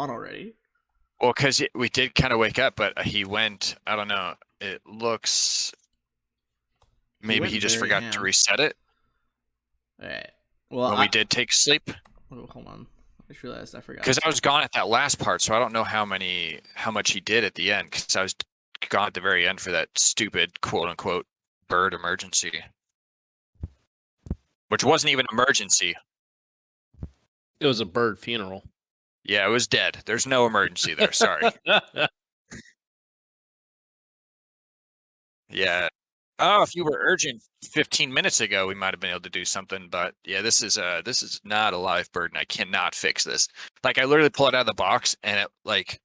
on already. Well, because we did kind of wake up, but he went, I don't know. It looks maybe went he just very forgot to ham. reset it All right. Well, when we did take sleep. oh, hold on. I just realized I forgot. Because I was gone at that last part, so I don't know how much he did at the end. Because I was gone at the very end for that stupid quote unquote bird emergency, which wasn't even an emergency. It was a bird funeral. Yeah, it was dead. There's no emergency there. Sorry. Yeah. Oh, if you were urgent 15 minutes ago, we might have been able to do something. But yeah, this is not a live bird, and I cannot fix this. Like I literally pull it out of the box, and it like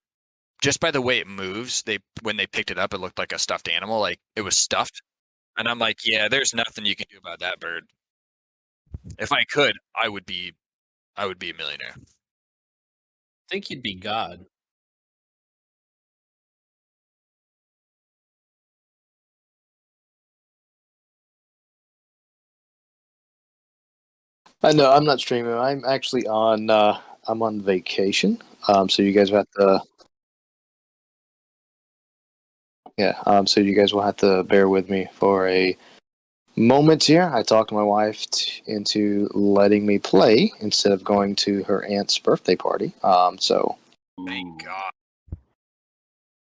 just by the way it moves, when they picked it up, it looked like a stuffed animal, like it was stuffed. And I'm like, yeah, there's nothing you can do about that bird. If I could, I would be a millionaire. I think you'd be God. I know I'm not streaming. I'm actually on. I'm on vacation. So you guys will have to. Yeah. So you guys will have to bear with me for a moment here. I talked my wife into letting me play instead of going to her aunt's birthday party. So. Thank God.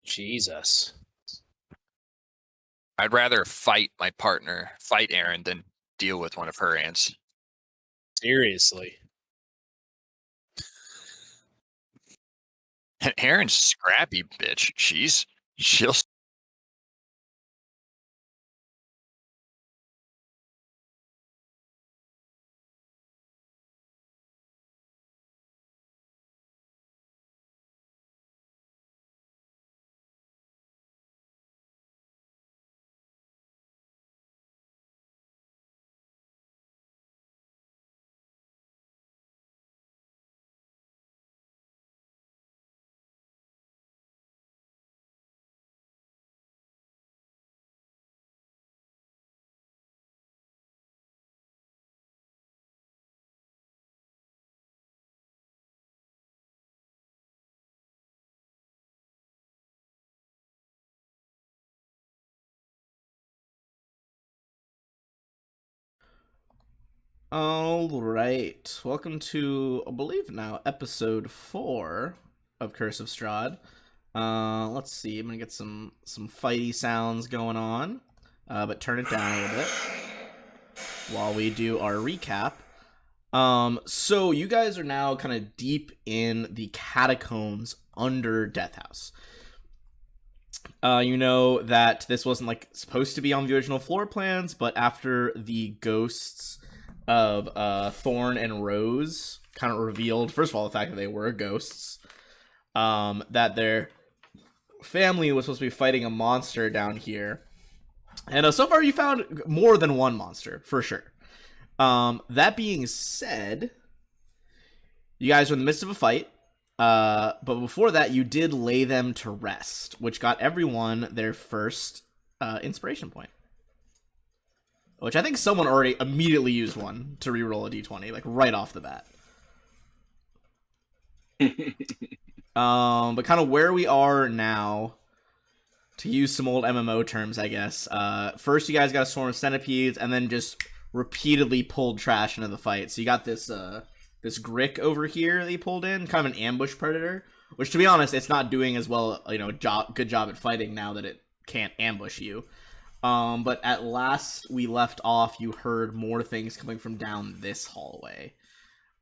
Jesus. I'd rather fight my partner, fight Aaron, than deal with one of her aunts. Seriously. And Aaron's scrappy bitch. She'll. All right. Welcome to, I believe now, episode 4 of Curse of Strahd. Let's see. I'm gonna get some fighty sounds going on, but turn it down a little bit while we do our recap. So you guys are now kind of deep in the catacombs under Death House. You know that this wasn't like supposed to be on the original floor plans, but after the ghosts of Thorn and Rose kind of revealed, first of all, the fact that they were ghosts, that their family was supposed to be fighting a monster down here. And so far you found more than one monster, for sure. That being said, you guys are in the midst of a fight. But before that, you did lay them to rest, which got everyone their first inspiration point. Which I think someone already immediately used one to reroll a d20, like right off the bat. But kind of where we are now, to use some old MMO terms, I guess. First, you guys got a swarm of centipedes, and then just repeatedly pulled trash into the fight. So you got this this Grick over here that you pulled in, kind of an ambush predator. Which, to be honest, it's not doing as well, good job at fighting now that it can't ambush you. But at last we left off, you heard more things coming from down this hallway.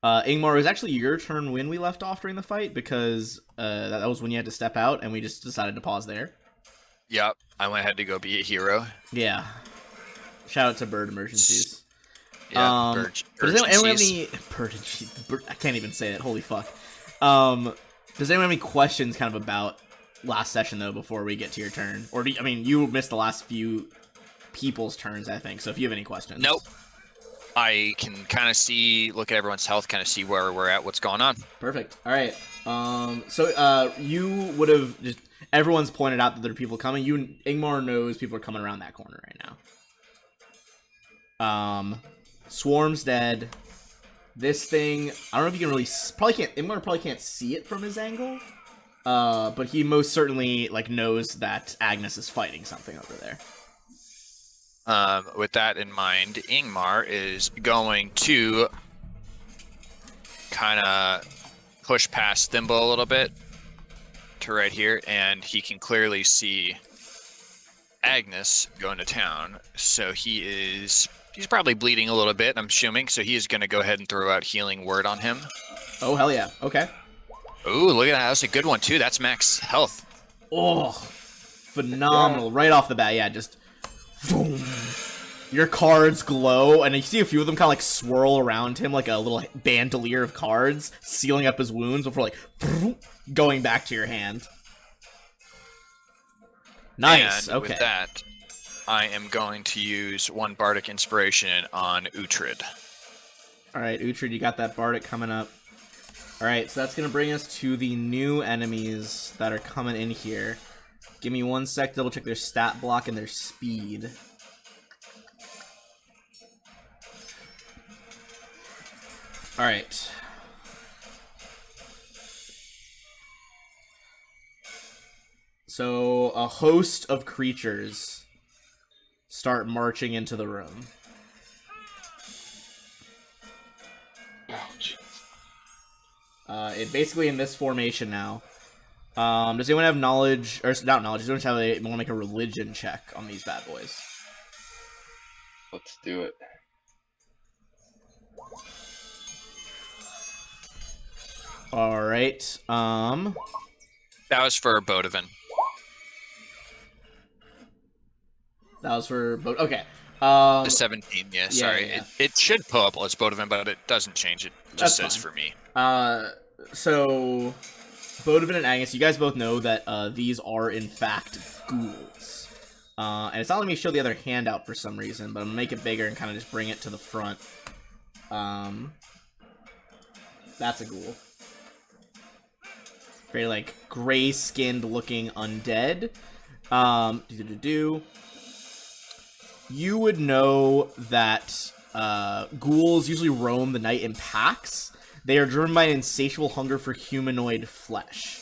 Ingmar, it was actually your turn when we left off during the fight, because that was when you had to step out, and we just decided to pause there. Yep, I went ahead to go be a hero. Yeah. Shout out to Bird Emergencies. Yeah, does anyone have any... I can't even say it, holy fuck. Does anyone have any questions kind of about last session, though, before we get to your turn? Or, you missed the last few people's turns, I think, so if you have any questions. Nope. I can kind of look at everyone's health, kind of see where we're at, what's going on. Perfect. All right. So you would have just... Everyone's pointed out that there are people coming. Ingmar knows people are coming around that corner right now. Swarm's dead. This thing, I don't know if you can really, probably can't see it from his angle. But he most certainly, like, knows that Agnes is fighting something over there. With that in mind, Ingmar is going to kind of push past Thimble a little bit to right here, and he can clearly see Agnes going to town. So he's probably bleeding a little bit, I'm assuming. So he is going to go ahead and throw out Healing Word on him. Oh, hell yeah. Okay. Ooh, look at that. That's a good one, too. That's max health. Oh, phenomenal. Right off the bat, yeah, just boom. Your cards glow, and you see a few of them kind of like swirl around him like a little bandolier of cards, sealing up his wounds before like going back to your hand. Nice, And okay. with that, I am going to use one Bardic Inspiration on Uhtred. Alright, Uhtred, you got that Bardic coming up. Alright, so that's going to bring us to the new enemies that are coming in here. Give me 1 sec to double check their stat block and their speed. Alright. So, a host of creatures start marching into the room. Oh, jeez. It basically in this formation now. Does anyone have knowledge, or not knowledge, does anyone want to make a religion check on these bad boys? Let's do it. Alright, That was for Bodivin. that was for both. Okay. The 17, yeah, sorry. yeah. It should pull up as Bodivin, but it doesn't change it. It That's just says fine. for me. So Bodivin and Agnes, you guys both know that these are in fact ghouls. And it's not letting me show the other hand out for some reason, but I'm gonna make it bigger and kind of just bring it to the front. That's a ghoul. Very like gray-skinned looking undead. You would know that ghouls usually roam the night in packs. They are driven by an insatiable hunger for humanoid flesh.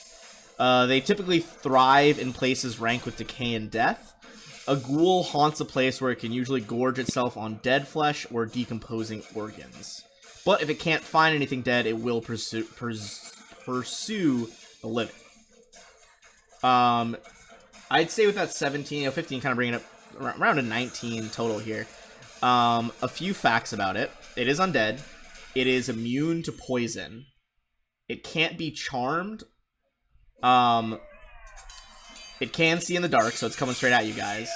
They typically thrive in places rank with decay and death. A ghoul haunts a place where it can usually gorge itself on dead flesh or decomposing organs. But if it can't find anything dead, it will pursue the living. I'd say with that 17, 15, kind of bringing it up around a 19 total here. A few facts about it. It is undead. It is immune to poison. It can't be charmed. It can see in the dark, so it's coming straight at you guys.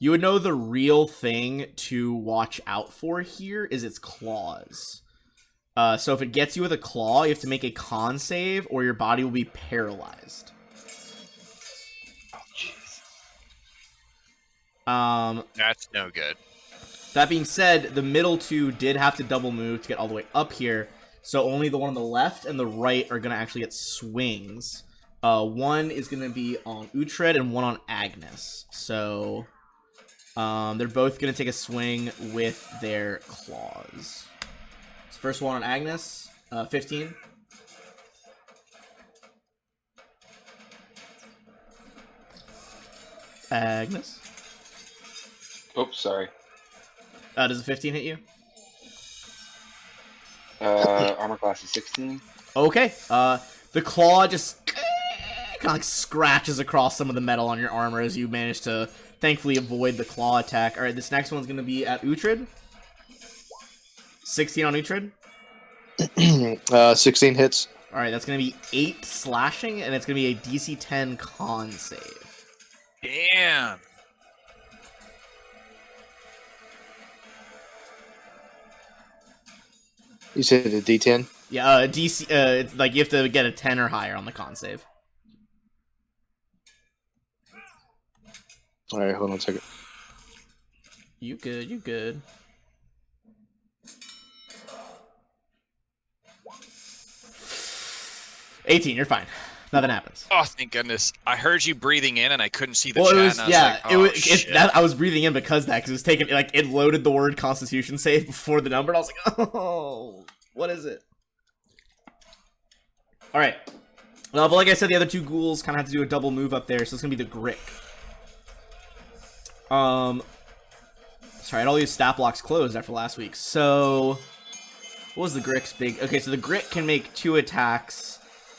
You would know the real thing to watch out for here is its claws. So if it gets you with a claw, you have to make a con save, or your body will be paralyzed. Oh, jeez. That's no good. That being said, the middle two did have to double move to get all the way up here, so only the one on the left and the right are going to actually get swings. One is going to be on Uhtred and one on Agnes. So they're both going to take a swing with their claws. So first one on Agnes, 15. Agnes. Oops, sorry. Does a 15 hit you? Armor class is 16. Okay. The claw just kind of like scratches across some of the metal on your armor as you manage to thankfully avoid the claw attack. All right, this next one's going to be at Uhtred. 16 on Uhtred. 16 hits. All right, that's going to be 8 slashing, and it's going to be a DC 10 con save. Damn. You said a D10? Yeah, DC. It's like you have to get a 10 or higher on the con save. All right, hold on a second. You good? You good? $18. You're fine. Nothing happens. Oh, thank goodness. I heard you breathing in and I couldn't see the Well, chat. it was and I was yeah. like, it oh, was shit. that I was breathing in because that because it was taking like it loaded the word Constitution save before the number. And I was like, oh. What is it? All right. Well, but like I said, the other two ghouls kind of have to do a double move up there, so it's gonna be the Grick. Sorry, I had all these stat blocks closed after last week. So, what was the Grick's big? Okay, so the Grick can make 2 attacks.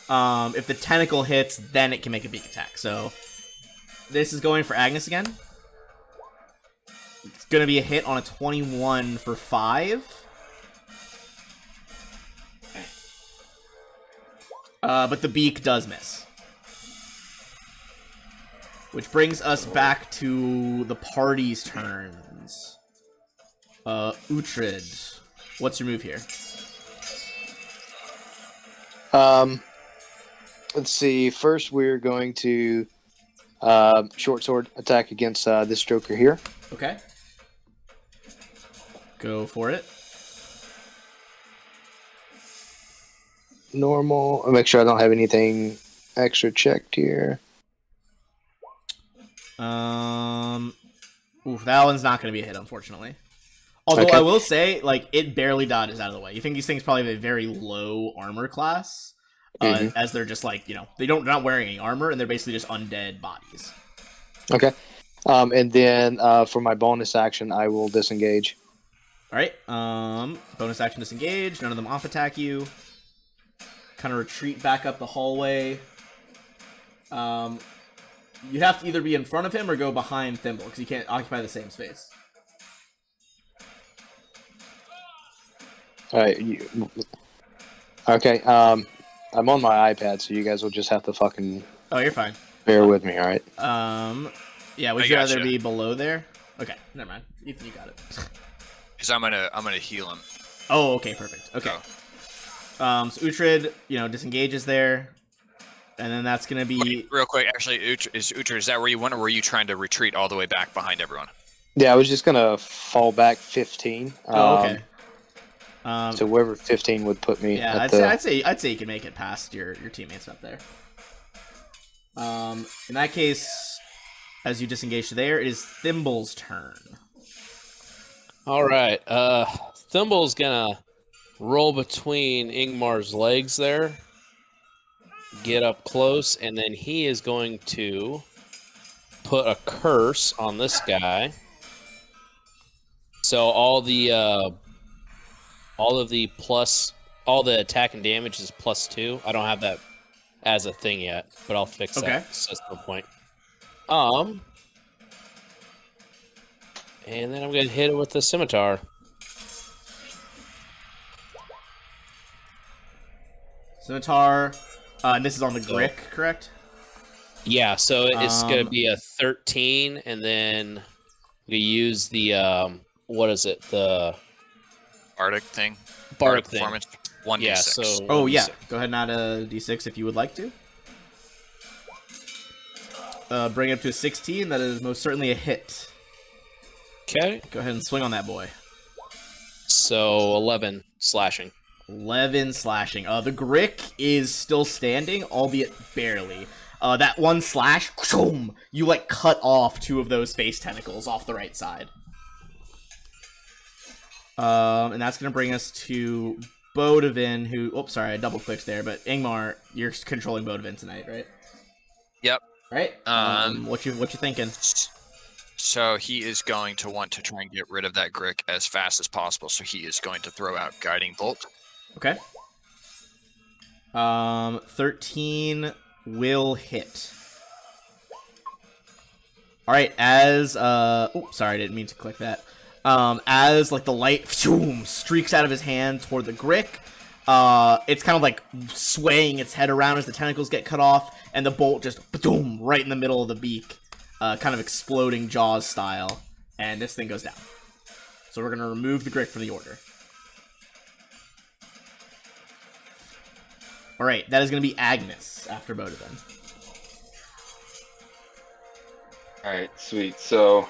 If the tentacle hits, then it can make a beak attack. So, this is going for Agnes again. It's gonna be a hit on a 21 for 5. But the beak does miss. Which brings us back to the party's turns. Uhtred, what's your move here? Let's see. First, we're going to short sword attack against this Joker here. Okay. Go for it. Normal. I'll make sure I don't have anything extra checked here. Oof, that one's not going to be a hit, unfortunately. Although Okay. I will say, like, it barely dodges out of the way. You think these things probably have a very low armor class, as they're just like, they're not wearing any armor, and they're basically just undead bodies. Okay. And then for my bonus action, I will disengage. All right. Bonus action disengage. None of them off attack you. Kind of retreat back up the hallway. You have to either be in front of him or go behind Thimble, because you can't occupy the same space. All right. Okay. I'm on my iPad, so you guys will just have to fucking Oh, you're fine. bear with me, all right? Yeah, would I you rather gotcha. be below there? Okay, never mind. Ethan, you got it. Because I'm gonna heal him. Oh, okay, perfect. Okay. So Uhtred, disengages there. And then that's gonna be Wait, real quick, actually, Uhtred, is that where you went, or were you trying to retreat all the way back behind everyone? Yeah, I was just gonna fall back 15. Oh, okay. So wherever 15 would put me. Yeah, at I'd say you can make it past your teammates up there. In that case, as you disengage there, it is Thimble's turn. All right. Thimble's gonna roll between Ingmar's legs there, get up close, and then he is going to put a curse on this guy. So all of the attack and damage is +2. I don't have that as a thing yet, but I'll fix Okay. that at some point. And then I'm gonna hit it with the scimitar. Scimitar. And this is on the Grick, correct? Yeah, so it's gonna Um, be a 13, and then we use the what is it? The Bardic thing? Bardic thing. Performance? 1d6. Yeah, so Oh, yeah. Go ahead and add a d6 if you would like to. Bring it up to a 16. That is most certainly a hit. Okay, Go ahead and swing on that boy. so 11 slashing. 11 slashing. The Grick is still standing, albeit barely. That one slash, you cut off 2 of those face tentacles off the right side. And that's gonna bring us to Bodavin, who... Oops, sorry, I double-clicked there, but Ingmar, you're controlling Bodavin tonight, right? Yep. Right? What you thinking? So he is going to want to try and get rid of that Grick as fast as possible, so he is going to throw out Guiding Bolt. Okay. 13 will hit. All right, as oops, sorry, I didn't mean to click that. As the light streaks out of his hand toward the Grick, it's kind of swaying its head around as the tentacles get cut off, and the bolt just boom right in the middle of the beak, kind of exploding Jaws style, and this thing goes down. So we're gonna remove the Grick from the order. All right, that is gonna be Agnes after Bodavin. Alright, sweet. So,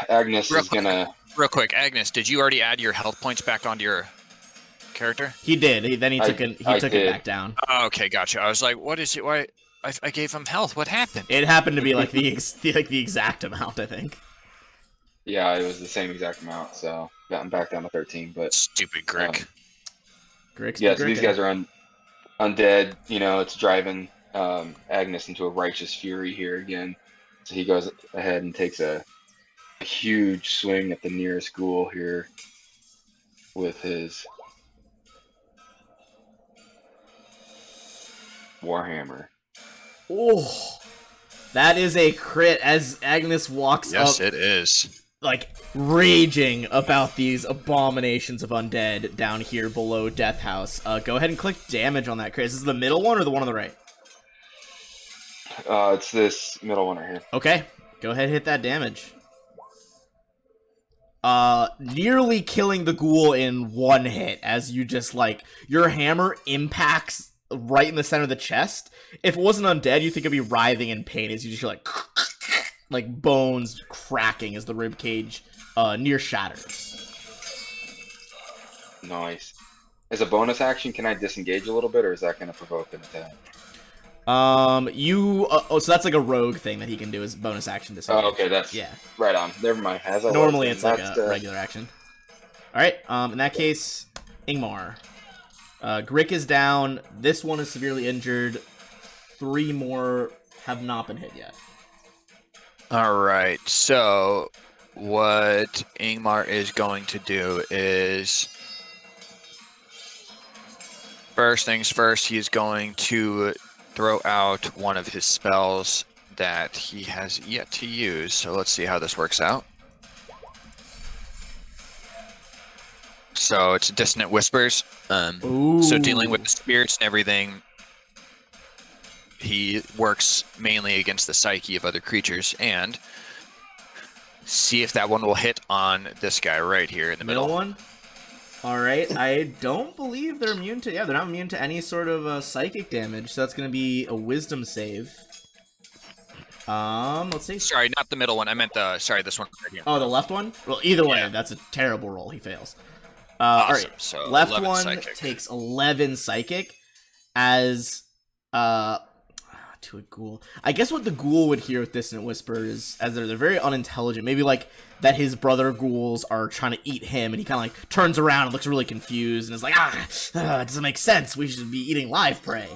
Agnes Real is gonna. Real quick, Agnes, did you already add your health points back onto your character? He did. Then he I took it. He took did. it back down. Oh, okay, gotcha. I was like, what is it? Why? I gave him health. What happened? It happened to be the exact amount, I think. Yeah, it was the same exact amount, so I'm back down to 13. But Stupid Grick. Grix yeah, be so these grickin'. guys are undead. You know, it's driving Agnes into a righteous fury here again. So he goes ahead and takes a huge swing at the nearest ghoul here with his Warhammer. Oh, that is a crit as Agnes walks Yes, up, it is. like, raging about these abominations of undead down here below Death House. Go ahead and click damage on that crit. Is this the middle one or the one on the right? It's this middle one right here. Okay, go ahead and hit that damage. Nearly killing the ghoul in one hit as you just, like, your hammer impacts right in the center of the chest. If it wasn't undead, you think it'd be writhing in pain as you just hear, like bones cracking as the rib cage near shatters. Nice. As a bonus action, can I disengage a little bit, or is that going to provoke an attack? So that's like a rogue thing that he can do as bonus action disengage. Oh, okay, that's yeah. right on. Never mind. As I Normally was, it's like that's a regular action. All right. In that case, Ingmar. Grick is down. This one is severely injured. 3 more have not been hit yet. All right. So what Ingmar is going to do is, first things first, he's going to throw out one of his spells that he has yet to use. So let's see how this works out. So it's Dissonant Whispers. So dealing with the spirits and everything, he works mainly against the psyche of other creatures. And see if that one will hit on this guy right here in the middle. one? Alright, I don't believe they're immune to... Yeah, they're not immune to any sort of psychic damage, so that's going to be a wisdom save. Let's see. Sorry, not the middle one. I meant sorry, this one right here. Oh, the left one? Well, either way, Yeah. that's a terrible roll. He fails. Awesome. Alright, So left 11 one psychic. takes 11 psychic as, to a ghoul. I guess what the ghoul would hear with Dissonant Whisper is, as they're very unintelligent, maybe like that his brother ghouls are trying to eat him, and he kind of like turns around and looks really confused, and is like, it doesn't make sense, we should be eating live prey.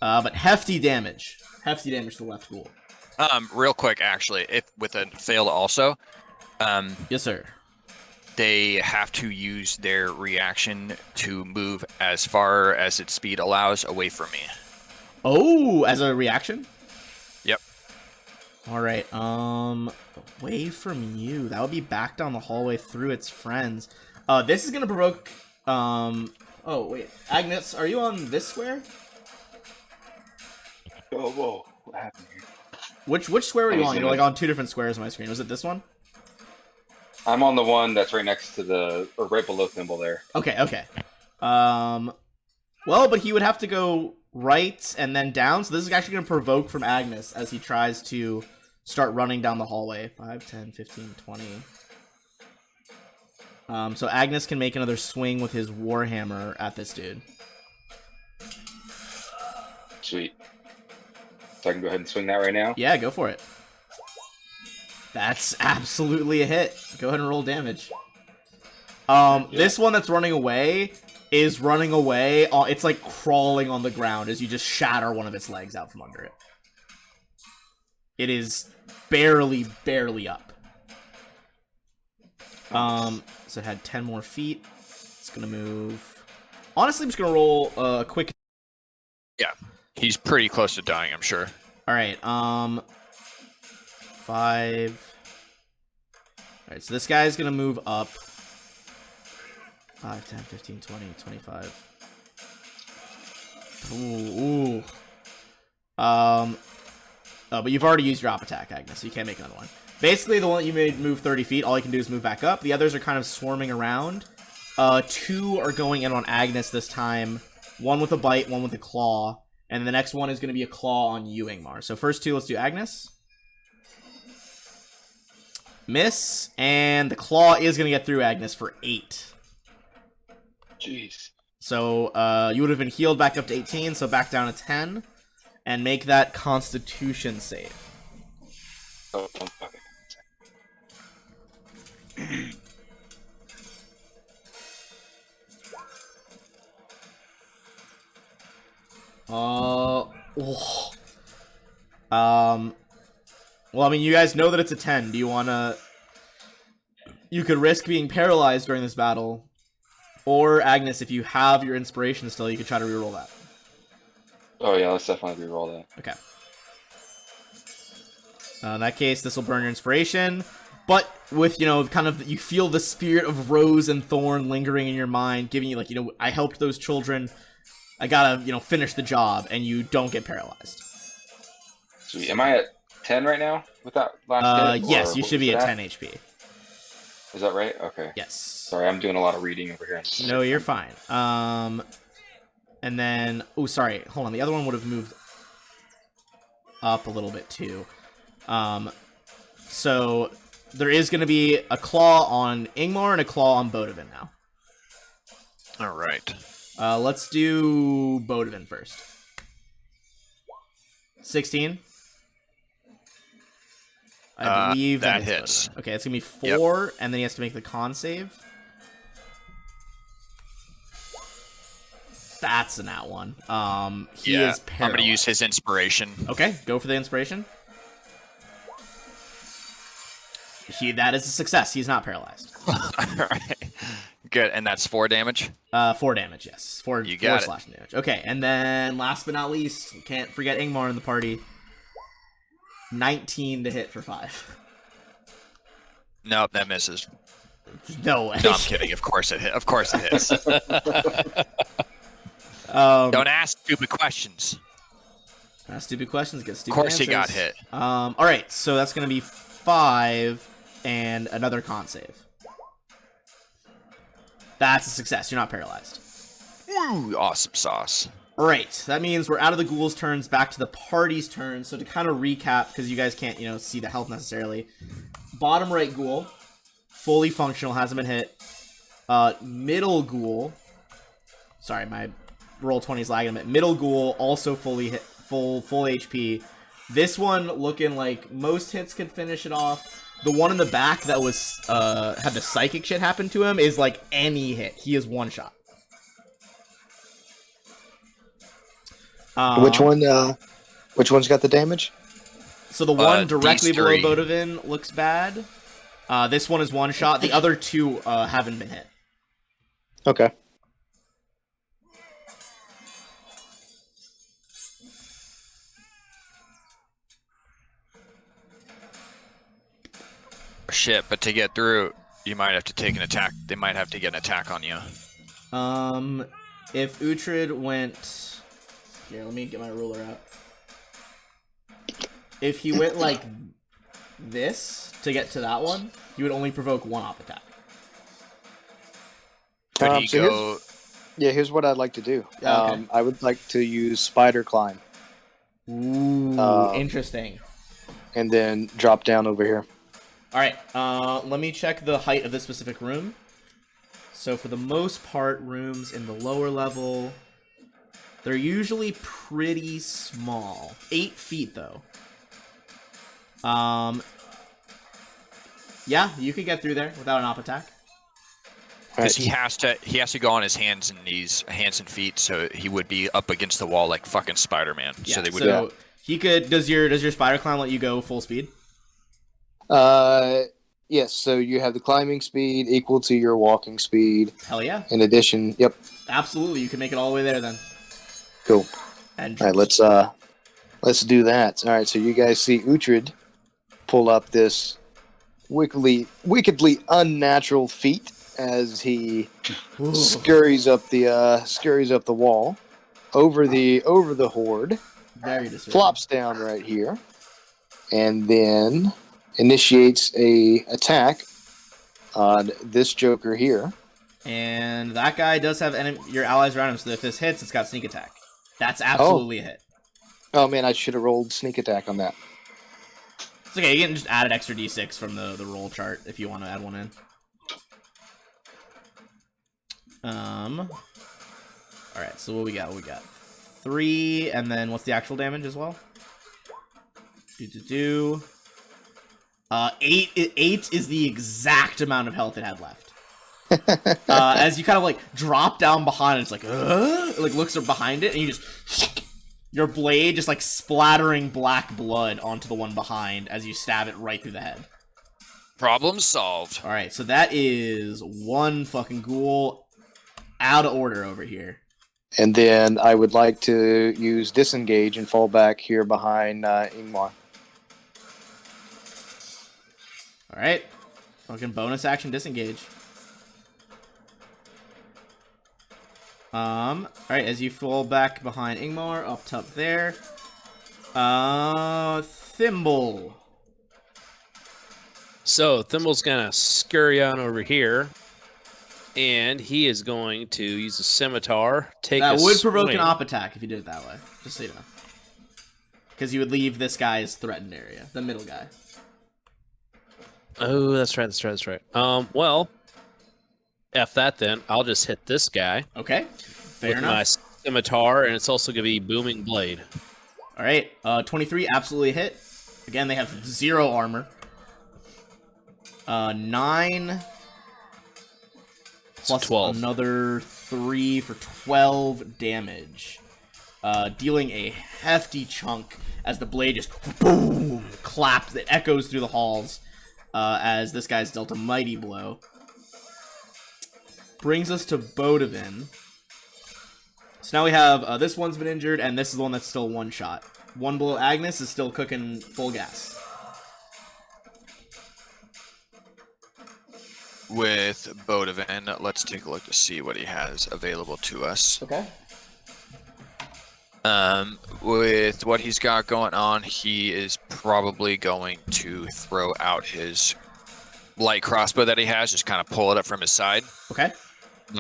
But hefty damage. Hefty damage to the left ghoul. Real quick, actually, if with a fail also, Yes, sir. they have to use their reaction to move as far as its speed allows away from me. Oh, as a reaction? Yep. Alright, away from you. That would be back down the hallway through its friends. This is gonna provoke, oh, wait. Agnes, are you on this square? Oh, whoa. What happened here? Which square were you I'm on? You're like on 2 different squares on my screen. Was it this one? I'm on the one that's right next to or right below Thimble there. Okay. Well, but he would have to go right and then down, so this is actually going to provoke from Agnes as he tries to start running down the hallway. 5, 10, 15, 20. So Agnes can make another swing with his Warhammer at this dude. Sweet. So I can go ahead and swing that right now? Yeah, go for it. That's absolutely a hit. Go ahead and roll damage. This one that's running away is running away. It's like crawling on the ground as you just shatter one of its legs out from under it. It is barely up. So it had 10 more feet. It's gonna move. Honestly, I'm just gonna roll a quick. Yeah, he's pretty close to dying, I'm sure. All right. 5. All right, so this guy's gonna move up. 5, 10, 15, 20, 25. Ooh. But you've already used your op attack, Agnes, so you can't make another one. Basically, the one that you made move 30 feet, all you can do is move back up. The others are kind of swarming around. 2 are going in on Agnes this time. 1 with a bite, 1 with a claw. And the next one is going to be a claw on you, Ingmar. So first 2, let's do Agnes. Miss. And the claw is going to get through Agnes for 8. Jeez. So you would have been healed back up to 18, so back down to 10. And make that Constitution save. Oh, okay. Oh. Well, I mean, you guys know that it's a 10. Do you want to... You could risk being paralyzed during this battle. Or, Agnes, if you have your inspiration still, you could try to reroll that. Oh yeah, let's definitely reroll that. Okay. In that case, this will burn your inspiration. But with, kind of... You feel the spirit of Rose and Thorn lingering in your mind, giving you, like, I helped those children. I gotta, finish the job, and you don't get paralyzed. Sweet. Am I at 10 right now with that last hit? Yes, or you what should was be it at 10 HP. Is that right? Okay. Yes. Sorry, I'm doing a lot of reading over here. No, you're fine. And then... Oh, sorry. Hold on. The other one would have moved up a little bit, too. So, there is going to be a claw on Ingmar and a claw on Bodavin now. All right. Let's do Bodavin first. 16. I believe that is hits. Bodavin. Okay, it's going to be 4, and then he has to make the con save. That's a nat one. He is paralyzed. I'm gonna use his inspiration. Okay, go for the inspiration. That is a success. He's not paralyzed. Alright. Good, and that's 4 damage? 4 damage, yes. 4 You got it. slashing damage. Okay, and then last but not least, can't forget Ingmar in the party. 19 to hit for 5. Nope, that misses. No way. No, I'm kidding. Of course it hit. Of course it hits. Don't ask stupid questions. Ask stupid questions, get stupid Of course answers. he got hit. Alright, so that's going to be 5 and another con save. That's a success. You're not paralyzed. Ooh, awesome sauce. Alright, that means we're out of the ghouls' turns, back to the party's turn. So to kind of recap, because you guys can't, see the health necessarily. Bottom right ghoul, fully functional, hasn't been hit. Middle ghoul, sorry, my Roll20 is lagging a bit. Middle ghoul, also fully hit, full HP. This one looking like most hits could finish it off. The one in the back that was had the psychic shit happen to him is like any hit. He is one shot. Which one's got the damage? So the one directly these below three. Bodavin looks bad. This one is one shot. The other two haven't been hit. Okay. Shit, but to get through, you might have to take an attack. They might have to get an attack on you. If Uhtred went... Here, let me get my ruler out. If he went like this to get to that one, he would only provoke one op attack. Could he so go... Here's what I'd like to do. Yeah, okay. I would like to use Spider Climb. Ooh, interesting. And then drop down over here. Alright, let me check the height of this specific room. So for the most part, rooms in the lower level, they're usually pretty small. 8 feet, though. Yeah, you could get through there without an op attack. Because he has to go on his hands and knees, hands and feet, so he would be up against the wall like fucking Spider-Man. Yeah, so they would. So he could. Does your spider climb let you go full speed? Yes. So you have the climbing speed equal to your walking speed. Hell yeah. In addition, yep. Absolutely, you can make it all the way there then. Cool. And All right, let's do that. All right, so you guys see Uhtred pull up this wickedly unnatural feat as he scurries up the wall over the horde, very disturbing. flops down right here, and then initiates a attack on this Joker here. And that guy does have your allies around him, so if this hits, it's got sneak attack. That's absolutely a hit. Oh man, I should have rolled sneak attack on that. It's okay, you can just add an extra d6 from the roll chart if you want to add one in. Alright, so what we got? 3, and then what's the actual damage as well? 8 is the exact amount of health it had left. As you kind of like drop down behind it, it's like looks behind it, and you just Your blade just like splattering black blood onto the one behind as you stab it right through the head. Problem solved. Alright, so that is one fucking ghoul out of order over here. And then I would like to use disengage and fall back here behind Ingmar. Alright. Fucking bonus action disengage. Alright, as you fall back behind Ingmar, up top there. Thimble. So Thimble's gonna scurry on over here, and he is going to use a scimitar. That would provoke an op attack if you did it that way, just so you know. Because you would leave this guy's threatened area, the middle guy. Oh, that's right. Well, F that then. I'll just hit this guy. Okay, fair with enough. my scimitar, and it's also gonna be booming blade. Alright, 23, absolutely hit. Again, they have 0 armor. 9 plus 12. another 3 for 12 damage. Dealing a hefty chunk as the blade just boom claps. It echoes through the halls as this guy's dealt a mighty blow. Brings us to Bodavin. So now we have this one's been injured, and this is the one that's still one shot. One below Agnes is still cooking full gas. With Bodavin, let's take a look to see what he has available to us. Okay. With what he's got going on, he is probably going to throw out his light crossbow that he has, just kind of pull it up from his side. Okay.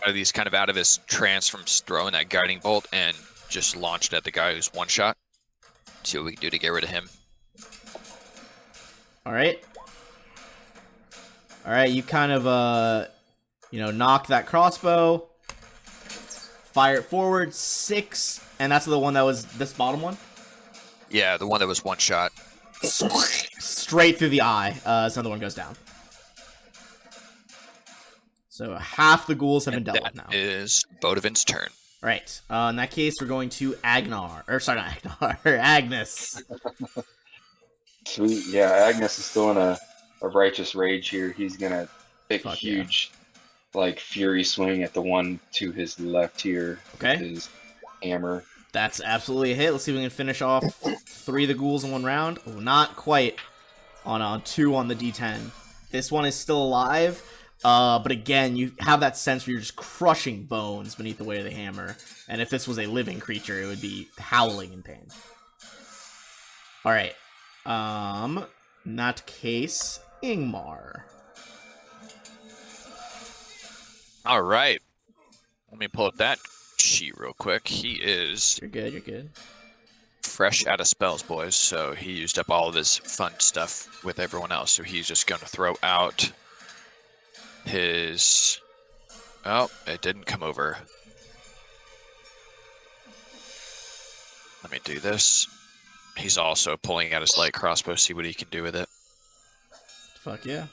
He's kind of out of his trance from throwing that guiding bolt and just launched at the guy who's one shot. See what we can do to get rid of him. Alright. Alright, you kind of, knock that crossbow. Fire it forward. 6. And that's the one that was this bottom one? Yeah, the one that was one shot. Straight through the eye. So another one goes down. So half the ghouls have been dealt with now. That is Bodavin's turn. Right. In that case, we're going to Agnar. Or, sorry, not Agnar. Agnes. Sweet. Yeah, Agnes is still in a righteous rage here. He's gonna take a huge, fury swing at the one to his left here. Okay. With his hammer. That's absolutely a hit. Let's see if we can finish off 3 of the ghouls in one round. Oh, not quite. On 2 on the D10. This one is still alive. But again, you have that sense where you're just crushing bones beneath the weight of the hammer. And if this was a living creature, it would be howling in pain. Alright. In that case, Ingmar. All right. Let me pull up that sheet real quick. He is You're good. fresh out of spells, boys. So he used up all of his fun stuff with everyone else. So he's just going to throw out his... Oh, it didn't come over. Let me do this. He's also pulling out his light crossbow, see what he can do with it. Fuck yeah.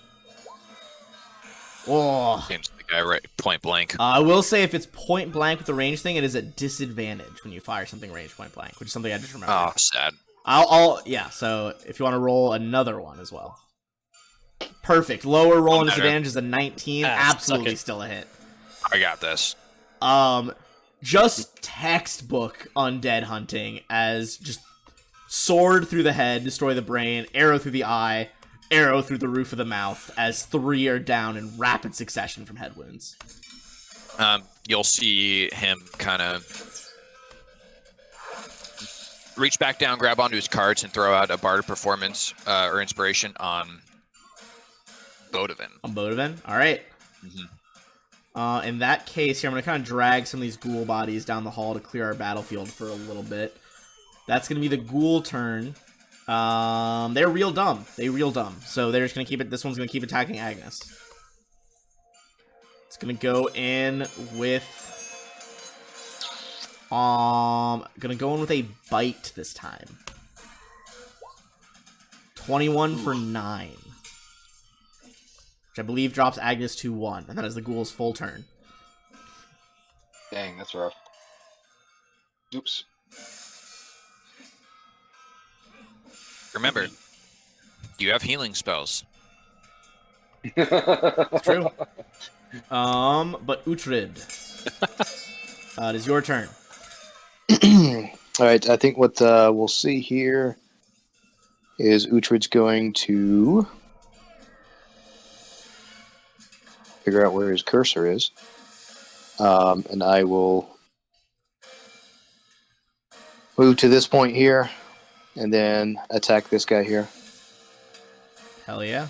Oh. Aims the guy right point blank. I will say if it's point blank with the range thing, it is a disadvantage when you fire something range point blank, which is something I just remember. Oh, sad. Yeah, so if you want to roll another one as well. Perfect. Lower roll and disadvantage is a 19. Absolutely still a hit. I got this. Just textbook undead hunting as just sword through the head, destroy the brain, arrow through the eye, arrow through the roof of the mouth as 3 are down in rapid succession from head wounds. You'll see him kind of reach back down, grab onto his cards, and throw out a Bard Performance or Inspiration on Bodavin. On Bodavin? Alright. In that case here, I'm going to kind of drag some of these ghoul bodies down the hall to clear our battlefield for a little bit. That's going to be the ghoul turn. They're real dumb. So they're just going to keep it. This one's going to keep attacking Agnes. It's going to go in with... going to go in with a bite this time. 21 for 9. Which I believe drops Agnes to 1. And that is the ghoul's full turn. Dang, that's rough. Oops. Remember, you have healing spells. It's true. But Uhtred, it is your turn. All right, I think what we'll see here is Uhtred's going to figure out where his cursor is, and I will move to this point here, and then attack this guy here. Hell yeah.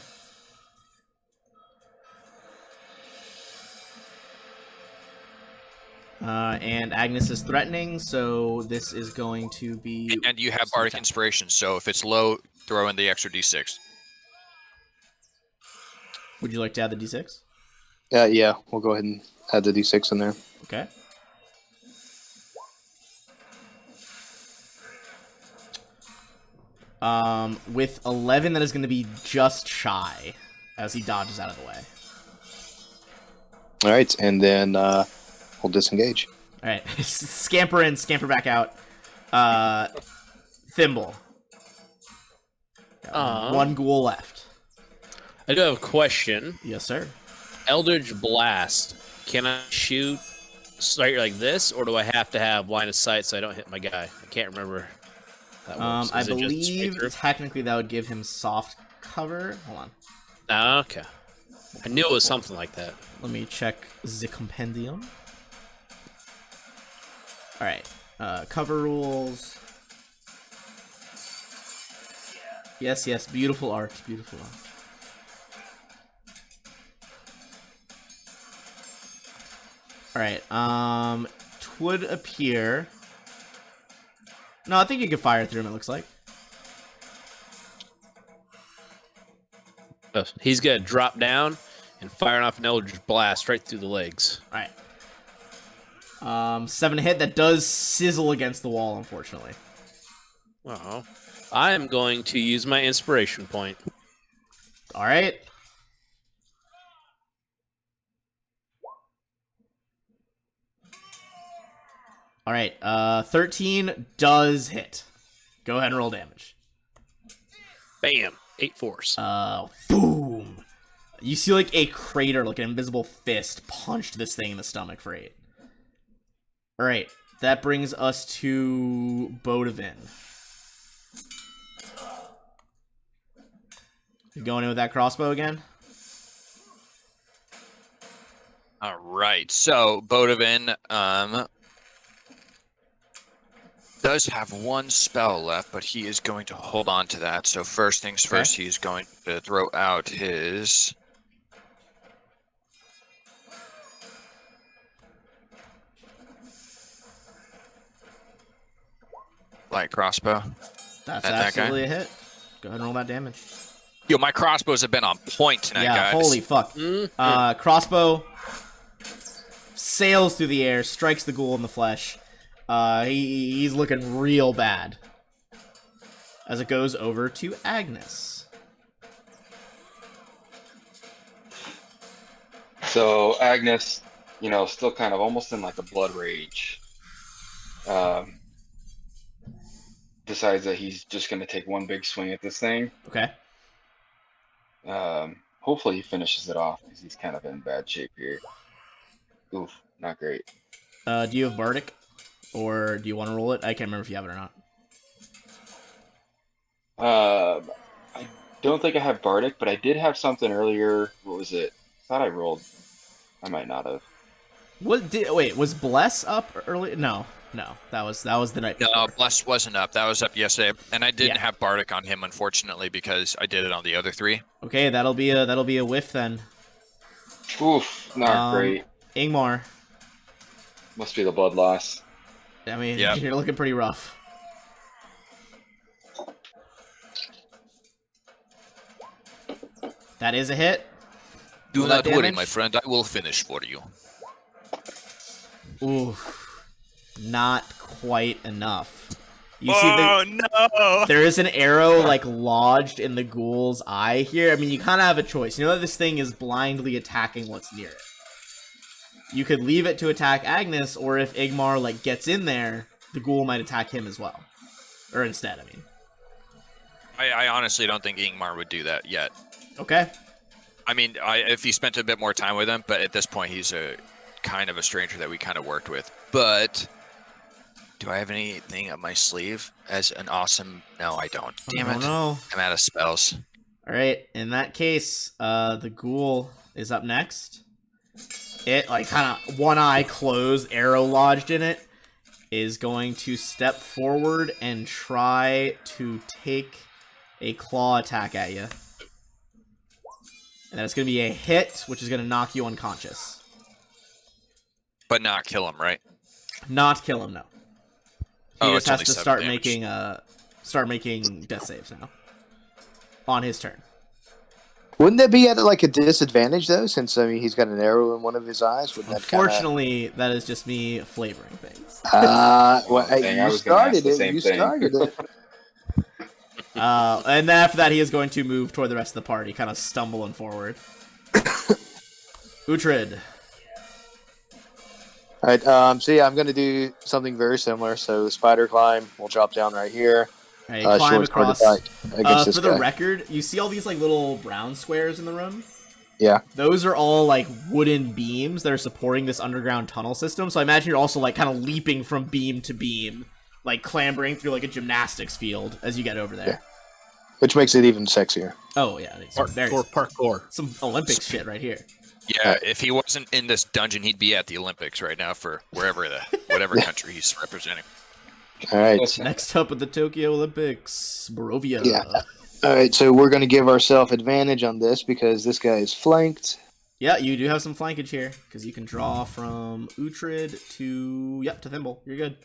And Agnes is threatening, so this is going to be... And you have Bardic Inspiration, so if it's low, throw in the extra d6. Would you like to add the d6? Yeah, we'll go ahead and add the d6 in there. Okay. With 11, that is going to be just shy as he dodges out of the way. All right, and then we'll disengage. All right, scamper in, scamper back out. Thimble. One ghoul left. I do have a question. Yes, sir. Eldritch Blast. Can I shoot straight like this, or do I have to have line of sight so I don't hit my guy? I can't remember. How that works. I Is it just straight believe through? technically that would give him soft cover. Hold on. Ah, okay. I knew it was something like that. Let me check the compendium. All right. Cover rules. Yes. Beautiful art. Beautiful art. All right. It would appear. No, I think you can fire through him. It looks like. He's gonna drop down and fire off an Eldritch Blast right through the legs. All right. 7 to hit. That does sizzle against the wall, unfortunately. Oh. I am going to use my inspiration point. All right. All right. 13 does hit. Go ahead and roll damage. Bam. 8 force. Boom. You see like a crater, like an invisible fist punched this thing in the stomach for 8. All right. That brings us to Bodavin. You going in with that crossbow again? All right. So Bodavin does have one spell left, but he is going to hold on to that. So first things first, he is going to throw out his light crossbow. That's At that absolutely a hit. Go ahead and roll that damage. Yo, my crossbows have been on point tonight, Yeah, guys. holy fuck. Crossbow sails through the air, strikes the ghoul in the flesh. He's looking real bad. As it goes over to Agnes. So Agnes, still kind of almost in like a blood rage. Decides that he's just going to take one big swing at this thing. Okay. Hopefully he finishes it off because he's kind of in bad shape here. Oof, not great. Do you have Bardic? Or do you want to roll it? I can't remember if you have it or not. I don't think I have Bardic, but I did have something earlier. What was it? Thought I rolled. I might not have. Wait, was Bless up early? No. That was the night before. No, Bless wasn't up. That was up yesterday, and I didn't Yeah. have Bardic on him, unfortunately, because I did it on the other 3. Okay, that'll be a whiff then. Oof, not great. Ingmar. Must be the blood loss. I mean, Yep. You're looking pretty rough. That is a hit. Do Roll not that worry, damage. my friend. I will finish for you. Oof. Not quite enough. You see no! there is an arrow like lodged in the ghoul's eye here. I mean, you kind of have a choice. You know that this thing is blindly attacking what's near it. You could leave it to attack Agnes, or if Ingmar like gets in there, the ghoul might attack him as well. Or instead, I mean. I honestly don't think Ingmar would do that yet. Okay. I mean, if he spent a bit more time with him, but at this point he's a kind of a stranger that we kind of worked with. But do I have anything up my sleeve as an awesome? No, I don't. Damn I don't it! know. I'm out of spells. All right. In that case, the ghoul is up next. It, like, kind of one eye closed, arrow lodged in it, is going to step forward and try to take a claw attack at you. And that's going to be a hit, which is going to knock you unconscious. But not kill him, right? Not kill him, no. He just It's has only to 7 start making death saves now. On his turn. Wouldn't that be at like a disadvantage though? Since I mean he's got an arrow in one of his eyes. Wouldn't that Unfortunately, that is just me flavoring things. Well, Dang, hey, I you was gonna ask started the it. same You thing. started it. And then after that, he is going to move toward the rest of the party, kind of stumbling forward. Uhtred. All right. So yeah, I'm gonna do something very similar. So spider climb. We'll drop down right here. Right, climb Short sword across. attack against this For the guy. record, you see all these like little brown squares in the room? Yeah. Those are all like wooden beams that are supporting this underground tunnel system. So I imagine you're also like kind of leaping from beam to beam, like clambering through like a gymnastics field as you get over there. Yeah. Which makes it even sexier. Oh yeah, it's very Parkour. some Olympics shit right here. Yeah, if he wasn't in this dungeon, he'd be at the Olympics right now for whatever country he's representing. All right. Next up at the Tokyo Olympics, Barovia. Yeah. All right. So we're gonna give ourselves advantage on this because this guy is flanked. Yeah, you do have some flankage here because you can draw from Uhtred to to Thimble. You're good.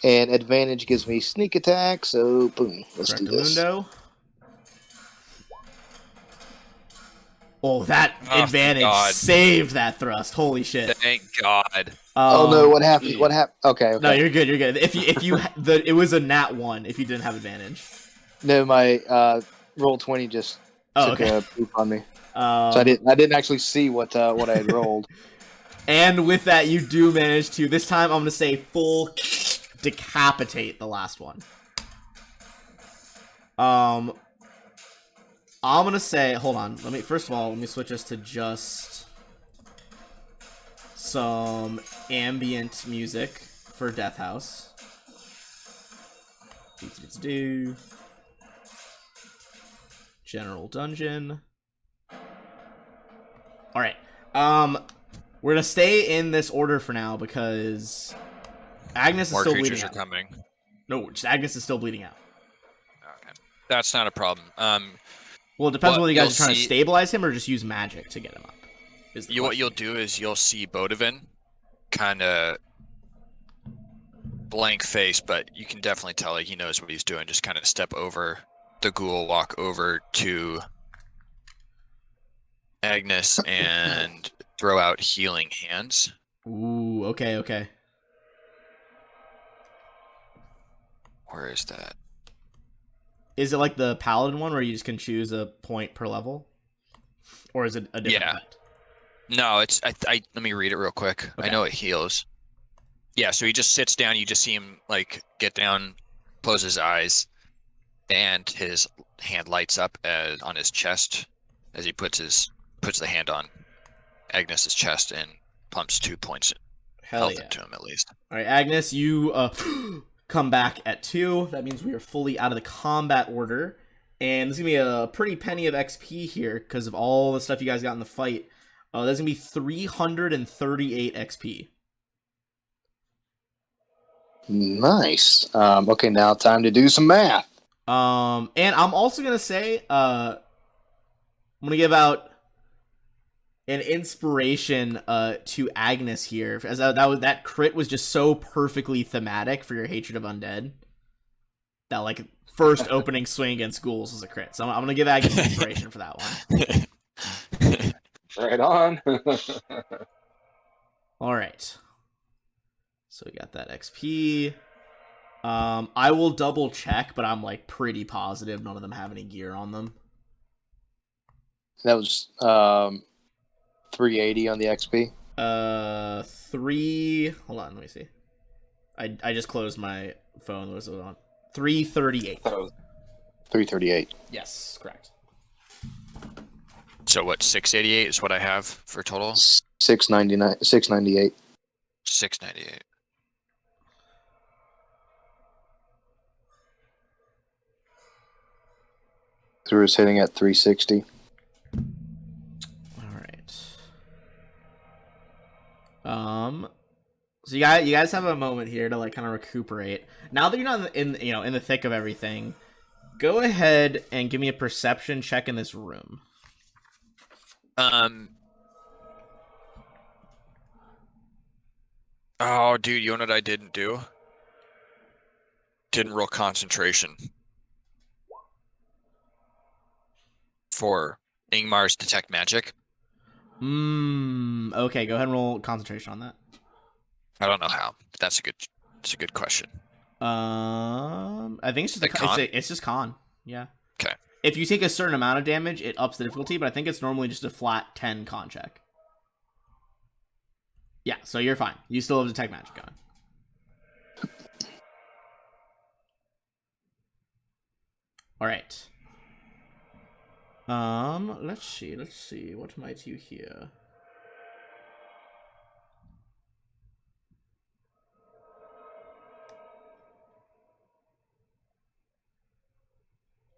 And advantage gives me sneak attack. So boom. Let's do this. Rectamundo. Oh, that Oh, advantage God. saved that thrust. Holy shit. Thank God. Oh no! What happened? What happened? Okay. No, you're good. You're good. If you it was a nat 1 if you didn't have advantage. No, my roll 20 just took okay. a poop on me. So I didn't actually see what I had rolled. And with that, you do manage to this time. I'm gonna say full decapitate the last one. I'm gonna say, hold on. First of all, let me switch us to just some ambient music for Death House. Do. General Dungeon. All right. We're gonna stay in this order for now because Agnes is More still creatures bleeding are out. coming. No, just Agnes is still bleeding out. Okay. That's not a problem. Well, it depends What whether you guys you'll are trying to see- stabilize him or just use magic to get him up. What you'll do is you'll see Bodivin kind of blank face, but you can definitely tell he knows what he's doing. Just kind of step over the ghoul, walk over to Agnes, and throw out healing hands. Ooh, okay. Where is that? Is it like the paladin one where you just can choose a point per level? Or is it a different Yeah. effect? No, it's I let me read it real quick. Okay. I know it heals. Yeah, so he just sits down, you just see him like get down, close his eyes, and his hand lights up on his chest as he puts the hand on Agnes's chest and pumps 2 points Hell health yeah. into him at least. Alright, Agnes, you come back at 2. That means we are fully out of the combat order. And there's going to be a pretty penny of XP here because of all the stuff you guys got in the fight. There's going to be 338 XP. Nice. Okay, now time to do some math. And I'm also going to say, I'm going to give out an inspiration to Agnes here, as that crit was just so perfectly thematic for your hatred of undead. That like first opening swing against ghouls was a crit, so I'm gonna give Agnes inspiration for that one. Right on. All right, so we got that XP. I will double check, but I'm like pretty positive none of them have any gear on them. That was 380 on the XP. Hold on, let me see. I just closed my phone. What was it on? 338. 338. Yes, correct. So what? 688 is what I have for total. 699. 698. 698. Through is hitting at 360. All right. So you guys have a moment here to like kind of recuperate. Now that you're not in the thick of everything, go ahead and give me a perception check in this room. Oh, dude, you know what I didn't do? Didn't roll concentration for Ingmar's detect magic. Okay, go ahead and roll concentration on that. I don't know how. But that's a good question. I think it's just Like con? it's just con. Yeah. Okay. If you take a certain amount of damage, it ups the difficulty, but I think it's normally just a flat 10 con check. Yeah, so you're fine. You still have detect magic on. All right. Let's see. What might you hear?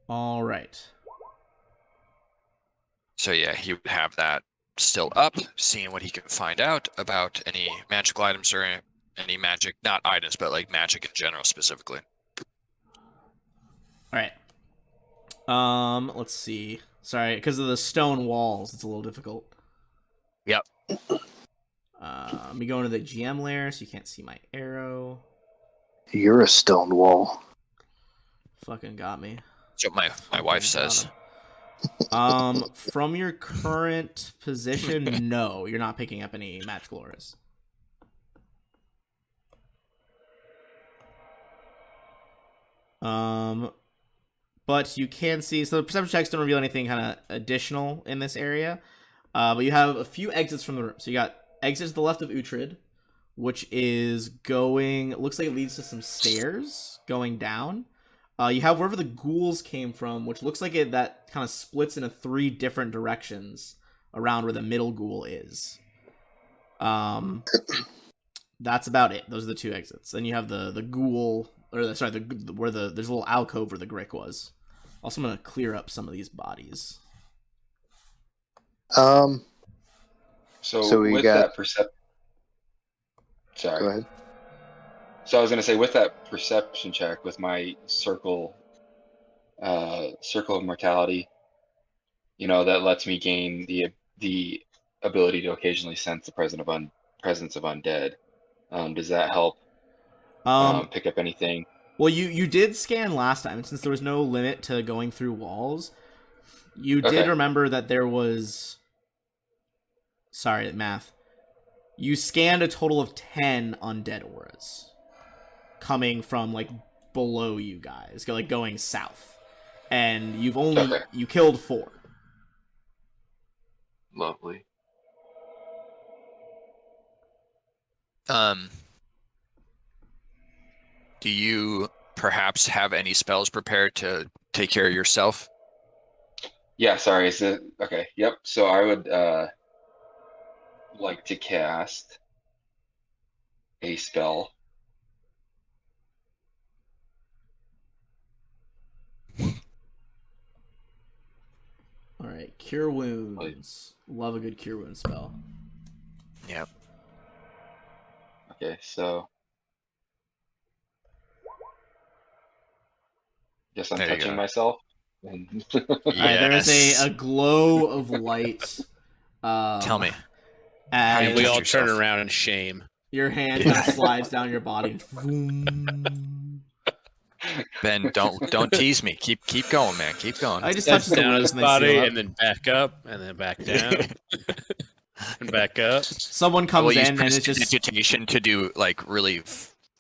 All right. So yeah, he would have that still up, seeing what he can find out about any magical items or any magic, not items, but like magic in general specifically. All right. Let's see. Sorry, because of the stone walls, it's a little difficult. Yep. Let me go into the GM layer so you can't see my arrow. You're a stone wall. Fucking got me. So my wife says. From your current position, no, you're not picking up any magical auras. But you can see, so the perception checks don't reveal anything kind of additional in this area. But you have a few exits from the room. So you got exits to the left of Uhtred, which is going, it looks like it leads to some stairs going down. You have wherever the ghouls came from, which looks like that kind of splits into 3 different directions around where the middle ghoul is. That's about it. Those are the 2 exits. Then you have the ghoul, or there's a little alcove where the Grick was. Also, I'm gonna clear up some of these bodies. So we with got. that Sorry. Go ahead. So I was gonna say, with that perception check, with my circle of mortality, that lets me gain the ability to occasionally sense the presence of undead. Does that help pick up anything? Well, you did scan last time, and since there was no limit to going through walls, you did remember that there was. Sorry, math. You scanned a total of 10 undead auras coming from like below you guys, like going south, and you killed 4. Lovely. Do you perhaps have any spells prepared to take care of yourself? Yeah, sorry. Is it okay? Yep. So I would like to cast a spell. All right, cure wounds. Love a good cure wound spell. Yep. Okay, so guess I'm There you touching go. myself. All right, there is a glow of light. Tell me. And And we all yourself. turn around in shame. your hand kind of slides down your body. Ben, don't tease me. Keep going, man. Keep going. I just Steps touch the down wounds his and they body seal up. and then back up and then back down and back up. Someone I comes will use in and it's just prestidigitation to do like really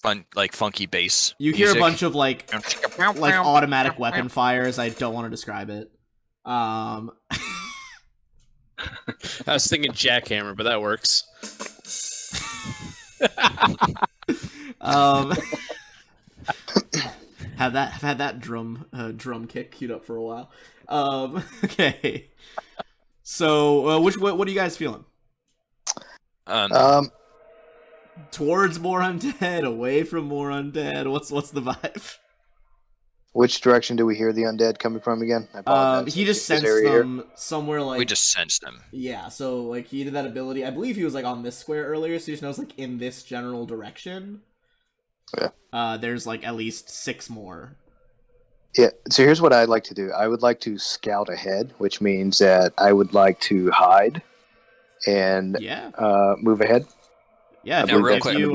fun, like funky bass. you hear music. a bunch of like automatic weapon fires. I don't want to describe it. I was thinking jackhammer, but that works. um, have had that drum kick queued up for a while. Okay. So, what are you guys feeling? Um, Towards more undead, away from more undead. What's the vibe? which direction do we hear the undead coming from again? I apologize. He just This sensed area here? them somewhere like we just sensed them. yeah. So like he did that ability. I believe he was like on this square earlier, so he just knows like in this general direction. Yeah. There's like at least 6 more. Yeah. So here's what I'd like to do. I would like to scout ahead, which means that I would like to hide and Yeah. move ahead. Yeah. Now, real if quick, you,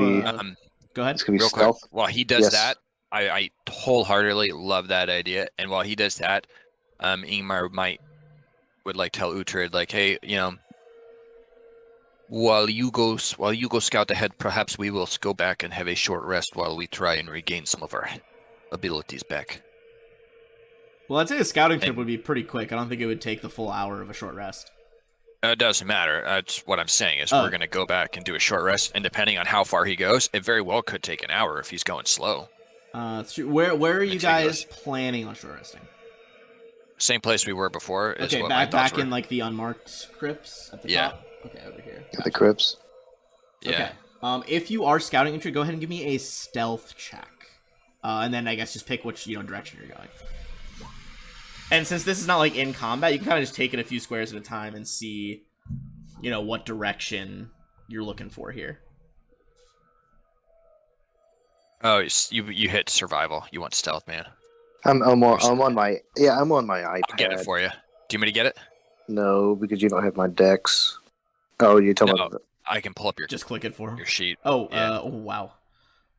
go ahead. It's gonna be real quick, stealth. while he does Yes. that, I wholeheartedly love that idea. And while he does that, Ingmar would like tell Uhtred, like, hey, while you go scout ahead, perhaps we will go back and have a short rest while we try and regain some of our abilities back. Well, I'd say the scouting trip And- would be pretty quick. I don't think it would take the full hour of a short rest. It doesn't matter. That's what I'm saying is Oh. we're going to go back and do a short rest, and depending on how far he goes, it very well could take an hour if he's going slow. It's true. Where are you Meticulous. guys planning on short resting? Same place we were before is Okay, what my back thoughts back were. in like the unmarked crypts at the Yeah. top. Okay, over here. The crypts. Yeah. Okay. If you are scouting entry, go ahead and give me a stealth check, and then I guess just pick which direction you're going. And since this is not like in combat, you can kind of just take it a few squares at a time and see, what direction you're looking for here. Oh, you hit survival. You want stealth, man. I'm on my iPad. I'll get it for you. Do you want me to get it? No, because you don't have my decks. Oh, you're talking No. about I can pull up your Just click it for him. sheet. Oh, Yeah.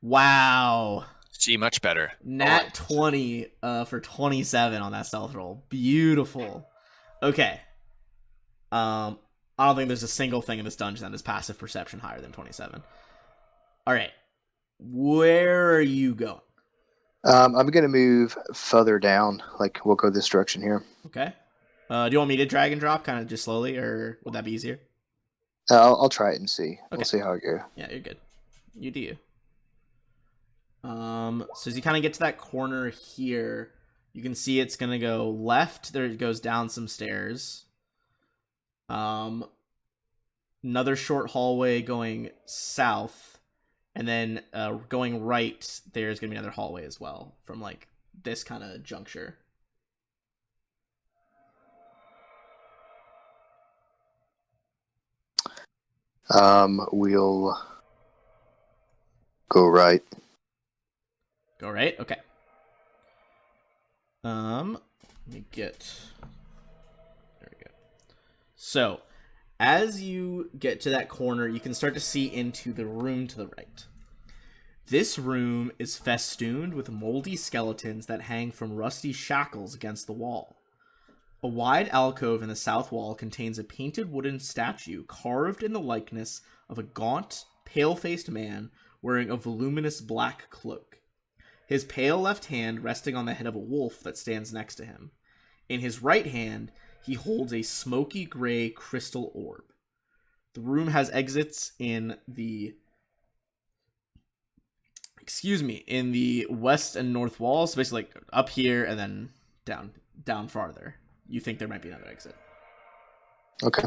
wow. See, much better. Nat 20 for 27 on that stealth roll. Beautiful. Okay. I don't think there's a single thing in this dungeon that is passive perception higher than 27. All right. Where are you going? I'm gonna move further down. Like we'll go this direction here. Okay. Do you want me to drag and drop kind of just slowly, or would that be easier? I'll try it and see. Okay. We'll see how it goes. Yeah, you're good. You do you. So as you kind of get to that corner here, you can see it's gonna go left. There it goes down some stairs. Another short hallway going south, and then going right. There's gonna be another hallway as well from like this kind of juncture. We'll go right. Go right. Okay. Let me get. There we go. So, as you get to that corner, you can start to see into the room to the right. This room is festooned with moldy skeletons that hang from rusty shackles against the wall. A wide alcove in the south wall contains a painted wooden statue carved in the likeness of a gaunt, pale-faced man wearing a voluminous black cloak. His pale left hand resting on the head of a wolf that stands next to him. In his right hand, he holds a smoky gray crystal orb. The room has exits in the west and north walls, so basically like up here and then down farther. You think there might be another exit. Okay.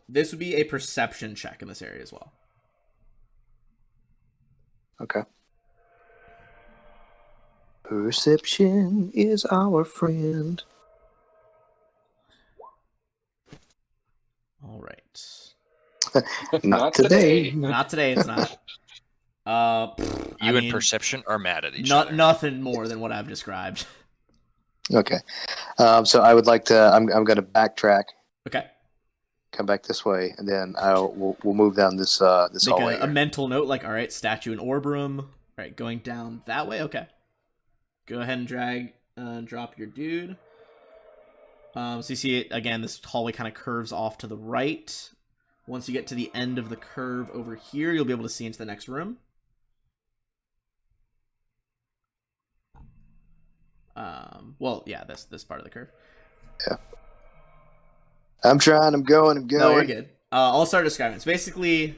This would be a perception check in this area as well. Okay. Perception is our friend. All right. Not today. Not today. It's not. You and perception are mad at each other. Nothing more than what I've described. Okay. So I would like to. I'm going to backtrack. Okay. Come back this way, and then we'll move down this Make hallway. a mental note, like, all right, statue and orb room. All right, going down that way. Okay. Go ahead and drag, drop your dude. So you see it again. This hallway kind of curves off to the right. Once you get to the end of the curve over here, you'll be able to see into the next room. Well, yeah, this part of the curve. Yeah. I'm trying. I'm going. No, we're good. I'll start describing. It's basically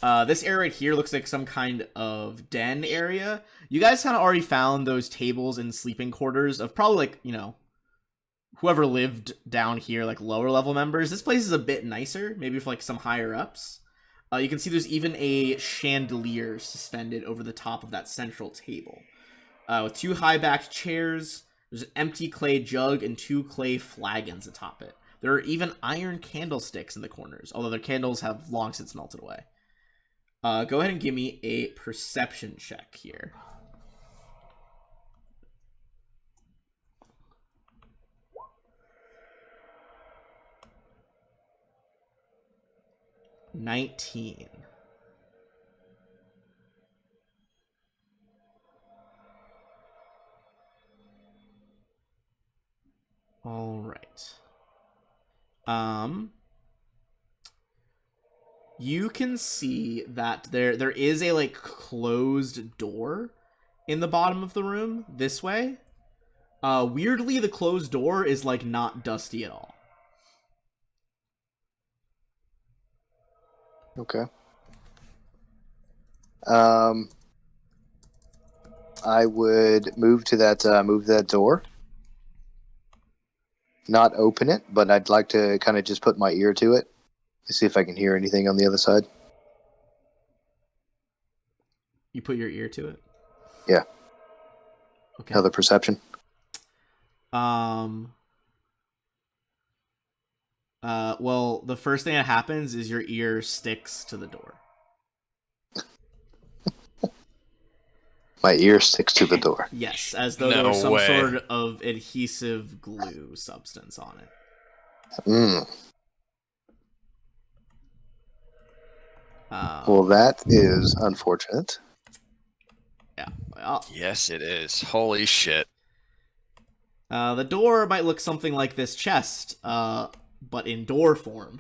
This area right here looks like some kind of den area. You guys kind of already found those tables and sleeping quarters of probably, like, you know, whoever lived down here, like lower level members. This place is a bit nicer, maybe for like some higher ups. You can see there's even a chandelier suspended over the top of that central table. With 2 high-backed chairs, there's an empty clay jug and 2 clay flagons atop it. There are even iron candlesticks in the corners, although their candles have long since melted away. Go ahead and give me a perception check here. $19. All right. You can see that there is a like closed door in the bottom of the room this way. Weirdly, the closed door is like not dusty at all. Okay. I would move that door. Not open it, but I'd like to kind of just put my ear to it to see if I can hear anything on the other side. You put your ear to it? Yeah. Okay. Another perception. Well, the first thing that happens is your ear sticks to the door. My ear sticks to the door. Yes, as though there No was some way. sort of adhesive glue substance on it. Well, that is unfortunate. Yeah. Well, Yes, it is. Holy shit. the door might look something like this chest, but in door form.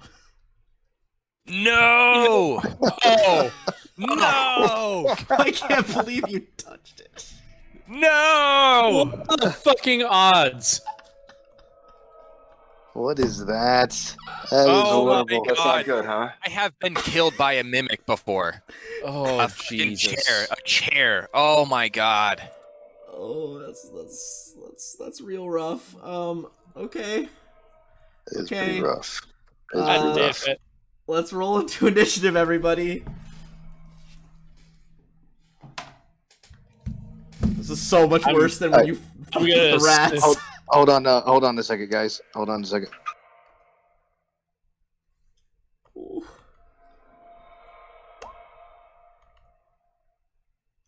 No! Oh! No! I can't believe you touched it. No! What are the fucking odds? What is that? That is Oh my horrible. That's God. not good, huh? I have been killed by a mimic before. Oh, A fucking Jesus. chair. A chair. Oh my God. Oh, that's real rough. Okay. It is Okay. pretty rough. It is God pretty damn rough. it. Let's roll into initiative, everybody. This is so much worse than when you I'm fucked gonna the rats. Hold on a second, guys. Hold on a second.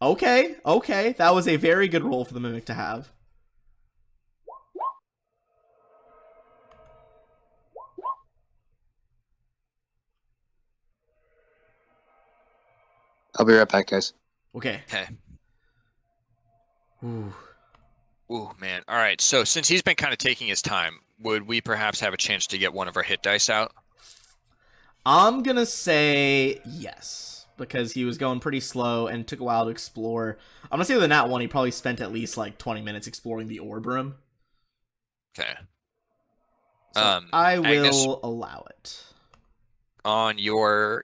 Okay. That was a very good roll for the mimic to have. I'll be right back, guys. Okay. Okay. Ooh. Ooh, man. All right. So since he's been kind of taking his time, would we perhaps have a chance to get one of our hit dice out? I'm gonna say yes, because he was going pretty slow and took a while to explore. I'm gonna say with the nat 1, he probably spent at least like 20 minutes exploring the orb room. Okay. So I Agnes, will allow it. on your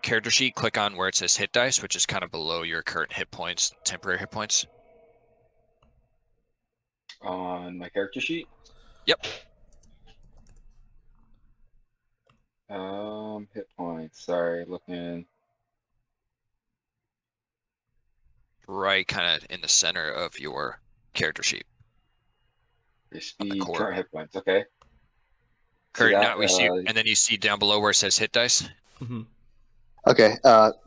character sheet, click on where it says hit dice, which is kind of below your current hit points, temporary hit points. On my character sheet. Yep. Hit points. Sorry, looking. Right kind of in the center of your character sheet. Your speed, core. current hit points. Okay. Current, that, not we see, and then you see down below where it says hit dice. Mhm. Okay.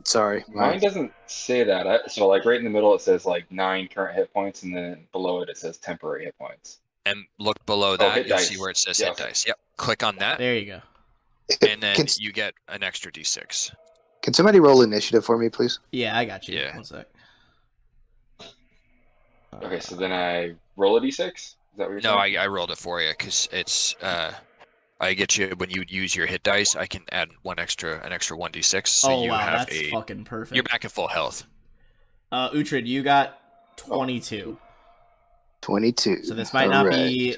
Sorry. Mine doesn't say that. So like right in the middle it says like 9 current hit points, and then below it says temporary hit points. And look below that, hit you'll see dice. where it says Yeah, hit okay. dice. Yep. Click on that, There you go. and then Can, you get an extra d6. can somebody roll initiative for me, please? Yeah, I got you. Yeah. One sec. Okay, so then I roll a d6. Is that what you're No, saying? I rolled it for you because it's I get you when you use your hit dice. I can add an extra 1d6. So Oh you wow, have that's fucking perfect. you're back at full health. Uhtred, you got 22. 22. So this might not Alright. be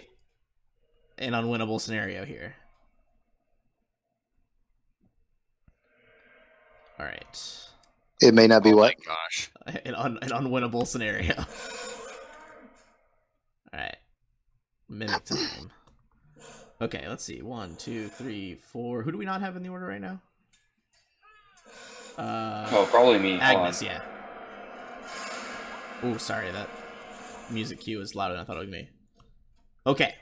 an unwinnable scenario here. All right. It may not be Oh what? my gosh. An unwinnable scenario. All right. Mimic time. Okay, let's see. 1, 2, 3, 4. Who do we not have in the order right now? Oh, probably me. Hold Agnes, on. yeah. Oh, sorry, that music cue is louder than I thought it would be. Okay.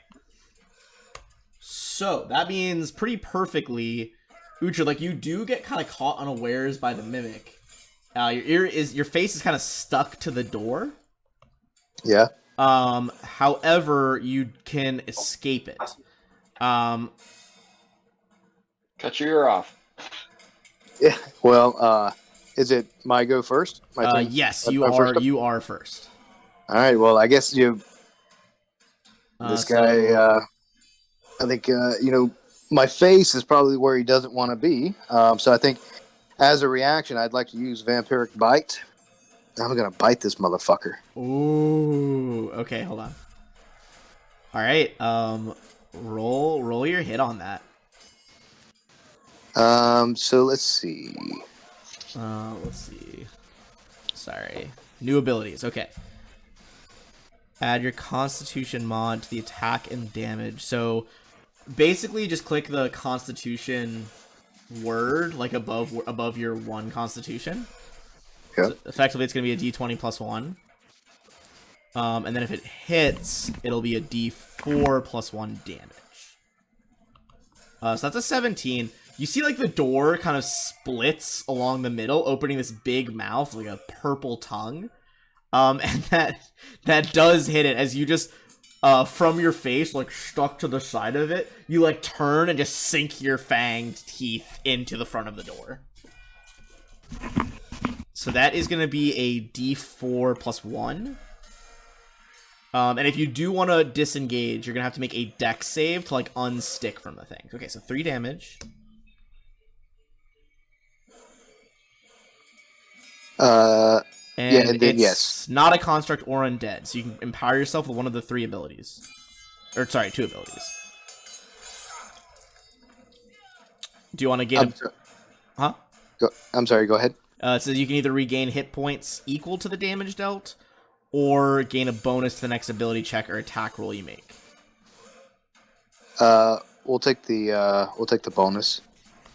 So, that means pretty perfectly, Uhtred, like, you do get kind of caught unawares by the mimic. Your face is kind of stuck to the door. Yeah. However, you can escape it. Cut your ear off. Yeah. Well, is it my go first? My turn? Yes, My you first go? you are first. All right. Well, I guess this guy. I think my face is probably where he doesn't want to be. So I think, as a reaction, I'd like to use Vampiric Bite. I'm gonna bite this motherfucker. Ooh. Okay, hold on. All right. Roll your hit on that. So let's see. Let's see. Sorry. New abilities. Okay. Add your Constitution mod to the attack and damage. So basically, just click the Constitution word like above your 1 Constitution. Yeah. So effectively, it's going to be a D20 plus 1. And then if it hits, it'll be a D4 plus 1 damage. So that's a 17. You see, like, the door kind of splits along the middle, opening this big mouth, like a purple tongue. And that does hit it as you just, from your face, like, stuck to the side of it, you, like, turn and just sink your fanged teeth into the front of the door. So that is going to be a D4 plus 1. And if you do want to disengage, you're going to have to make a dex save to, like, unstick from the thing. Okay, so 3 damage. And then, it's yes. not a construct or undead, so you can empower yourself with one of the 3 abilities. Or, sorry, 2 abilities. Do you want to get Huh? I'm sorry, go ahead. It says you can either regain hit points equal to the damage dealt, or gain a bonus to the next ability check or attack roll you make. We'll take the bonus.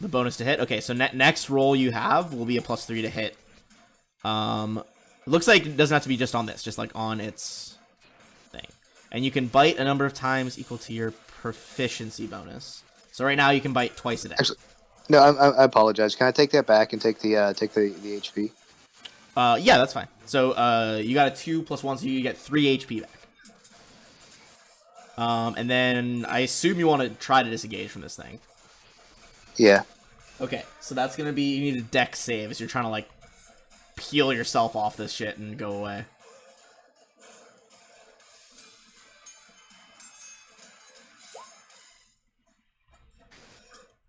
The bonus to hit? Okay, so next roll you have will be a +3 to hit. It looks like it doesn't have to be just on this, just like on its thing. And you can bite a number of times equal to your proficiency bonus. So right now you can bite twice a day. Actually, no, I apologize. Can I take that back and take the HP? Yeah, that's fine. So you got a 2 plus 1, so you get 3 HP back. And then I assume you want to try to disengage from this thing. Yeah. Okay, so that's gonna be, you need a dex save as you're trying to, like, peel yourself off this shit and go away.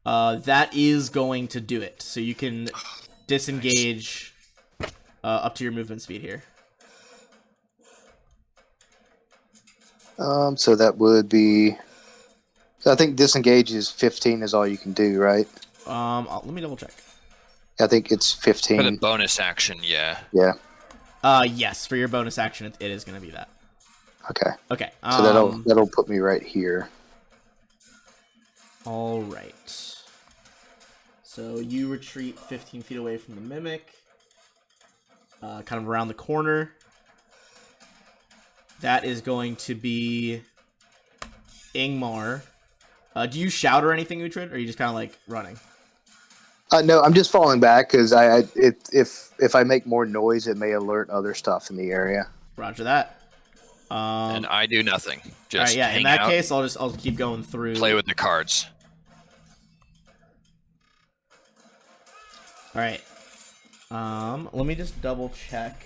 That is going to do it. So you can disengage up to your movement speed here. So that would be. I think disengage is 15 is all you can do, right? Let me double check. I think it's 15. For the bonus action, yeah. Yeah. Yes, for your bonus action, it is going to be that. Okay. Okay. So that'll put me right here. All right. So you retreat 15 feet away from the mimic, kind of around the corner. That is going to be Ingmar. Do you shout or anything, Uhtred, or are you just kind of like running? No, I'm just falling back because if I make more noise, it may alert other stuff in the area. Roger that. And I do nothing. Just all right, yeah. hang In that out, case, I'll keep going through. play with the cards. All right. Let me just double check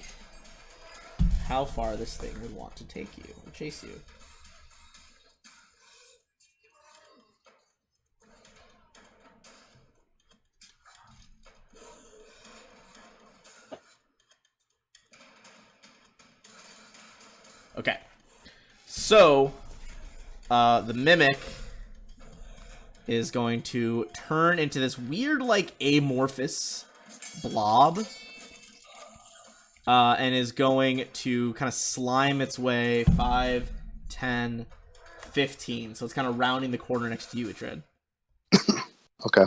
how far this thing would want to take you or chase you. Okay. So, the mimic is going to turn into this weird, like, amorphous blob. And is going to kind of slime its way 5, 10, 15. So it's kind of rounding the corner next to you, Tread. Okay.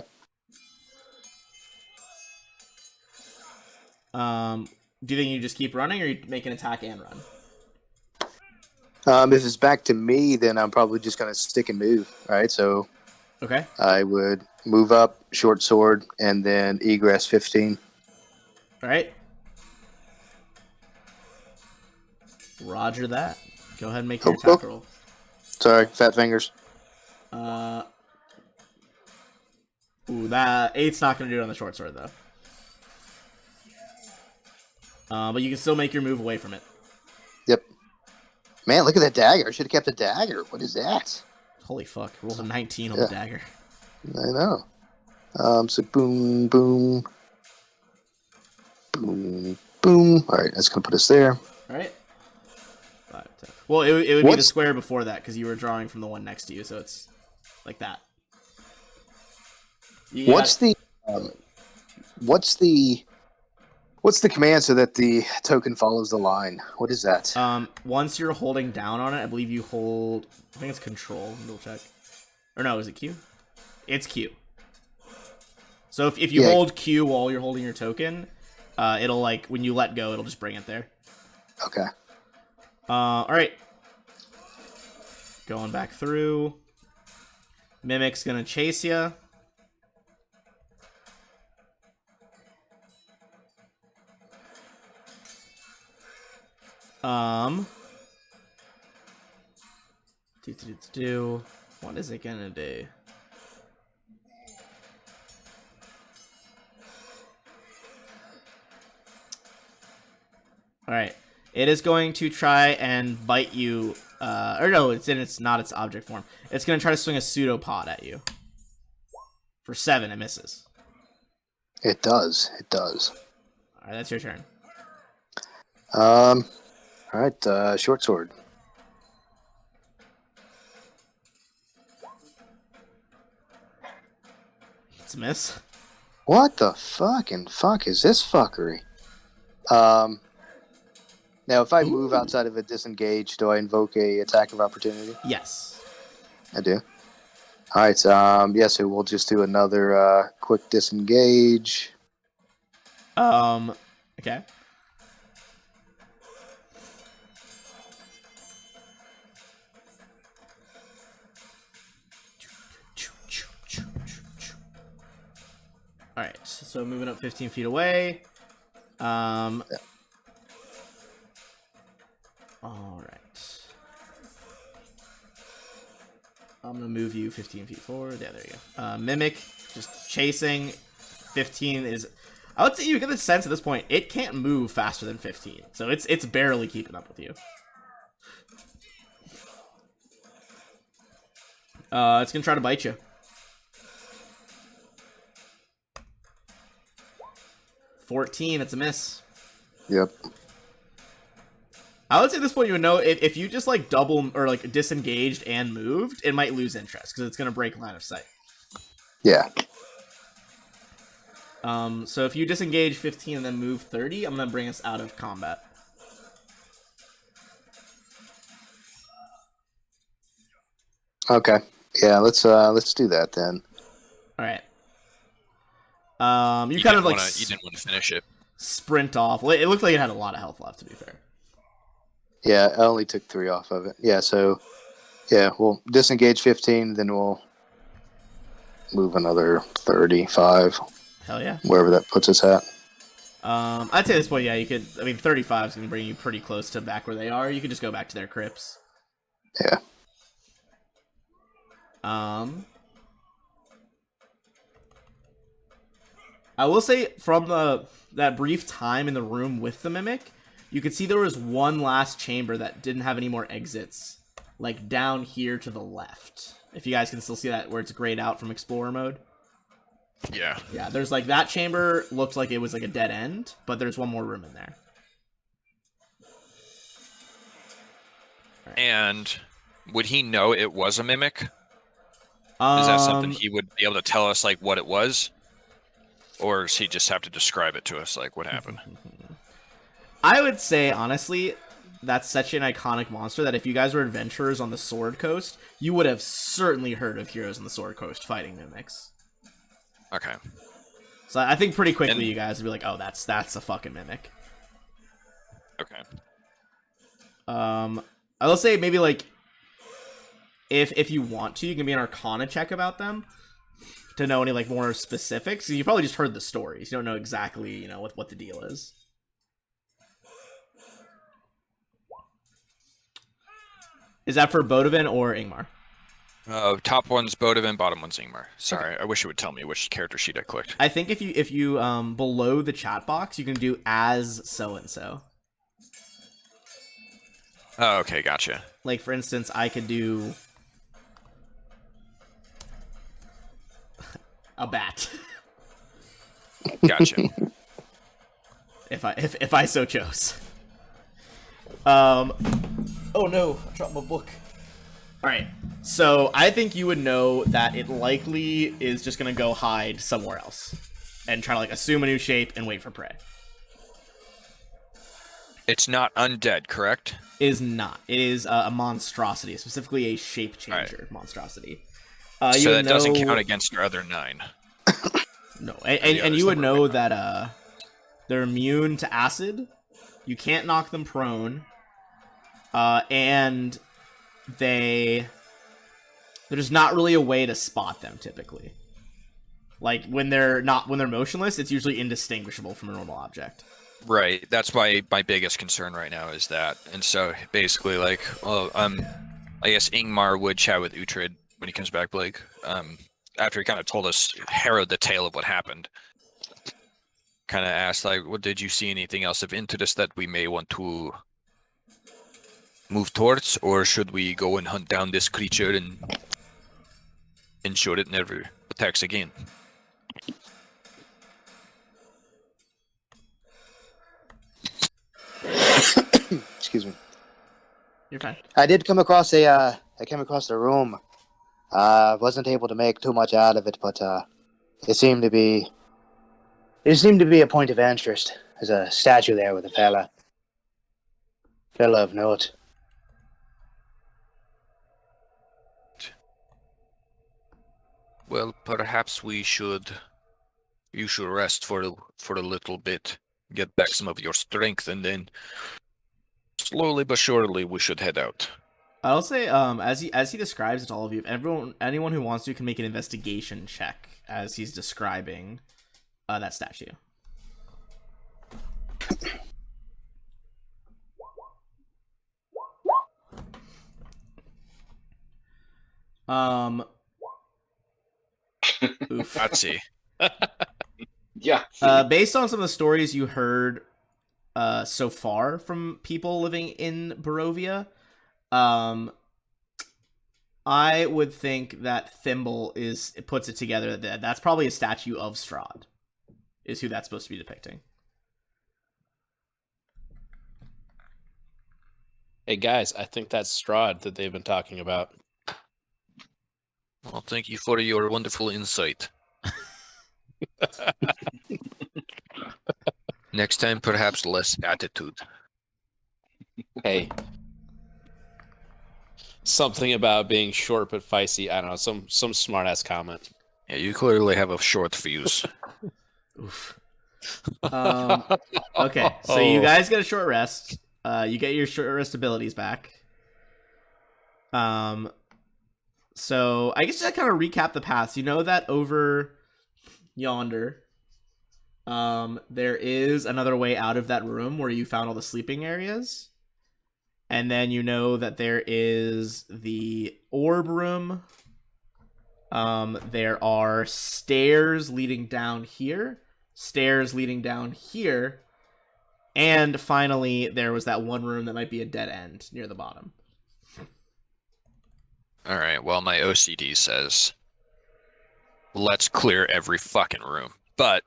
Do you think you just keep running, or you make an attack and run? If it's back to me, then I'm probably just going to stick and move. All right, so Okay. I would move up, short sword, and then egress 15. All right. Roger that. Go ahead and make your attack roll. Sorry, fat fingers. Ooh, that 8's not going to do it on the short sword, though. But you can still make your move away from it. Yep. Man, look at that dagger. I should have kept the dagger. What is that? Holy fuck. Rolled a 19 on the dagger. I know. So boom, boom. Boom, boom. All right, that's going to put us there. All right. 5, 10. Well, it would be the square before that, because you were drawing from the one next to you, so it's like that. What's the command so that the token follows the line? What is that? Once you're holding down on it, I believe you hold. I think it's control. Double check. Or no, is it Q? It's Q. So if you hold Q while you're holding your token, it'll like when you let go, it'll just bring it there. Okay. All right. Going back through. Mimic's gonna chase you. What is it gonna do? All right, it is going to try and bite you. Or no, it's not its object form. It's gonna try to swing a pseudopod at you. For 7, it misses. It does. It does. All right, that's your turn. All right, short sword. It's a miss. What the fucking fuck is this fuckery? Now, if I move outside of a disengage, do I invoke a attack of opportunity? Yes. I do. All right, so we'll just do another quick disengage. Okay. All right, so moving up 15 feet away. All right. I'm gonna move you 15 feet forward. Yeah, there you go. Mimic, just chasing. 15 is. I would say you get the sense at this point it can't move faster than 15, so it's barely keeping up with you. It's gonna try to bite you. $14, it's a miss. Yep. I would say at this point you would know if you just like double or like disengaged and moved, it might lose interest because it's gonna break line of sight. Yeah. So if you disengage 15 and then move 30, I'm gonna bring us out of combat. Okay. Yeah, let's do that then. All right. You kind of like you didn't want to finish it. Sprint off. Well, it looked like it had a lot of health left, to be fair. Yeah, I only took 3 off of it. Yeah, so we'll disengage 15, then we'll move another 35. Hell yeah. Wherever that puts us at. I'd say at this point, yeah, you could. I mean, 35 is gonna bring you pretty close to back where they are. You could just go back to their crypts. Yeah. I will say from that brief time in the room with the mimic, you could see there was one last chamber that didn't have any more exits, like down here to the left. If you guys can still see that, where it's grayed out from Explorer mode. Yeah. Yeah, there's like that chamber looked like it was like a dead end, but there's one more room in there. Right. And would he know it was a mimic? Is that something he would be able to tell us, like, what it was? or does he just have to describe it to us? Like, what happened? I would say, honestly, that's such an iconic monster that if you guys were adventurers on the Sword Coast, you would have certainly heard of heroes on the Sword Coast fighting mimics. Okay. So I think pretty quickly And- you guys would be like, oh, that's a fucking mimic. Okay. I will say maybe like if you want to, you can be an Arcana check about them to know any like more specifics. You probably just heard the stories. You don't know exactly, you know, what the deal is. Is that for Bodovin or Ingmar? Top one's Bodovin, bottom one's Ingmar. Sorry, I wish it would tell me which character sheet I clicked. I think if you below the chat box, you can do as so and so. Oh, okay, gotcha. Like for instance, I could do a bat Gotcha. if I so chose. Oh no, I dropped my book. Alright, so I think you would know that it likely is just gonna go hide somewhere else. And try to like assume a new shape and wait for prey. It's not undead, correct? It is not. It is a monstrosity, specifically a shape changer monstrosity. You So would that doesn't know- count against your other 9. No, and you would know that they're immune to acid. You can't knock them prone. And there's not really a way to spot them typically. Like when they're motionless, it's usually indistinguishable from a normal object. Right. That's my biggest concern right now is that. And so basically, like, I guess Ingmar would chat with Uhtred when he comes back, Blake. After he kind of told us, harrowed the tale of what happened. Kind of asked, like, what did you see anything else of interest that we may want to move towards, or should we go and hunt down this creature and ensure it never attacks again? Excuse me. You're fine. I did come across I came across the room. Wasn't able to make too much out of it, but it seemed to be a point of interest. There's a statue there with a fella of note. Well, perhaps you should rest for a little bit, get back some of your strength, and then slowly but surely we should head out. I'll say, as he describes it to all of you, anyone who wants to can make an investigation check as he's describing that statue. Oof. Let's see. Yeah. Based on some of the stories you heard so far from people living in Barovia, I would think that Thimble puts it together that that's probably a statue of Strahd, is who that's supposed to be depicting. Hey guys, I think that's Strahd that they've been talking about. Well, thank you for your wonderful insight. Next time, perhaps less attitude. Hey. Something about being short but feisty. I don't know, some smart ass comment. Yeah, you clearly have a short fuse. Oof. Okay, so you guys get a short rest. You get your short rest abilities back. So I guess to kind of recap the paths, you know that over yonder, there is another way out of that room where you found all the sleeping areas. And then you know that there is the orb room. There are stairs leading down here, and finally there was that one room that might be a dead end near the bottom. All right, well, my OCD says let's clear every fucking room. But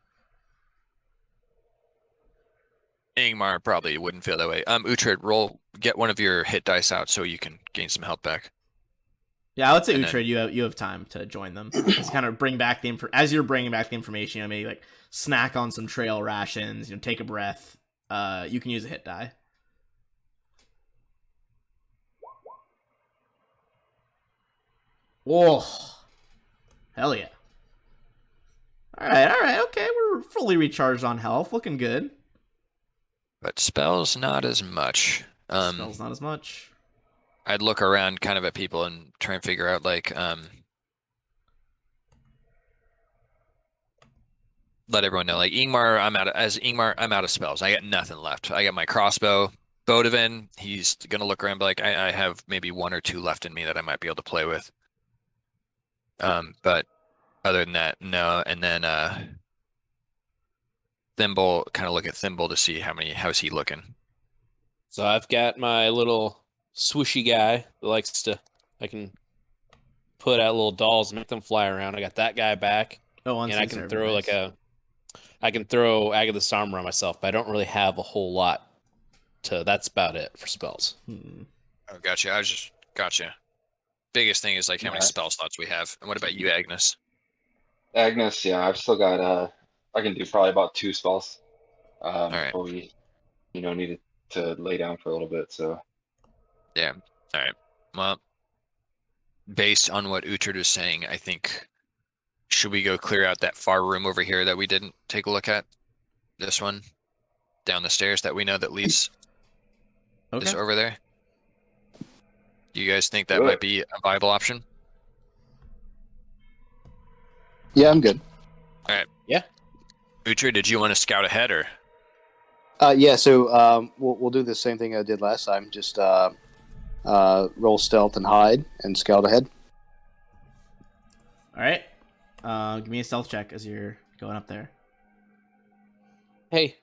Ingmar probably wouldn't feel that way. Uhtred, get one of your hit dice out so you can gain some health back. Yeah, I would say And Uhtred, you have time to join them. Just kind of bring back as you're bringing back the information, maybe like snack on some trail rations, take a breath, you can use a hit die. Whoa. Hell yeah. Alright, okay, we're fully recharged on health, looking good. But spells not as much. Spells not as much. I'd look around kind of at people and try and figure out like let everyone know like Ingmar, I'm out of spells. I got nothing left. I got my crossbow. Bodivin, he's gonna look around and be like, I have maybe 1 or 2 left in me that I might be able to play with. But other than that, no. And then Thimble, kind of look at Thimble to see how's he looking. So I've got my little swooshy guy that likes to, I can put out little dolls and make them fly around. I got that guy back. Oh, and I can throw I can throw Agatha's armor on myself, but I don't really have a whole lot that's about it for spells. Oh, gotcha. Gotcha. Biggest thing is like how many spell slots we have. And what about you, Agnes? Agnes, yeah, I've still got I can do probably about 2 spells. right. Before we, needed to lay down for a little bit, so. Yeah. All right. Well, based on what Uhtred was saying, I think should we go clear out that far room over here that we didn't take a look at? This one down the stairs that we know that leads Okay. over there. Do you guys think that Do it. might be a viable option? Yeah, I'm good. Uhtred, did you want to scout ahead or? Yeah, so we'll do the same thing I did last time. Just roll stealth and hide and scout ahead. Alright. Give me a stealth check as you're going up there. Hey,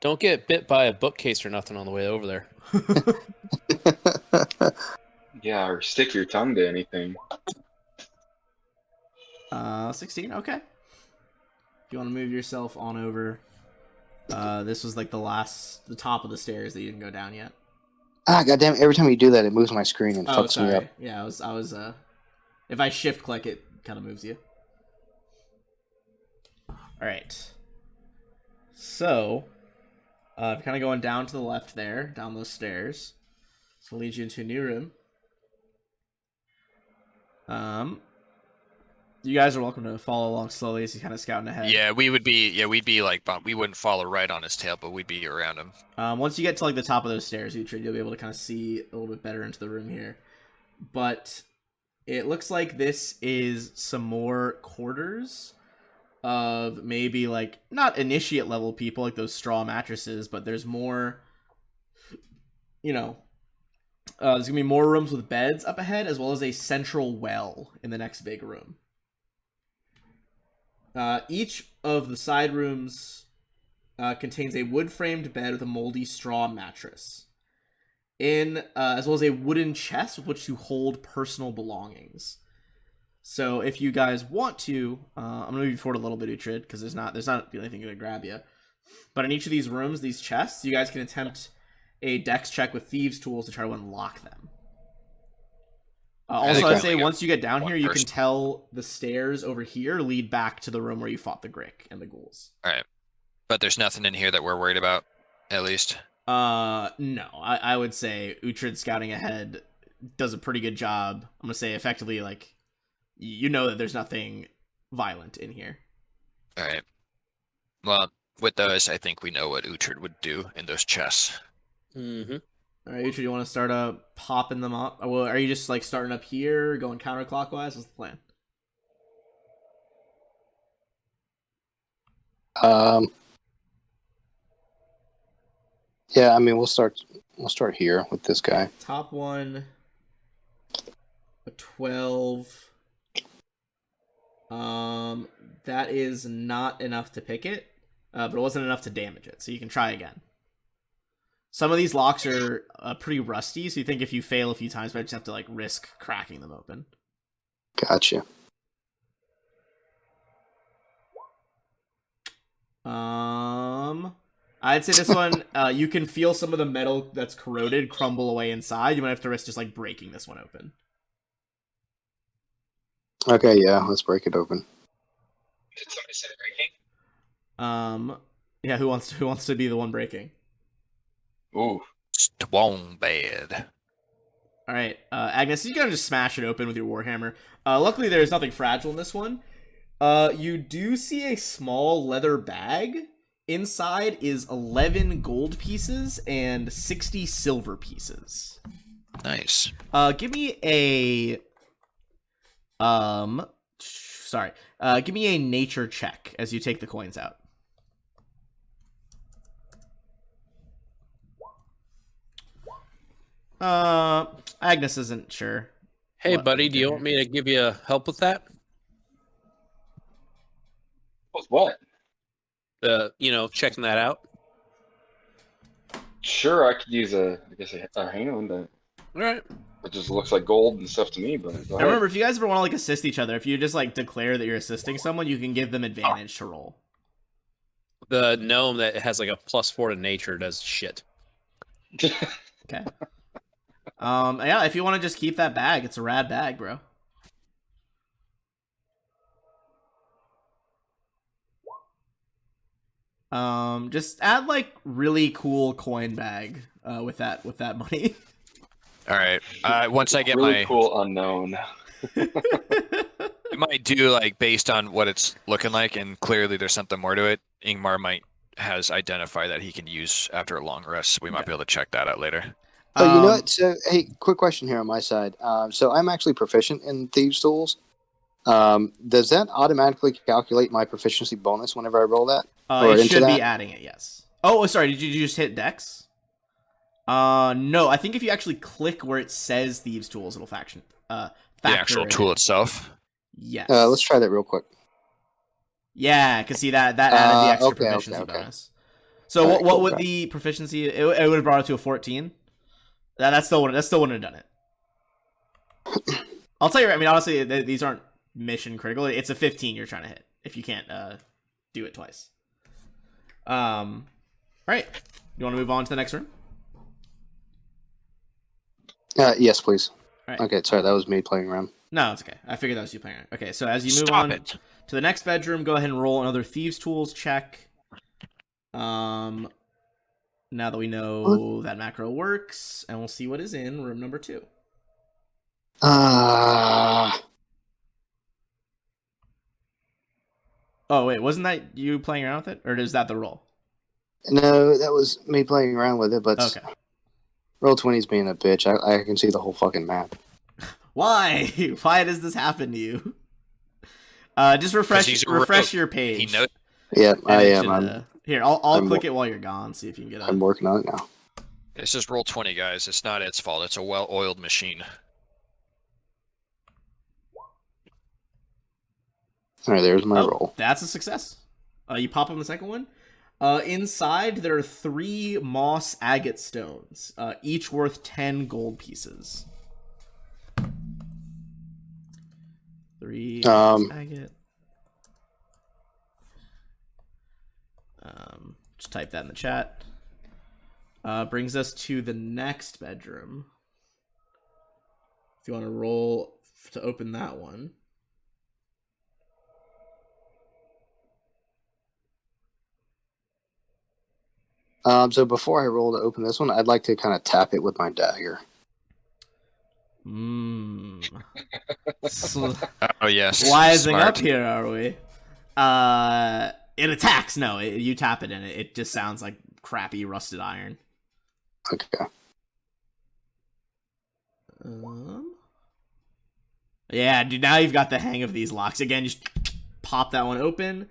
don't get bit by a bookcase or nothing on the way over there. Yeah, or stick your tongue to anything. 16, okay. If you want to move yourself on over. This was like the top of the stairs that you didn't go down yet. Ah, goddamn! Every time you do that, it moves my screen and fucks me up. Yeah, I was. If I shift click, it kind of moves you. All right. So, kind of going down to the left there, down those stairs. So it leads you into a new room. You guys are welcome to follow along slowly as he's kind of scouting ahead. Yeah, we'd be like, we wouldn't follow right on his tail, but we'd be around him. Once you get to like the top of those stairs, Uhtred, you'll be able to kind of see a little bit better into the room here. But it looks like this is some more quarters of maybe like not initiate level people like those straw mattresses, but there's more, there's gonna be more rooms with beds up ahead, as well as a central well in the next big room. Each of the side rooms contains a wood-framed bed with a moldy straw mattress, as well as a wooden chest with which to hold personal belongings. So, if you guys want to, I'm gonna move you forward a little bit, Uhtred, because there's not anything gonna grab you. But in each of these rooms, these chests, you guys can attempt a dex check with thieves' tools to try to unlock them. Also, I'd say once you get down here, you can tell the stairs over here lead back to the room where you fought the Grick and the ghouls. All right, but there's nothing in here that we're worried about, at least. No, I would say Uhtred scouting ahead does a pretty good job. I'm gonna say effectively, like, that there's nothing violent in here. All right. Well, with those, I think we know what Uhtred would do in those chests. Mm-hmm. All right, Uhtred, you want to start popping them up? Well, are you just like starting up here, going counterclockwise? What's the plan? Yeah, I mean we'll start here with this guy. Top one, a 12. That is not enough to pick it, but it wasn't enough to damage it, so you can try again. Some of these locks are pretty rusty, so you think if you fail a few times, you just have to like risk cracking them open. Gotcha. I'd say this one, you can feel some of the metal that's corroded crumble away inside. You might have to risk just like breaking this one open. Okay, yeah, let's break it open. Did somebody say breaking? Yeah, who wants to be the one breaking? Ooh. Stwombad. All right, Agnes, you gotta just smash it open with your warhammer. Luckily, there's nothing fragile in this one. You do see a small leather bag. Inside is 11 gold pieces and 60 silver pieces. Nice. Give me a sorry. Give me a nature check as you take the coins out. Agnes isn't sure. Hey, What buddy, we'll do you do want here. me to give you help with that? With what? Checking that out. Sure, I could use a hand. All right. It just looks like gold and stuff to me, but go I ahead. remember if you guys ever want to like assist each other, if you just like declare that you're assisting someone, you can give them advantage to roll. The gnome that has like a +4 to nature does shit. Okay. Yeah, if you want to just keep that bag, it's a rad bag, bro. Just add like really cool coin bag with that money. All right. Once I get really my, cool unknown. I might do like based on what it's looking like, and clearly there's something more to it. Ingmar has identified that he can use after a long rest, so we might be able to check that out later. Oh, you know what? So, hey, quick question here on my side. So I'm actually proficient in Thieves' Tools. Does that automatically calculate my proficiency bonus whenever I roll that? It should be adding it, yes. Oh, sorry, did you just hit Dex? No, I think if you actually click where it says Thieves' Tools, it'll factor The actual tool itself. Yes. Let's try that real quick. Yeah, because see that added the extra okay, proficiency okay. bonus. So All right, what cool, would okay. the proficiency? It would have brought it to a 14. That still wouldn't have done it. I'll tell you. I mean, honestly, these aren't mission critical. It's a 15 you're trying to hit if you can't do it twice. All right. You want to move on to the next room? Yes, please. All right. Okay, sorry, that was me playing around. No, it's okay. I figured that was you playing around. Okay, so as you move Stop on it. to the next bedroom, go ahead and roll another Thieves' Tools check. Now that we know that macro works, and we'll see what is in room number 2. Uh, Oh, wait, wasn't that you playing around with it? Or is that the roll? no, that was me playing around with it, but Okay. Roll20's being a bitch. I can see the whole fucking map. Why? Why does this happen to you? Just refresh your page. He knows. Yeah, And I it am. should, here, I'll I'm click it while you're gone, see if you can get I'm it. working on it now. It's just Roll20, guys. It's not its fault. It's a well-oiled machine. All right, there's my Oh, roll. that's a success. You pop on the second one. Inside, there are 3 moss agate stones, each worth 10 gold pieces. 3 moss agate. Just type that in the chat. Brings us to the next bedroom. If you want to roll to open that one. So before I roll to open this one, I'd like to kind of tap it with my dagger. Oh yes. Wising Smart. up here, are we? It attacks. No, you tap it in it. It just sounds like crappy rusted iron. Okay. Yeah, dude. Now you've got the hang of these locks. Again, just pop that one open.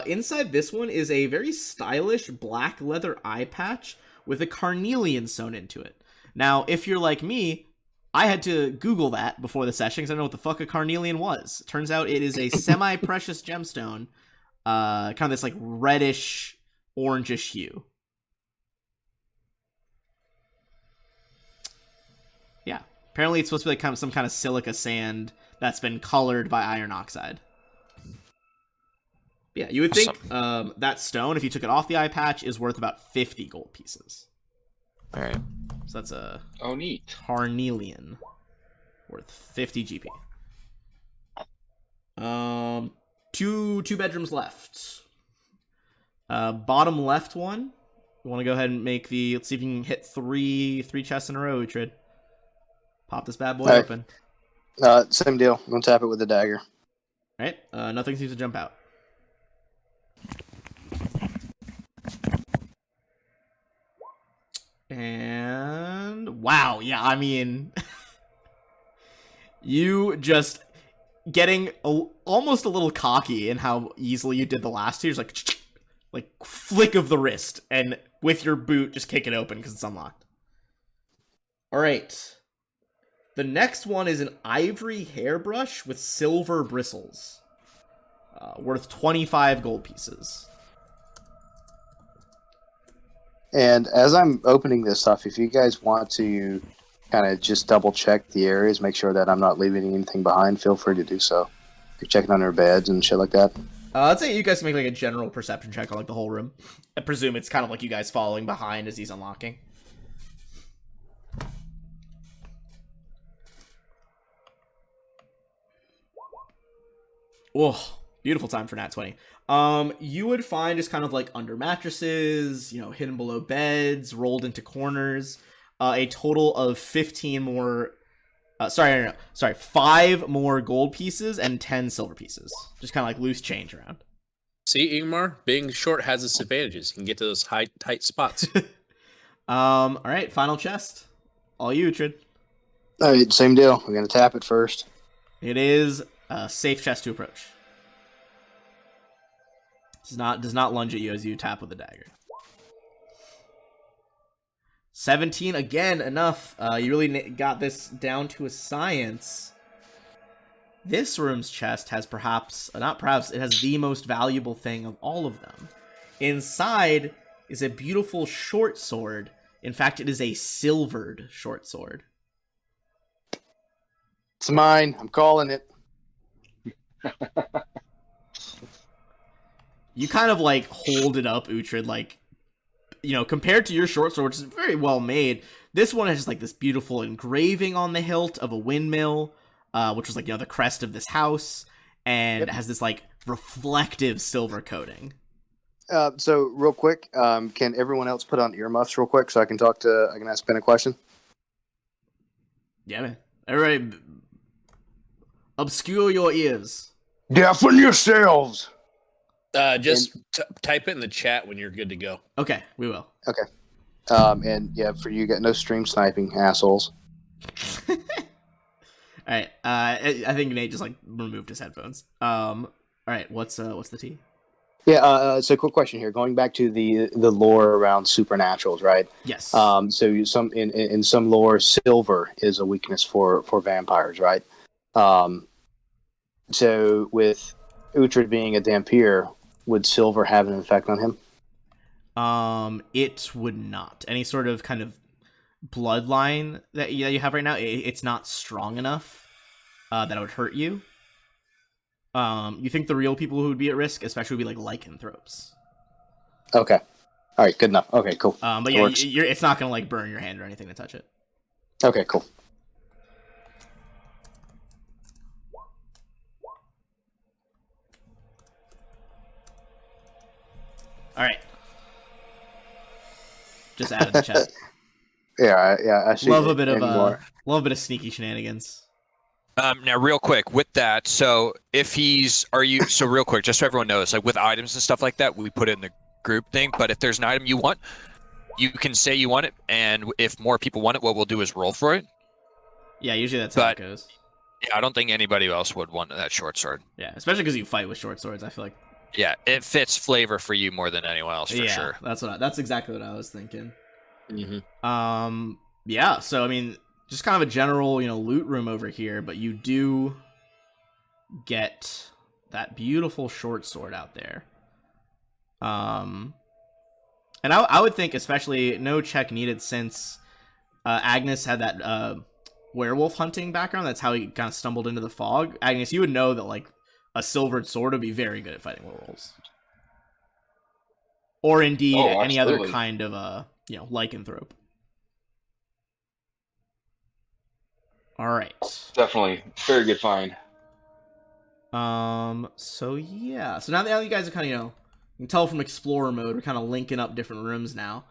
Inside this one is a very stylish black leather eye patch with a carnelian sewn into it. Now, if you're like me, I had to Google that before the session because I don't know what the fuck a carnelian was. Turns out it is a semi-precious gemstone, kind of this like reddish, orangish hue. Yeah, apparently it's supposed to be like some kind of silica sand that's been colored by iron oxide. Yeah, you would think that stone, if you took it off the eye patch, is worth about 50 gold pieces. All right. So that's a neat. carnelian worth 50 GP. Two bedrooms left. Bottom left one. You want to go ahead and make the... Let's see if you can hit three chests in a row, Uhtred. Pop this bad boy All right. open. Same deal. I'm going to tap it with the dagger. All right. Nothing seems to jump out. And... Wow. Yeah, I mean... you just... getting almost a little cocky in how easily you did the last two. Just like flick of the wrist, and with your boot, just kick it open because it's unlocked. All right. The next one is an ivory hairbrush with silver bristles, worth 25 gold pieces. And as I'm opening this stuff, if you guys want to kind of just double check the areas, make sure that I'm not leaving anything behind, feel free to do so. You're checking under beds and shit like that. I'd say you guys can make like a general perception check on like the whole room. I presume it's kind of like you guys following behind as he's unlocking. Oh, beautiful time for nat 20. You would find just kind of like under mattresses, you know, hidden below beds, rolled into corners, a total of 15 more. Sorry, 5 more gold pieces and 10 silver pieces. Just kind of like loose change around. See, Ingmar, being short has its advantages. You can get to those high, tight spots. All right, final chest. All you, Uhtred. All right, same deal. We're going to tap it first. It is a safe chest to approach. Does not lunge at you as you tap with a dagger. 17 again, enough. You really got this down to a science. This room's chest has it has the most valuable thing of all of them. Inside is a beautiful short sword. In fact, it is a silvered short sword. It's mine. I'm calling it. You kind of like hold it up, Uhtred, like, you know, compared to your short sword, which is very well made, this one has just like this beautiful engraving on the hilt of a windmill, which was like, you know, the crest of this house, and it has this like reflective silver coating. So real quick, can everyone else put on earmuffs real quick so I can ask Ben a question? Yeah, man. Everybody, obscure your ears. Deafen yourselves! Just type it in the chat when you're good to go. Okay, we will. Okay. And yeah, for you, got no stream sniping, assholes. All right. I think Nate just like removed his headphones. All right. What's the T? Yeah. So quick question here. Going back to the lore around supernaturals, right? Yes. So in some lore, silver is a weakness for vampires, right? So with Uhtred being a Dhampir, would silver have an effect on him? It would not. Any sort of kind of bloodline that you have right now, it's not strong enough that it would hurt you. You think the real people who would be at risk, especially, would be like lycanthropes. Okay. All right. Good enough. Okay. Cool. But yeah, it's not gonna like burn your hand or anything to touch it. Okay. Cool. All right. Just added the chat. Yeah. I see. Love a bit of sneaky shenanigans. Now, real quick with that, so real quick, just so everyone knows, like with items and stuff like that, we put it in the group thing. But if there's an item you want, you can say you want it, and if more people want it, what we'll do is roll for it. Yeah, usually that's how it goes. Yeah, I don't think anybody else would want that short sword. Yeah, especially because you fight with short swords. I feel like. Yeah, it fits flavor for you more than anyone else, for sure. That's exactly what I was thinking. Mm-hmm. Yeah. So I mean, just kind of a general, you know, loot room over here, but you do get that beautiful short sword out there. And I would think, especially, no check needed since Agnes had that werewolf hunting background. That's how he kind of stumbled into the fog. Agnes, you would know that like a silvered sword would be very good at fighting werewolves, or indeed any other kind of lycanthrope. All right. Definitely. Very good find. So yeah. So now that you guys are kind of, can tell from Explorer mode, we're kind of linking up different rooms now.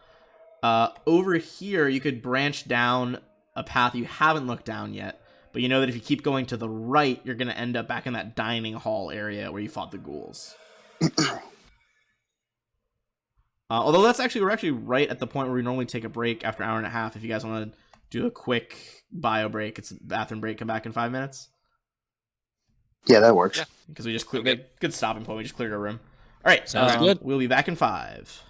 Over here, you could branch down a path you haven't looked down yet, but you know that if you keep going to the right, you're going to end up back in that dining hall area where you fought the ghouls. Although we're actually right at the point where we normally take a break after an hour and a half. If you guys want to do a quick bio break, it's a bathroom break, come back in 5 minutes. Yeah, that works. Yeah. Because we just cleared, good stopping point, we just cleared our room. All right, Sounds good. We'll be back in 5.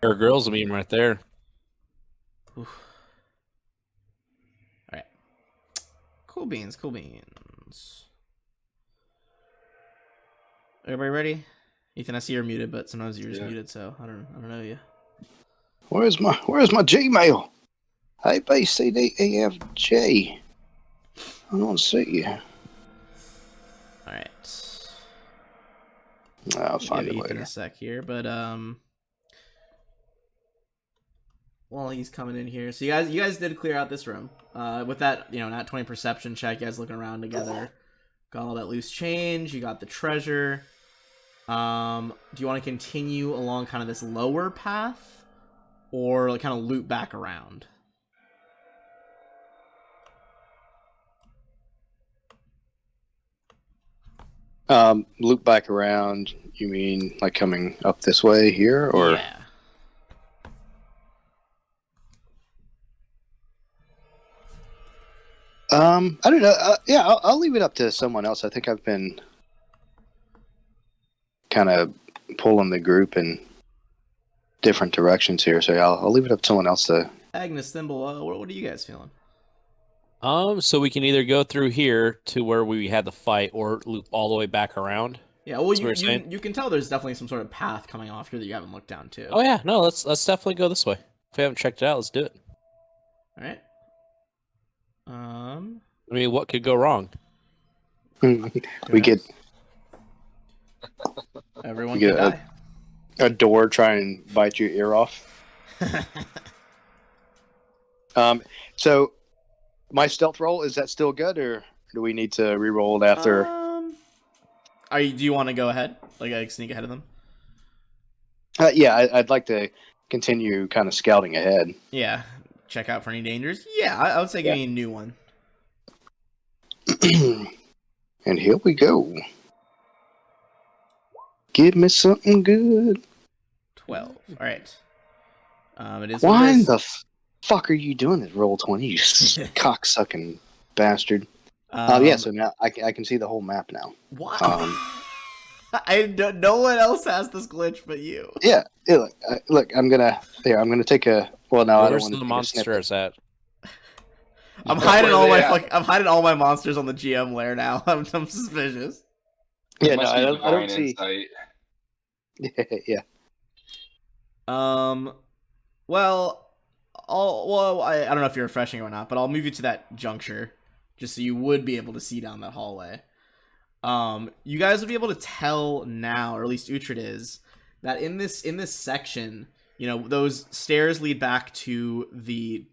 Bear Grylls meme right there. Oof. All right. Cool beans. Cool beans. Everybody ready? Ethan, I see you're muted, but sometimes you're just muted, so I don't know you. Where's my Gmail? A B C D E F G. I don't see you. All right. I'll find it Ethan later. a sec here, but while he's coming in here, so you guys did clear out this room. With that, not 20 perception check, you guys looking around together, got all that loose change. You got the treasure. Do you want to continue along kind of this lower path, or like kind of loop back around? Loop back around. You mean like coming up this way here, or? Yeah. I don't know. Yeah, I'll leave it up to someone else. I think I've been kind of pulling the group in different directions here, so I'll leave it up to someone else to. Agnes, Thimble, what are you guys feeling? So we can either go through here to where we had the fight, or loop all the way back around. Yeah, well, That's what you're saying? you can tell there's definitely some sort of path coming off here that you haven't looked down to. Oh yeah, no, let's definitely go this way. If we haven't checked it out, let's do it. All right. I mean, what could go wrong? We get Everyone You could get die. a door try and bite your ear off. So my stealth roll, is that still good, or do we need to re-roll it after? Do you want to go ahead, like sneak ahead of them? Yeah, I'd like to continue kind of scouting ahead. Yeah. Check out for any dangers. Yeah, I would say give me a new one. And here we go. Give me something good. 12. All right. It is. Why in what it the is. fuck are you doing this roll 20, you cocksucking bastard? Yeah, so now I can see the whole map now. What? No one else has this glitch but you. Yeah, look, I'm gonna take a. Well, no, I don't Where's want the to. monsters at? I'm hiding all my at? I'm hiding all my monsters on the GM layer now. I'm suspicious. Yeah, It no, must I be don't divine see. insight. Yeah. Well, I don't know if you're refreshing or not, but I'll move you to that juncture just so you would be able to see down that hallway. You guys will be able to tell now, or at least Uhtred is, that in this section, those stairs lead back to the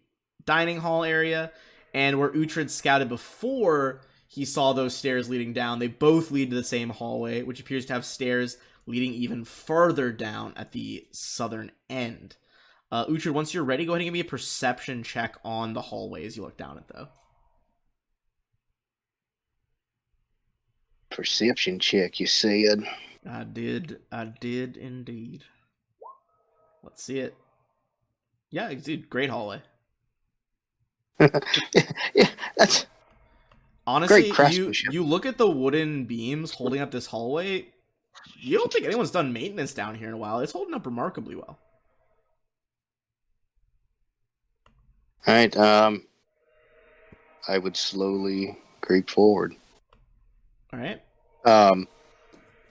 dining hall area, and where Uhtred scouted before he saw those stairs leading down, they both lead to the same hallway, which appears to have stairs leading even further down at the southern end. Uhtred, once you're ready, go ahead and give me a perception check on the hallway as you look down it, though. Perception check, you said. I did indeed. Let's see it. Yeah, dude, great hallway. Yeah, that's Honestly, great craftsmanship. you look at the wooden beams holding up this hallway, you don't think anyone's done maintenance down here in a while. It's holding up remarkably well. All right. I would slowly creep forward. All right.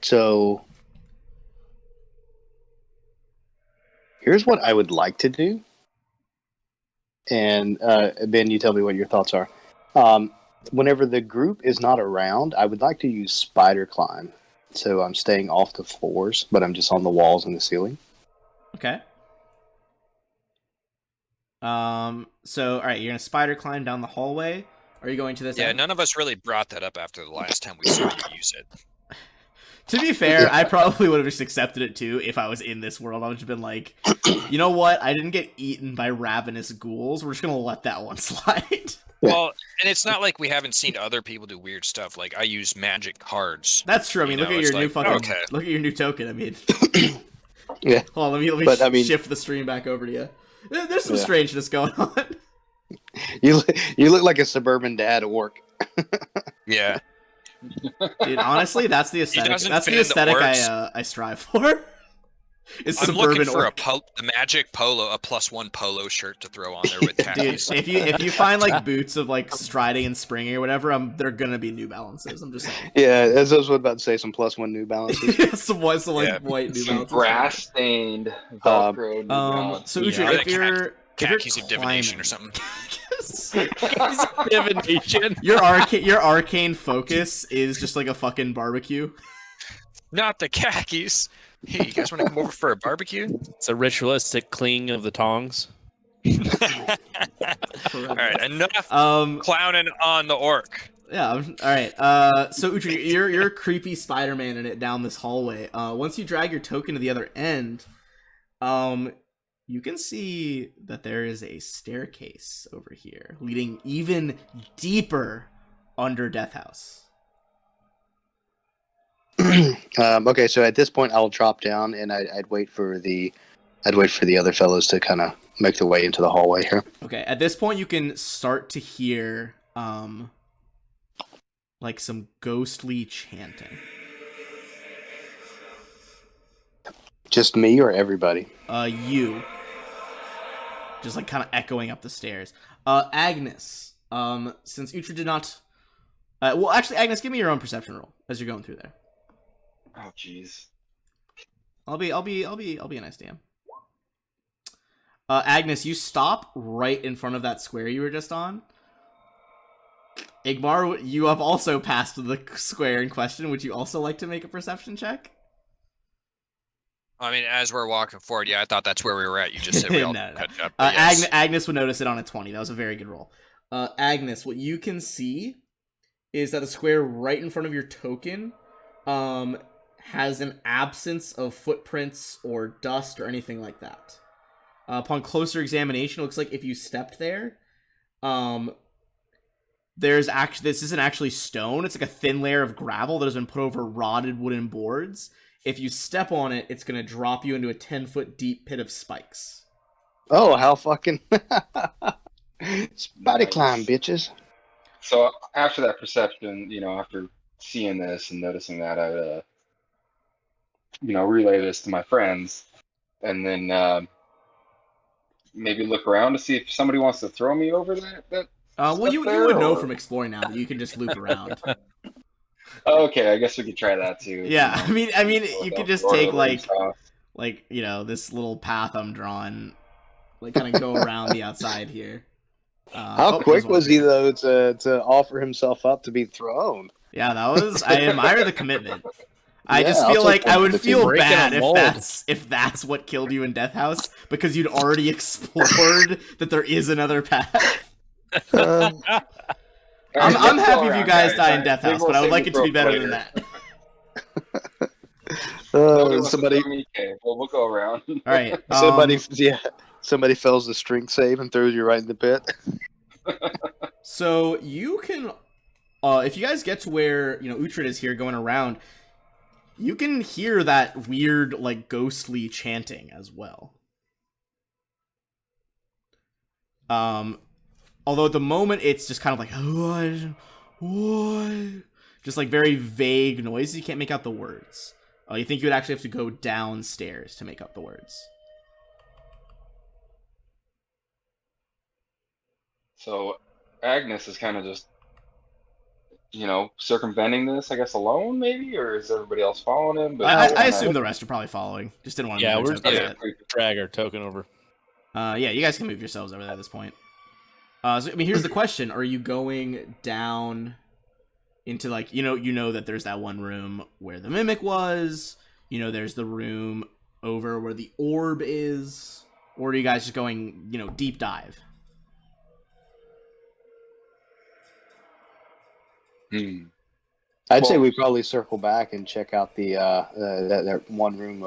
So here's what I would like to do, and Ben, you tell me what your thoughts are. Whenever the group is not around, I would like to use spider climb. So I'm staying off the floors, but I'm just on the walls and the ceiling. Okay. So, all right, you're gonna spider climb down the hallway. Are you going to this? Yeah, end? none of us really brought that up after the last time we saw you use it. To be fair, I probably would have just accepted it too if I was in this world. I would have been like, you know what? I didn't get eaten by ravenous ghouls. We're just gonna let that one slide. Well, and it's not like we haven't seen other people do weird stuff. Like I use magic cards. That's true. I mean, look at it's your new like, fucking. okay. Look at your new token. I mean, Yeah. hold on. Let me But, I mean- shift the stream back over to you. There's some Yeah. strangeness going on. You look like a suburban dad at work. Yeah. Dude, honestly, that's the aesthetic. doesn't That's fit the in the aesthetic orcs. I strive for. It's I'm looking suburban for orc. a magic polo, a +1 polo shirt to throw on there with Dude, khakis. if you find like boots of like striding and springing or whatever, they're gonna be New Balances. I'm just saying. Yeah, as I was about to say, some +1 New Balances. some white Yeah. New Some Balances. grass stained Velcro New Balance. So Yeah. Uhtred, Or if the you're khakis of divination or climbing- something. Divination. your arcane focus is just like a fucking barbecue. Not the khakis. Hey, you guys want to come over for a barbecue? It's a ritualistic cleaning of the tongs. All right, enough Um, clowning on the orc. yeah. All right. So Uhtred, you're creepy Spider-Man in it down this hallway. Once you drag your token to the other end, you can see that there is a staircase over here leading even deeper under Death House. Okay, so at this point, I'll drop down and I'd wait for the other fellows to kind of make their way into the hallway here. Okay, at this point you can start to hear like some ghostly chanting. Just me or everybody? You just like kind of echoing up the stairs. Agnes, since Uhtred did not well, actually, Agnes, give me your own perception roll as you're going through there. Oh, jeez. I'll be a nice DM. Agnes, you stop right in front of that square you were just on. Igmar, you have also passed the square in question. Would you also like to make a perception check? I mean, as we're walking forward, yeah, I thought that's where we were at. You just said we all No. catch up. but yes. Agnes would notice it on a 20. That was a very good roll. Agnes, what you can see is that the square right in front of your token has an absence of footprints or dust or anything like that. Upon closer examination, it looks like if you stepped there, this isn't actually stone. It's like a thin layer of gravel that has been put over rotted wooden boards. If you step on it, it's going to drop you into a 10-foot deep pit of spikes. Oh, how fucking body Nice. climb, bitches. So after that perception, after seeing this and noticing that, I, relay this to my friends, and then maybe look around to see if somebody wants to throw me over that. Well, you there, would know or- from exploring now that you can just loop around. Okay, I guess we could try that too. Yeah, I mean, you could just Or take over and stuff. this little path I'm drawing, like kind of go around the outside here. How quick there's one was he here. though to offer himself up to be thrown? Yeah, I admire the commitment. I Yeah, just I'll feel take like I one would for the feel team. Breaking bad a mold. if that's what killed you in Death House because you'd already explored that there is another path. I'm happy if you guys die in Death House, but I would like it to be better than that. Somebody, Okay, well, we'll go around. All right, somebody fails the strength save and throws you right in the pit. so you can, if you guys get to where Uhtred is here going around, you can hear that weird like ghostly chanting as well. Although at the moment it's just kind of like what, just like very vague noises. You can't make out the words. You think you would actually have to go downstairs to make out the words. So Agnes is kind of just, circumventing this, I guess, alone, maybe, or is everybody else following him? But I assume the rest are probably following. Just didn't want to. Yeah, move we're their tokens yeah. yet. Drag our token over. Yeah, you guys can move yourselves over there at this point. Here's the question: are you going down into like you know that there's that one room where the mimic was? There's the room over where the orb is, or are you guys just going deep dive? I'd say Well- we probably circle back and check out the that one room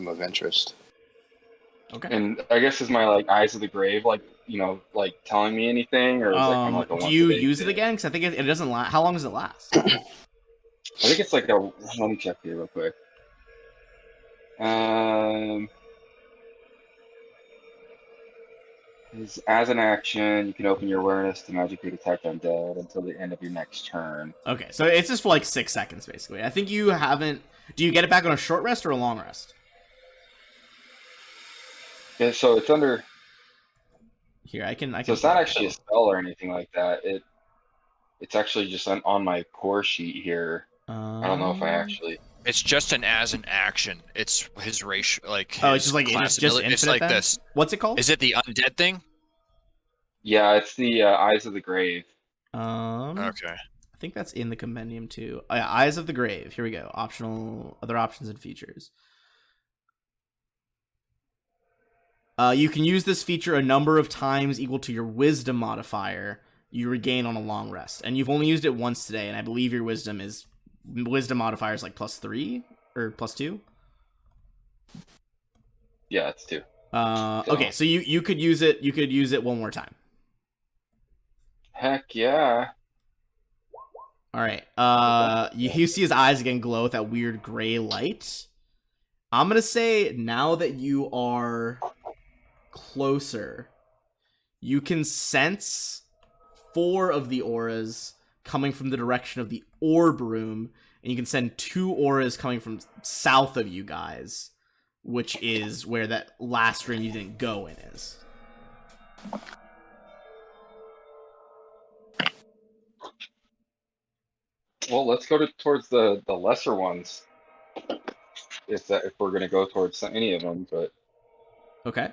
of interest. Okay. And I guess is my eyes of the grave telling me anything, or is that kind of like a Do you once a day use it thing? again? Because I think it doesn't last. How long does it last? I think it's let me check here real quick. As an action, you can open your awareness to magically detect undead until the end of your next turn. Okay, so it's just for like 6 seconds basically. I think you haven't. Do you get it back on a short rest or a long rest? Yeah, so it's under. Here, I can. So it's pull not up the actually a spell. spell or anything like that. It's actually just on my core sheet here. I don't know if I Um. actually. It's just as an action. It's his race, like Oh, it's his just like class it's just ability. It's infinite like then. this. What's it called? Is it the undead thing? Yeah, it's the Eyes of the Grave. Okay. I think that's in the compendium too. Oh, yeah, Eyes of the Grave. Here we go. Optional other options and features. You can use this feature a number of times equal to your wisdom modifier you regain on a long rest. And you've only used it once today, and I believe your wisdom modifier is like +3 or +2. Yeah, it's 2. Okay, so you could use it. You could use it one more time. Heck yeah. All right. You see his eyes again glow with that weird gray light. I'm gonna say now that you are closer, you can sense 4 of the auras coming from the direction of the orb room, and you can send 2 auras coming from south of you guys, which is where that last room you didn't go in is. Well, let's go towards the lesser ones. If we're gonna go towards any of them, but Okay.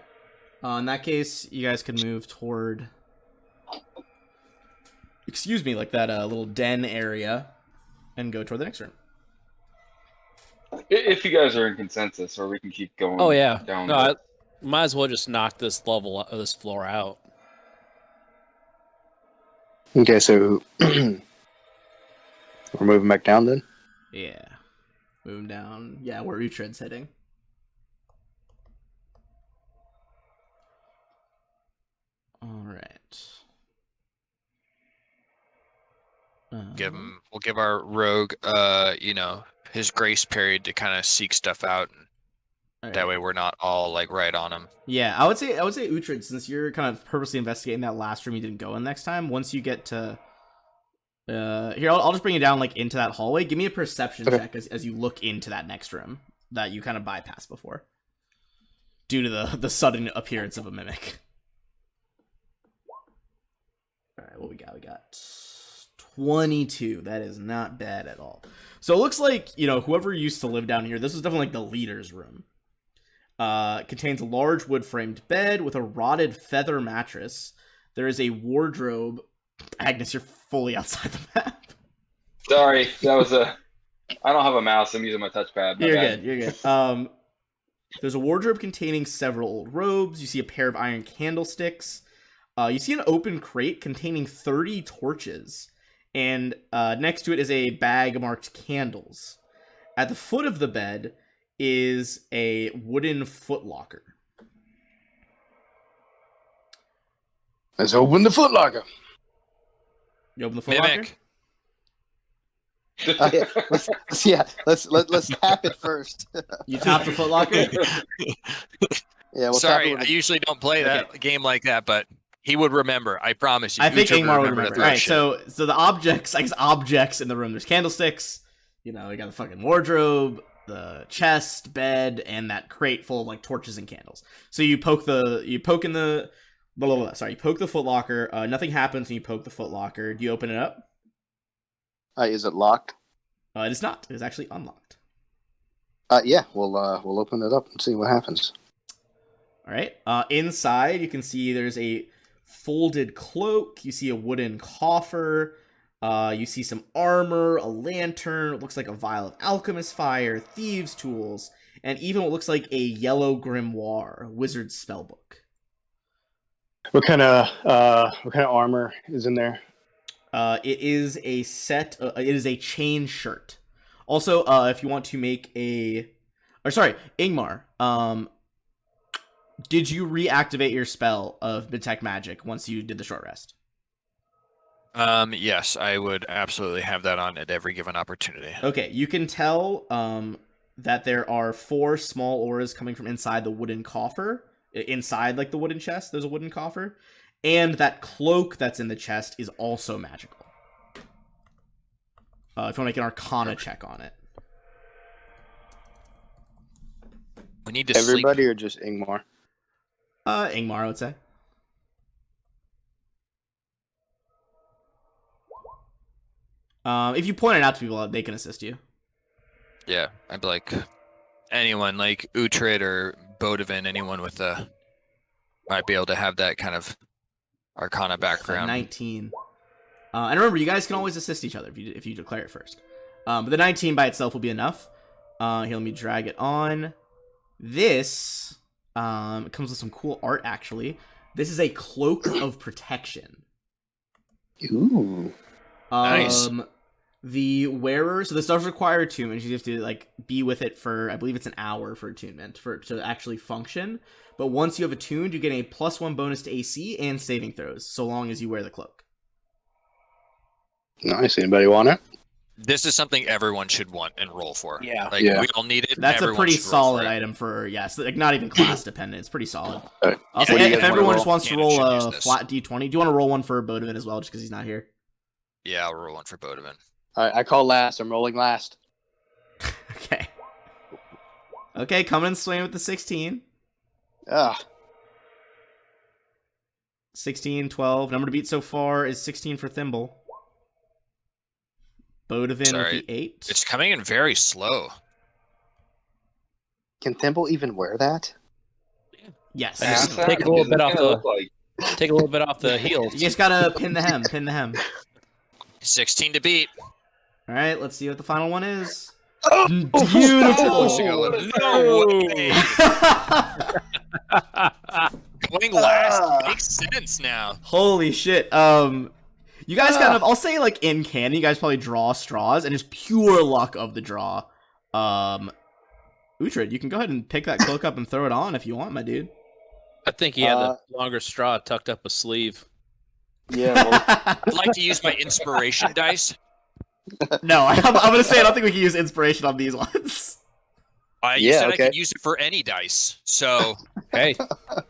In that case, you guys can move toward, excuse me, like that little den area, and go toward the next room. if you guys are in consensus, or we can keep going. Oh yeah. Down. No, I might as well just knock this floor out. Okay, so we're moving back down then. Yeah. Moving down. Yeah, where Uhtred's heading. All right. We'll give our rogue, his grace period to kind of seek stuff out. All That right. way we're not all like right on him. Yeah, I would say Uhtred, since you're kind of purposely investigating that last room you didn't go in next time. Once you get to here, I'll just bring you down like into that hallway. Give me a perception check as you look into that next room that you kind of bypassed before, due to the sudden appearance of a mimic. All right, what we got? We got 22. That is not bad at all. So it looks like, whoever used to live down here, this was definitely like the leader's room. Contains a large wood-framed bed with a rotted feather mattress. There is a wardrobe. Agnes, you're fully outside the map. Sorry, that was I don't have a mouse. I'm using my touchpad. You're good. You're good. There's a wardrobe containing several old robes. You see a pair of iron candlesticks. You see an open crate containing 30 torches. And next to it is a bag marked candles. At the foot of the bed is a wooden footlocker. Let's open the footlocker. You open the footlocker? Mimic. Let's tap it first. You tap the footlocker? Yeah. We'll Sorry, tap I it usually don't play that game like that, but he would remember. I promise you. I think Uhtred Ingmar would to remember. throw All right, shit. so the objects, I guess objects in the room. There's candlesticks. We got the fucking wardrobe, the chest, bed, and that crate full of like torches and candles. So you poke the footlocker. Nothing happens when you poke the footlocker. Do you open it up? Is it locked? It is not. It is actually unlocked. Yeah. We'll open it up and see what happens. All right. Inside, you can see there's a folded cloak. You see a wooden coffer. You see some armor, a lantern. It looks like a vial of alchemist fire, thieves' tools, and even what looks like a yellow grimoire, wizard's spellbook. What kind of armor is in there? It is a set. It is a chain shirt. Also, if you want to make Ingmar. Did you reactivate your spell of detect magic once you did the short rest? Yes, I would absolutely have that on at every given opportunity. Okay, you can tell that there are 4 small auras coming from inside the wooden coffer. Inside, like the wooden chest, there's a wooden coffer. And that cloak that's in the chest is also magical. If you want to make an Arcana check on it. We need to Everybody sleep. or just Ingmar? Ingmar, I would say. If you point it out to people, they can assist you. Yeah, I'd be like anyone like Uhtred or Bodivin, anyone with a might be able to have that kind of Arcana background. 19. And remember, you guys can always assist each other if you declare it first. But the 19 by itself will be enough. Here, let me drag it on. This comes with some cool art, actually. This is a cloak of protection. Ooh. Nice. The wearer, so this does require attunement. You have to like be with it for, I believe it's an hour for attunement for it to actually function. But once you have attuned, you get a +1 bonus to AC and saving throws, so long as you wear the cloak. Nice. Anybody want it? This is something everyone should want and roll for. Yeah. Like Yeah. we all need it. That's a everyone pretty should roll solid for it. item for, yes, like not even class dependent. It's pretty solid. Okay. Also, What do you if guys wanna everyone roll? just wants to Cannon roll should use a this. flat D20, do you want to roll one for Bodivin as well, just because he's not here? Yeah, I'll roll one for Bodivin. All right, I call last. I'm rolling last. Okay. Okay, coming in swing with the 16. Ah, 16, 12. Number to beat so far is 16 for Thimble. Bodivin Sorry. with the 8. It's coming in very slow. can Thimble even wear that? Yes. I just Ask that, take a little because bit it's off gonna the- look like Take a little bit off the heels. You just gotta pin the hem. Pin the hem. 16 to beat. All right, let's see what the final one is. Oh, Beautiful. No way. Going last makes sense now. Holy shit. You guys kind of, I'll say like in canon, you guys probably draw straws, and just pure luck of the draw. Uhtred, you can go ahead and pick that cloak up and throw it on if you want, my dude. I think he had the longer straw tucked up a sleeve. Yeah. Well, I'd like to use my inspiration dice. No, I'm gonna say I don't think we can use inspiration on these ones. You Yeah, said okay. I could use it for any dice, so Hey,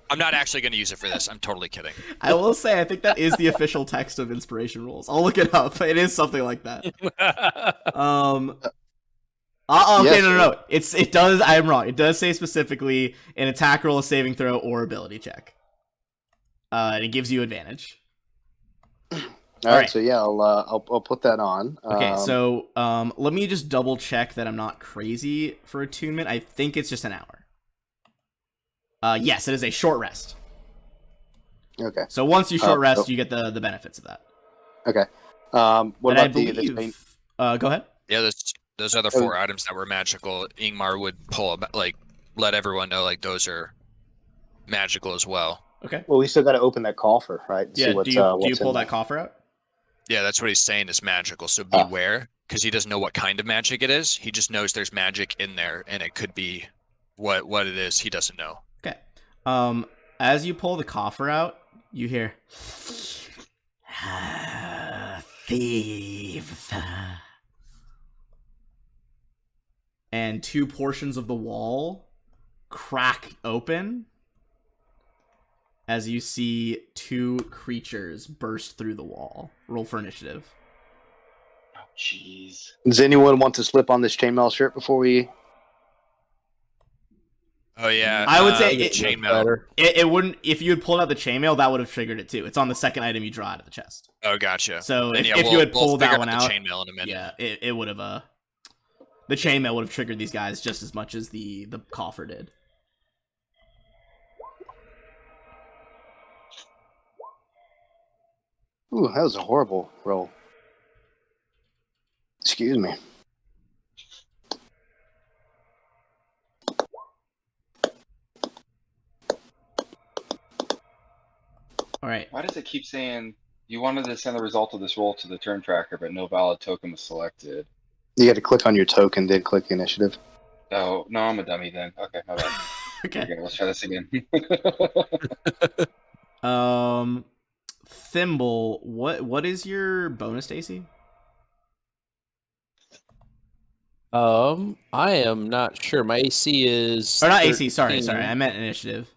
I'm not actually going to use it for this. I'm totally kidding. I will say I think that is the official text of inspiration rules. I'll look it up. It is something like that. Okay, Yes, no. It does. I'm wrong. It does say specifically an attack roll, a saving throw, or ability check. And it gives you advantage. all right. right. So yeah, I'll put that on. Okay, so let me just double check that I'm not crazy for attunement. I think it's just an hour. Yes, it is a short rest. Okay. So once you short rest, oh. you get the benefits of that. Okay. What And I about the believe, main? go ahead. Yeah, those other 4 items that were magical, Ingmar would pull like let everyone know like those are magical as well. Okay. Well, we still got to open that coffer, right? Yeah. See what's, do you what's pull in that coffer out? Yeah, that's what he's saying is magical. So Ah. beware, because he doesn't know what kind of magic it is. He just knows there's magic in there, and it could be what it is. He doesn't know. Okay. As you pull the coffer out, you hear thieves. And 2 portions of the wall crack open as you see 2 creatures burst through the wall. Roll for initiative. oh, jeez. Does anyone want to slip on this chainmail shirt before we? Oh yeah, I would say the it- chainmail. It wouldn't, if you had pulled out the chainmail, that would have triggered it too. It's on the second item you draw out of the chest. Oh, gotcha. So Then, if you had pulled figure that one the out, chainmail in a minute. yeah, it would have the chainmail would have triggered these guys just as much as the coffer did. Ooh, that was a horrible roll. Excuse me. All right. Why does it keep saying you wanted to send the result of this roll to the turn tracker, but no valid token was selected? You got to click on your token, then click initiative. Oh, no, I'm a dummy then. Okay, my bad. Okay. Okay, let's try this again. Thimble, what is your bonus to AC? I am not sure. My AC is Or not AC, sorry, 13. I meant initiative.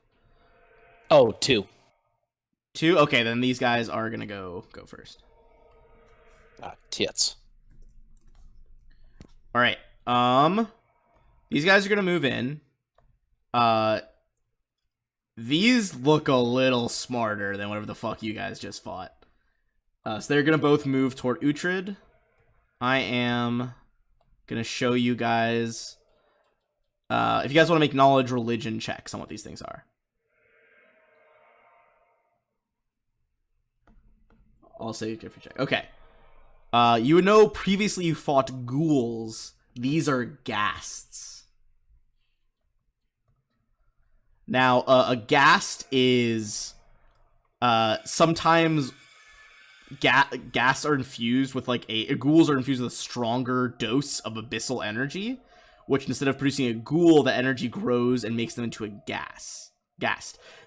Oh, 2. 2? Okay, then these guys are gonna go first. Tits. All right. These guys are gonna move in. These look a little smarter than whatever the fuck you guys just fought. So they're gonna both move toward Uhtred. I am gonna show you guys. If you guys want to make knowledge religion checks on what these things are. I'll say different check. Okay. You would know previously you fought ghouls. These are ghasts. Now, a ghast is sometimes ghasts are infused with like ghouls are infused with a stronger dose of abyssal energy, which instead of producing a ghoul, the energy grows and makes them into a ghast.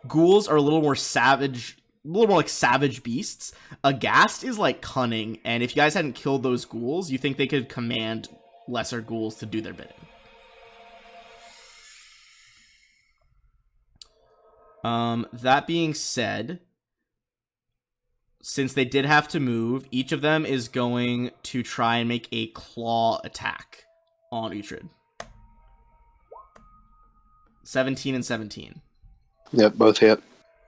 Ghouls are a little more savage, a little more like savage beasts. A ghast is like cunning, and if you guys hadn't killed those ghouls, you think they could command lesser ghouls to do their bidding. That being said, since they did have to move, each of them is going to try and make a claw attack on Uhtred. 17 and 17. Yep, both hit.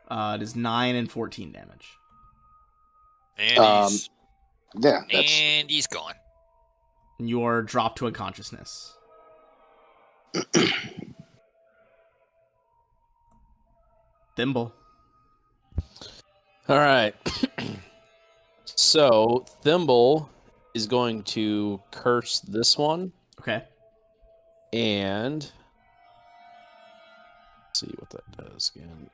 It is 9 and 14 damage. And he's Yeah, that's and he's gone. And you are dropped to unconsciousness. Thimble. All right. So Thimble is going to curse this one, Okay. and let's see what that does again.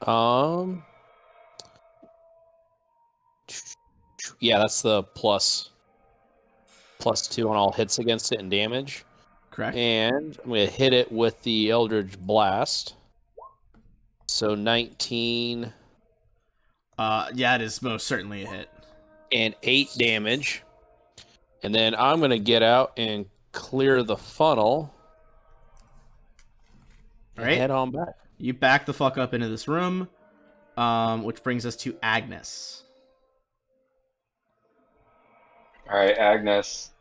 Yeah, that's the +2 on all hits against it and damage. Correct. And I'm going to hit it with the Eldritch Blast. So 19 Yeah, it is most certainly a hit. and 8 damage. And then I'm going to get out and clear the funnel. All And right. head on back. You back the fuck up into this room, which brings us to Agnes. All right, Agnes.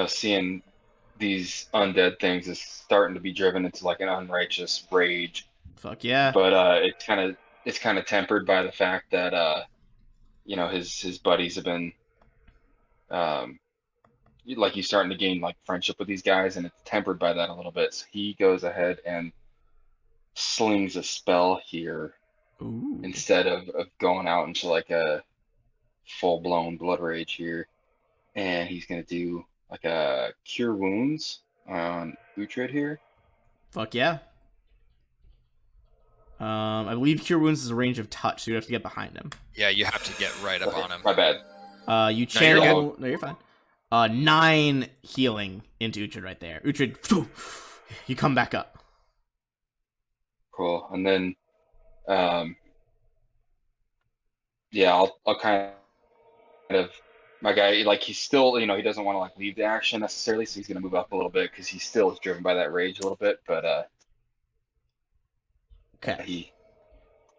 Seeing these undead things is starting to be driven into like an unrighteous rage. Fuck yeah. But it's kind of tempered by the fact that his buddies have been he's starting to gain like friendship with these guys, and it's tempered by that a little bit. So he goes ahead and slings a spell here Ooh. instead of going out into like a full blown blood rage here, and he's gonna do like a cure wounds on Uhtred here. Fuck yeah. I believe Cure Wounds is a range of touch, so you have to get behind him. Yeah, you have to get right up Okay, on him. my bad. You you're channel. No, you're fine. 9 healing into Uhtred right there. Uhtred, you come back up. Cool. And then, I'll kind of my guy, like he's still, he doesn't want to like leave the action necessarily, so he's gonna move up a little bit because he still is driven by that rage a little bit. But Okay.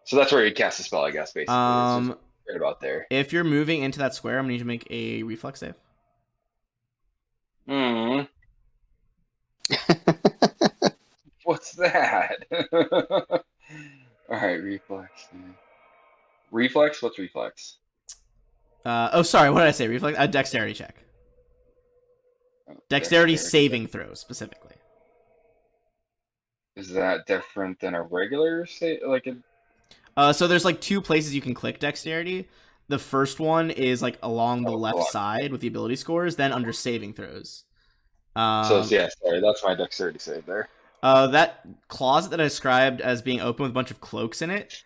So that's where he casts a spell, I guess. Basically, it's just right about there. If you're moving into that square, I'm gonna need you to make a reflex save. What's that? All right, reflex. Reflex? What's reflex? Sorry, what did I say? Reflex? Dexterity check. Dexterity saving throw, specifically. Is that different than a regular So there's like 2 places you can click dexterity. The first one is like along the left side with the ability scores, then under saving throws. Sorry, that's my dexterity save there. That closet that I described as being open with a bunch of cloaks in it,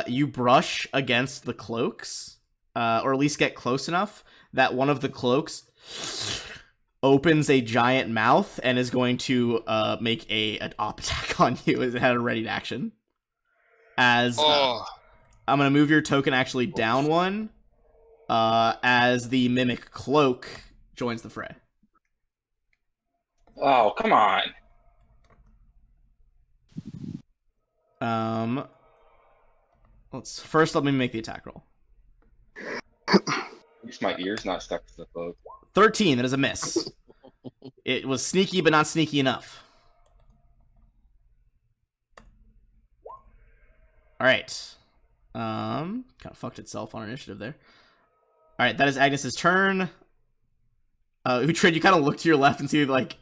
you brush against the cloaks, or at least get close enough that one of the cloaks opens a giant mouth and is going to make an op attack on you as it had a ready action. As I'm going to move your token actually down 1 as the mimic cloak joins the fray. Oh, come on. Let me make the attack roll. At least my ear's not stuck to the cloak. 13, that is a miss. It was sneaky, but not sneaky enough. All right. Kind of fucked itself on initiative there. All right, that is Agnes's turn. Uhtred, you kind of look to your left and see like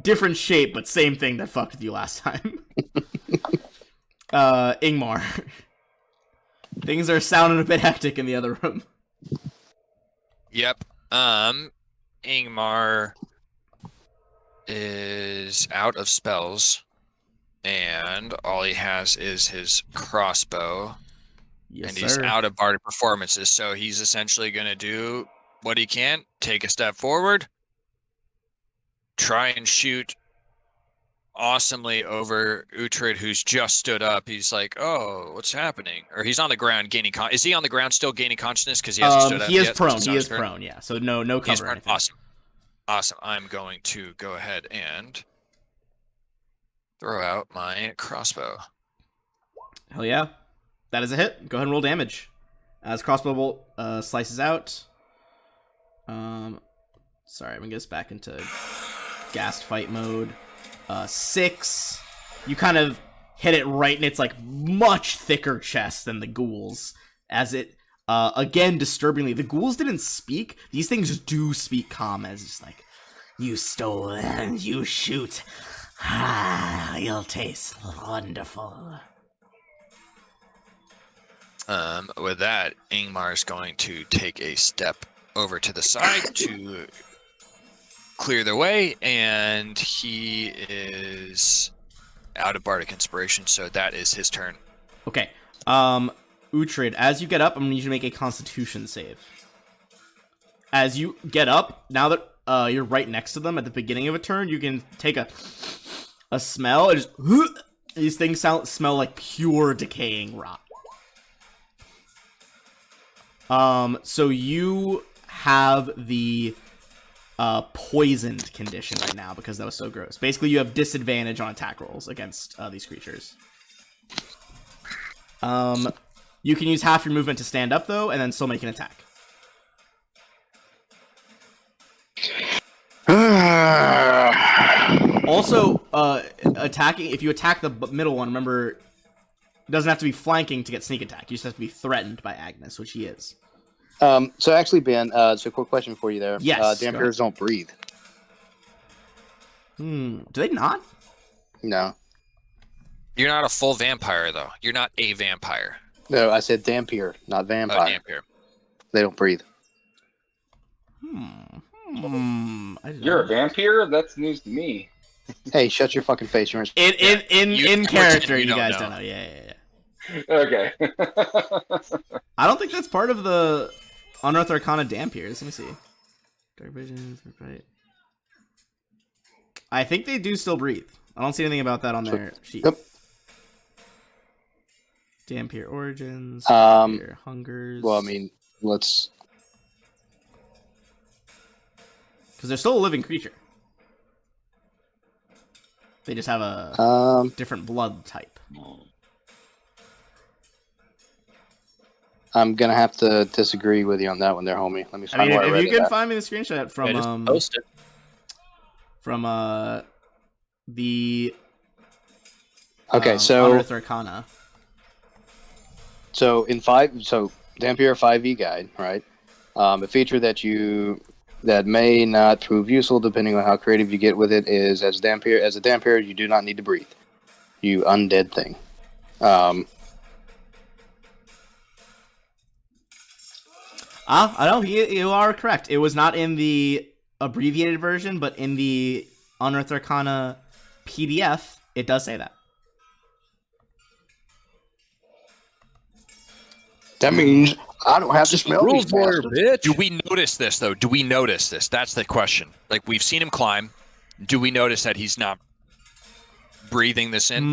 different shape, but same thing that fucked with you last time. Ingmar. Things are sounding a bit hectic in the other room. Yep. Ingmar is out of spells, and all he has is his crossbow, Yes, and he's sir. out of bardic performances, so he's essentially going to do what he can, take a step forward, try and shoot awesomely over Uhtred, who's just stood up. He's like, "Oh, what's happening?" Or he's on the ground gaining is he on the ground still gaining consciousness because he hasn't stood up He is yet? prone. He is prone. Yeah. So no He's cover or prone. anything. Awesome. I'm going to go ahead and throw out my crossbow. Hell yeah. That is a hit. Go ahead and roll damage. As crossbow bolt slices out. Sorry, I'm gonna get us back into gassed fight mode. 6. You kind of hit it right in its like much thicker chest than the ghouls. As it again disturbingly, the ghouls didn't speak. These things do speak common. It's just like, you stole and you shoot. Ah, you'll taste wonderful. With that, Ingmar's going to take a step over to the side to clear the way, and he is out of bardic inspiration, so that is his turn. Okay. Uhtred, as you get up, I'm gonna need you to make a Constitution save. As you get up, now that you're right next to them at the beginning of a turn, you can take a smell and just these things smell like pure decaying rot. So you have the poisoned condition right now because that was so gross. Basically, you have disadvantage on attack rolls against these creatures. You can use half your movement to stand up though, and then still make an attack. Also, attacking, if you attack the middle one, remember, it doesn't have to be flanking to get sneak attack. You just have to be threatened by Agnes, which he is. So actually, Ben, so a quick question for you there. Yes, Dampers don't breathe. Do they not? No. You're not a full vampire, though. You're not a vampire. No, I said Dampier, not vampire. Oh, vampire. They don't breathe. You're a vampire? That's news to me. Hey, shut your fucking face. You're In character, you don't guys know. don't know. Yeah. Okay. I don't think that's part of the Unearthed Arcana Dampiers. Let me see. Dark vision, right? I think they do still breathe. I don't see anything about that on their sheet. Yep. Dampier origins. Dampier hungers. Well, I mean, let's. Because they're still a living creature. They just have a different blood type. I'm gonna have to disagree with you on that one, there, homie. Let me I find mean, where I if read you it can at. find me the screenshot from Yeah, just post it. from the Okay, so Unearthed Arcana. so in Dampier 5e guide, right? A feature that may not prove useful depending on how creative you get with it is as a Dampier, you do not need to breathe. You undead thing. I know you are correct. It was not in the abbreviated version, but in the Unearthed Arcana PDF, it does say that. That means I don't have to smell these Rules lawyer, bastards. bitch. Do we notice this, though? Do we notice this? That's the question. Like, we've seen him climb. Do we notice that he's not breathing this in?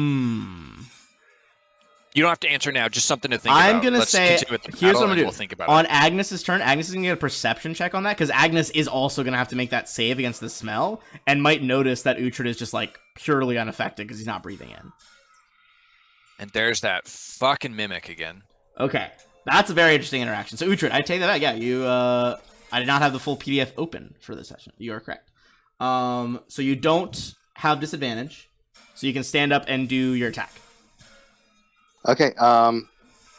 You don't have to answer now. Just something to think about. I'm going to Let's say, continue with the here's battle what I'm and going to we'll do. think about On it. Agnes's turn, Agnes is going to get a perception check on that, because Agnes is also going to have to make that save against the smell, and might notice that Uhtred is just, like, purely unaffected because he's not breathing in. And there's that fucking mimic again. Okay. That's a very interesting interaction. So, Uhtred, I take that back. Yeah, you, I did not have the full PDF open for this session. You are correct. So you don't have disadvantage, so you can stand up and do your attack. Okay,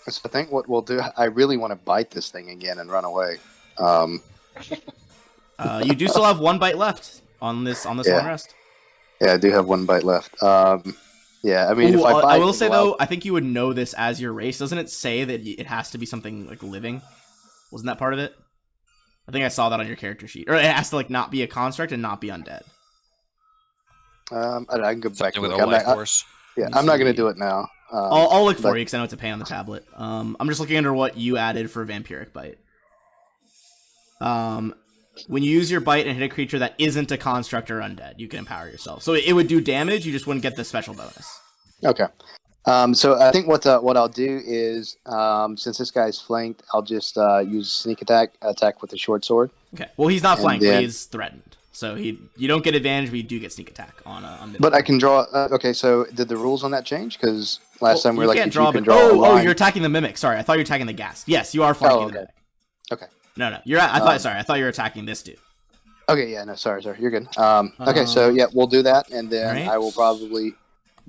So I think what we'll do, I really want to bite this thing again and run away. You do still have 1 bite left on this Yeah. long rest. Yeah, I do have 1 bite left. Yeah, I mean, Ooh, if I bite, I will say go out- though, I think you would know this as your race. Doesn't it say that it has to be something like living? Wasn't that part of it? I think I saw that on your character sheet. Or it has to like not be a construct and not be undead. I can go back Something to with look. a I'm life not, force. yeah, Let me I'm not going to see. do it now. I'll look for but- you because I know it's a pain on the tablet. I'm just looking under what you added for Vampiric Bite. When you use your bite and hit a creature that isn't a construct or undead, you can empower yourself. So it would do damage, you just wouldn't get the special bonus. Okay. So I think what I'll do is, since this guy's flanked, I'll just use sneak attack with the short sword. Okay. Well, he's not And flanked, but then- he's threatened. So you don't get advantage, but you do get sneak attack on But I can draw. Okay, so did the rules on that change? Because last time we were like, can't if draw, you can but draw a line. you're attacking the mimic. Sorry, I thought you were attacking the ghast. Yes, you are flanking the okay. mimic. Okay. No, you're. I thought you were attacking this dude. Okay, yeah, no, sorry, you're good. Okay, so yeah, we'll do that, and then Alright. I will probably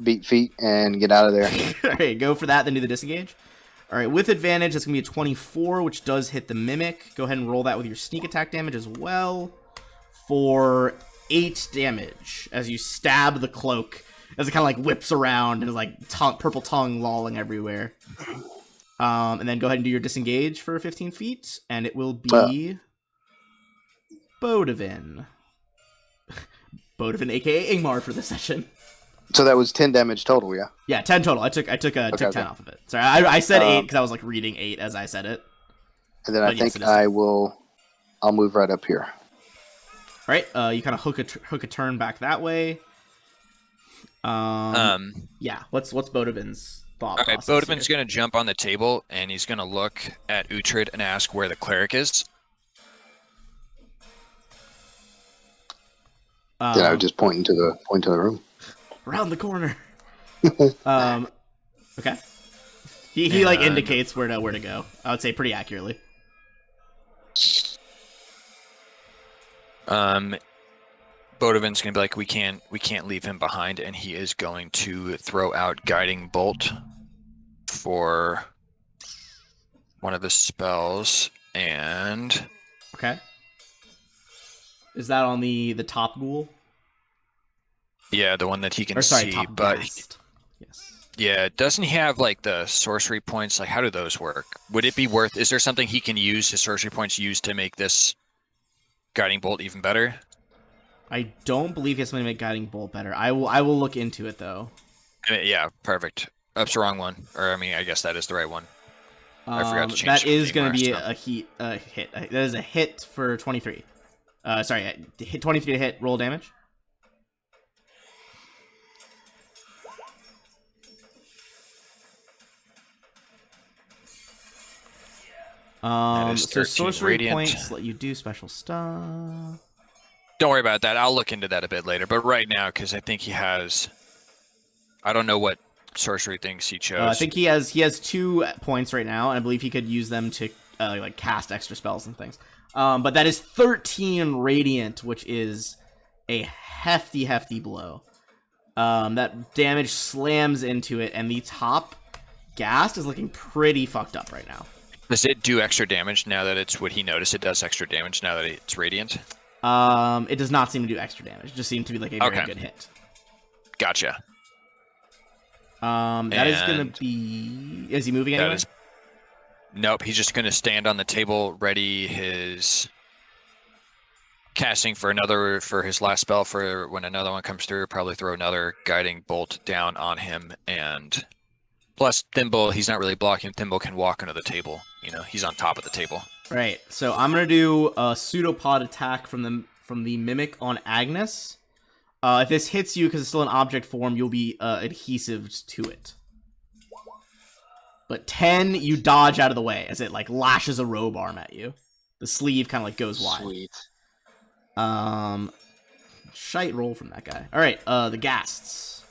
beat feet and get out of there. All right, go for that, then do the disengage. All right, with advantage, that's gonna be a 24, which does hit the mimic. Go ahead and roll that with your sneak attack damage as well for 8 damage as you stab the cloak as it kind of like whips around and is like purple tongue lolling everywhere. And then go ahead and do your disengage for 15 feet, and it will be Bodavin. Bodavin, aka Ingmar, for this session. So that was 10 damage total, yeah. Yeah, 10 total. I took 10 okay. off of it. Sorry, I said 8 because I was like reading 8 as I said it. And then But I yes, think it is I'll move right up here. All right, you kind of hook a turn back that way. Yeah. What's Bodavin's thought? All right, process Bodavin's here? going to jump on the table and he's going to look at Uhtred and ask where the cleric is. Yeah, I was just pointing to the room. Around the corner. Okay. He like And- indicates where to go. I would say pretty accurately. Bodavin's going to be like, we can't leave him behind, and he is going to throw out Guiding Bolt for one of the spells, and Okay. Is that on the top ghoul? yeah, the one that he can Or sorry, see, top but ghast. Yes. yeah, doesn't he have like the sorcery points? Like, how do those work? Would it be worth? Is there something he can use his sorcery points use to make this Guiding Bolt even better? I don't believe he has something to make Guiding Bolt better. I will look into it though. I mean, yeah, perfect. That's the wrong one, or I mean, I guess that is the right one. I forgot to change That the is name going to last be time. a hit. That is a hit for 23. Sorry, hit 23 to hit. Roll damage. is So 13 sorcery radiant. points let you do special stuff. Don't worry about that. I'll look into that a bit later. But right now, because I think he has, I don't know what sorcery things he chose. I think he has 2 points right now, and I believe he could use them to like cast extra spells and things. But that is 13 radiant, which is a hefty blow. That damage slams into it, and the top ghast is looking pretty fucked up right now. Does it do extra damage now that it's what he noticed? It does extra damage now that it's radiant. It does not seem to do extra damage. It just seemed to be like a very Okay. good hit. Gotcha. That is gonna And be. Is he moving That anywhere? is. Nope. He's just going to stand on the table, ready his casting for his last spell for when another one comes through. Probably throw another guiding bolt down on him, and plus Thimble, he's not really blocking. Thimble can walk under the table. You know, he's on top of the table. Right. So I'm gonna do a pseudopod attack from the mimic on Agnes. If this hits you because it's still an object form, you'll be adhesive to it. But 10, you dodge out of the way as it like lashes a robe arm at you. The sleeve kind of like goes wide. Sweet. Shite roll from that guy. All right. The ghasts.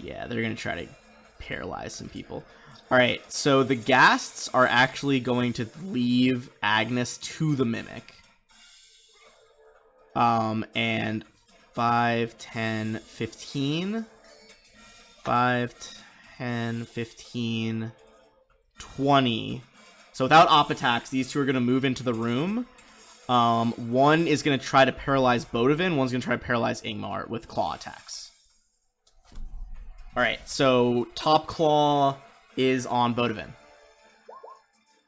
Yeah, they're gonna try to paralyze some people. Alright, so the ghasts are actually going to leave Agnes to the mimic. And 5, 10, 15. 5, 10, 15, 20. So without op attacks, these two are going to move into the room. One is going to try to paralyze Bodovin. One's going to try to paralyze Ingmar with claw attacks. Alright, so top claw is on Bodovin.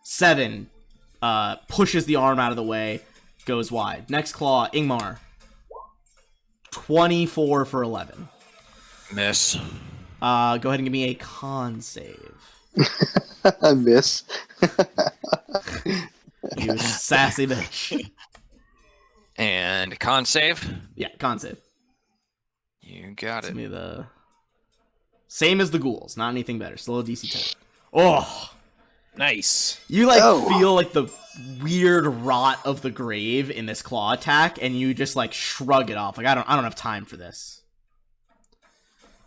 7 pushes the arm out of the way, goes wide. Next claw, Ingmar. 24 for 11. Miss. Go ahead and give me a con save. I miss. You sassy bitch. And con save. Yeah, con save. You got Give it. me the same as the ghouls, not anything better. Still a DC 10. Oh, Nice. you like Oh. feel like the weird rot of the grave in this claw attack, and you just like shrug it off. Like I don't have time for this.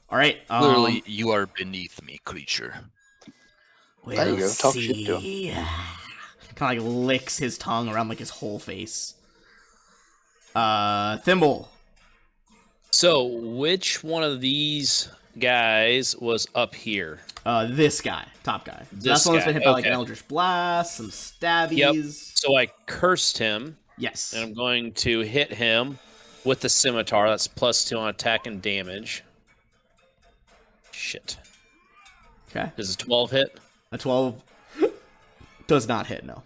All right. Clearly, you are beneath me, creature. There you go, talk shit to him. Kind of like licks his tongue around like his whole face. Thimble. So, which one of these guys was up here? This guy, top guy. This That's the one that's been guy, hit by like an okay. Eldritch Blast, some stabbies. Yep. So I cursed him, Yes. and I'm going to hit him with the scimitar. That's +2 on attack and damage. Shit. Okay. Does a 12 hit? A 12 does not hit, no.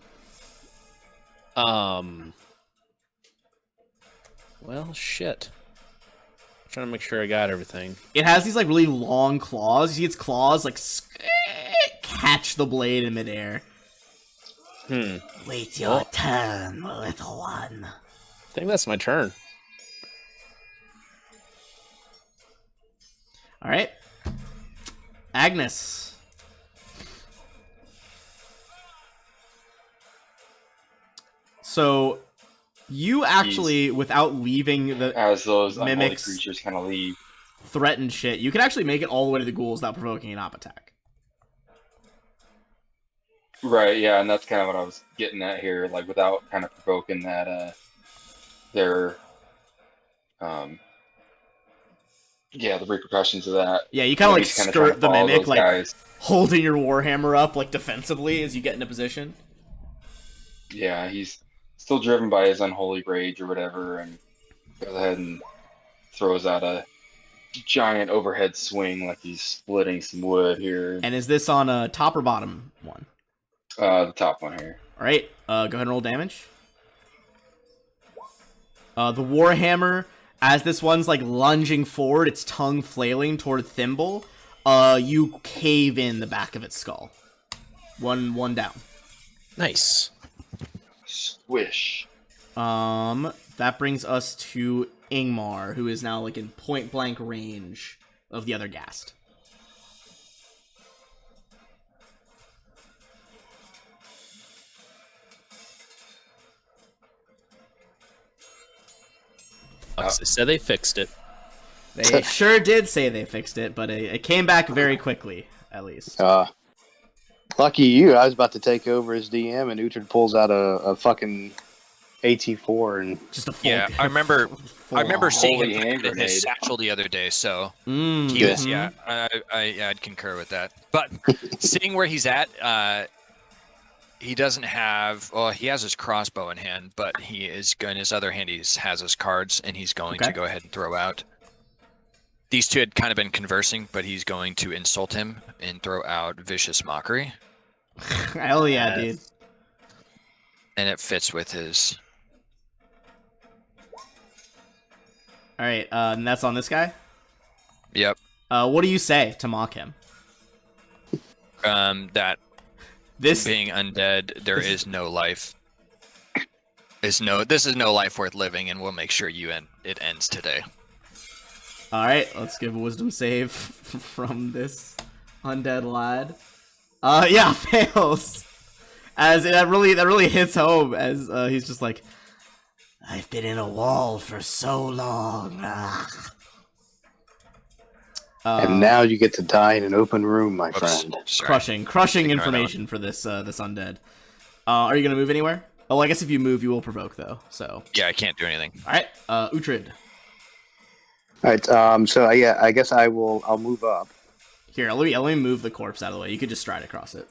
Well, shit. Trying to make sure I got everything. It has these like really long claws. You see its claws like catch the blade in midair. Wait your turn, little one. I think that's my turn. All right. Agnes. So, you actually, without leaving the As those unholy Mimics. creatures kind of leave. threatened shit, you can actually make it all the way to the ghouls without provoking an op attack. Right, yeah, and that's kind of what I was getting at here, like without kind of provoking that their the repercussions of that. Yeah, you kind of like He's kinda trying to skirt the follow mimic, those like guys. holding your warhammer up like defensively as you get into position. Yeah, he's still driven by his unholy rage or whatever, and goes ahead and throws out a giant overhead swing like he's splitting some wood here. And is this on a top or bottom one? The top one here. All right, go ahead and roll damage. The warhammer, as this one's like lunging forward, its tongue flailing toward Thimble, you cave in the back of its skull. One down. Nice. Squish. That brings us to Ingmar, who is now like in point blank range of the other ghast. Like I said, they fixed it. They sure did say they fixed it, but it came back very quickly, at least. Lucky you. I was about to take over as DM, and Uhtred pulls out a fucking AT4 and Just a full, Yeah, I remember full seeing Holy him hand put it in his grenade. satchel the other day, so Mm, he was, mhm. yeah, I'd concur with that. But seeing where he's at, he doesn't have, well, he has his crossbow in hand, but he is going, in his other hand, he has his cards, and he's going Okay. to go ahead and throw out. These two had kind of been conversing, but he's going to insult him and throw out Vicious Mockery, Hell yeah, dude. and it fits with his. All right, and that's on this guy. Yep. What do you say to mock him? That This being undead, there is no life. This is no life worth living, and we'll make sure it ends today. All right, let's give a wisdom save from this undead lad. Yeah, fails. As that really hits home. As he's just like, I've been in a wall for so long. and now you get to die in an open room, my Oops, friend. sorry. Crushing Ignore that information for this this undead. Are you gonna move anywhere? Oh, I guess if you move, you will provoke though. So, Yeah, I can't do anything. all right, Uhtred. All right. So yeah, I guess I'll move up. Here, let me move the corpse out of the way. You could just stride across it.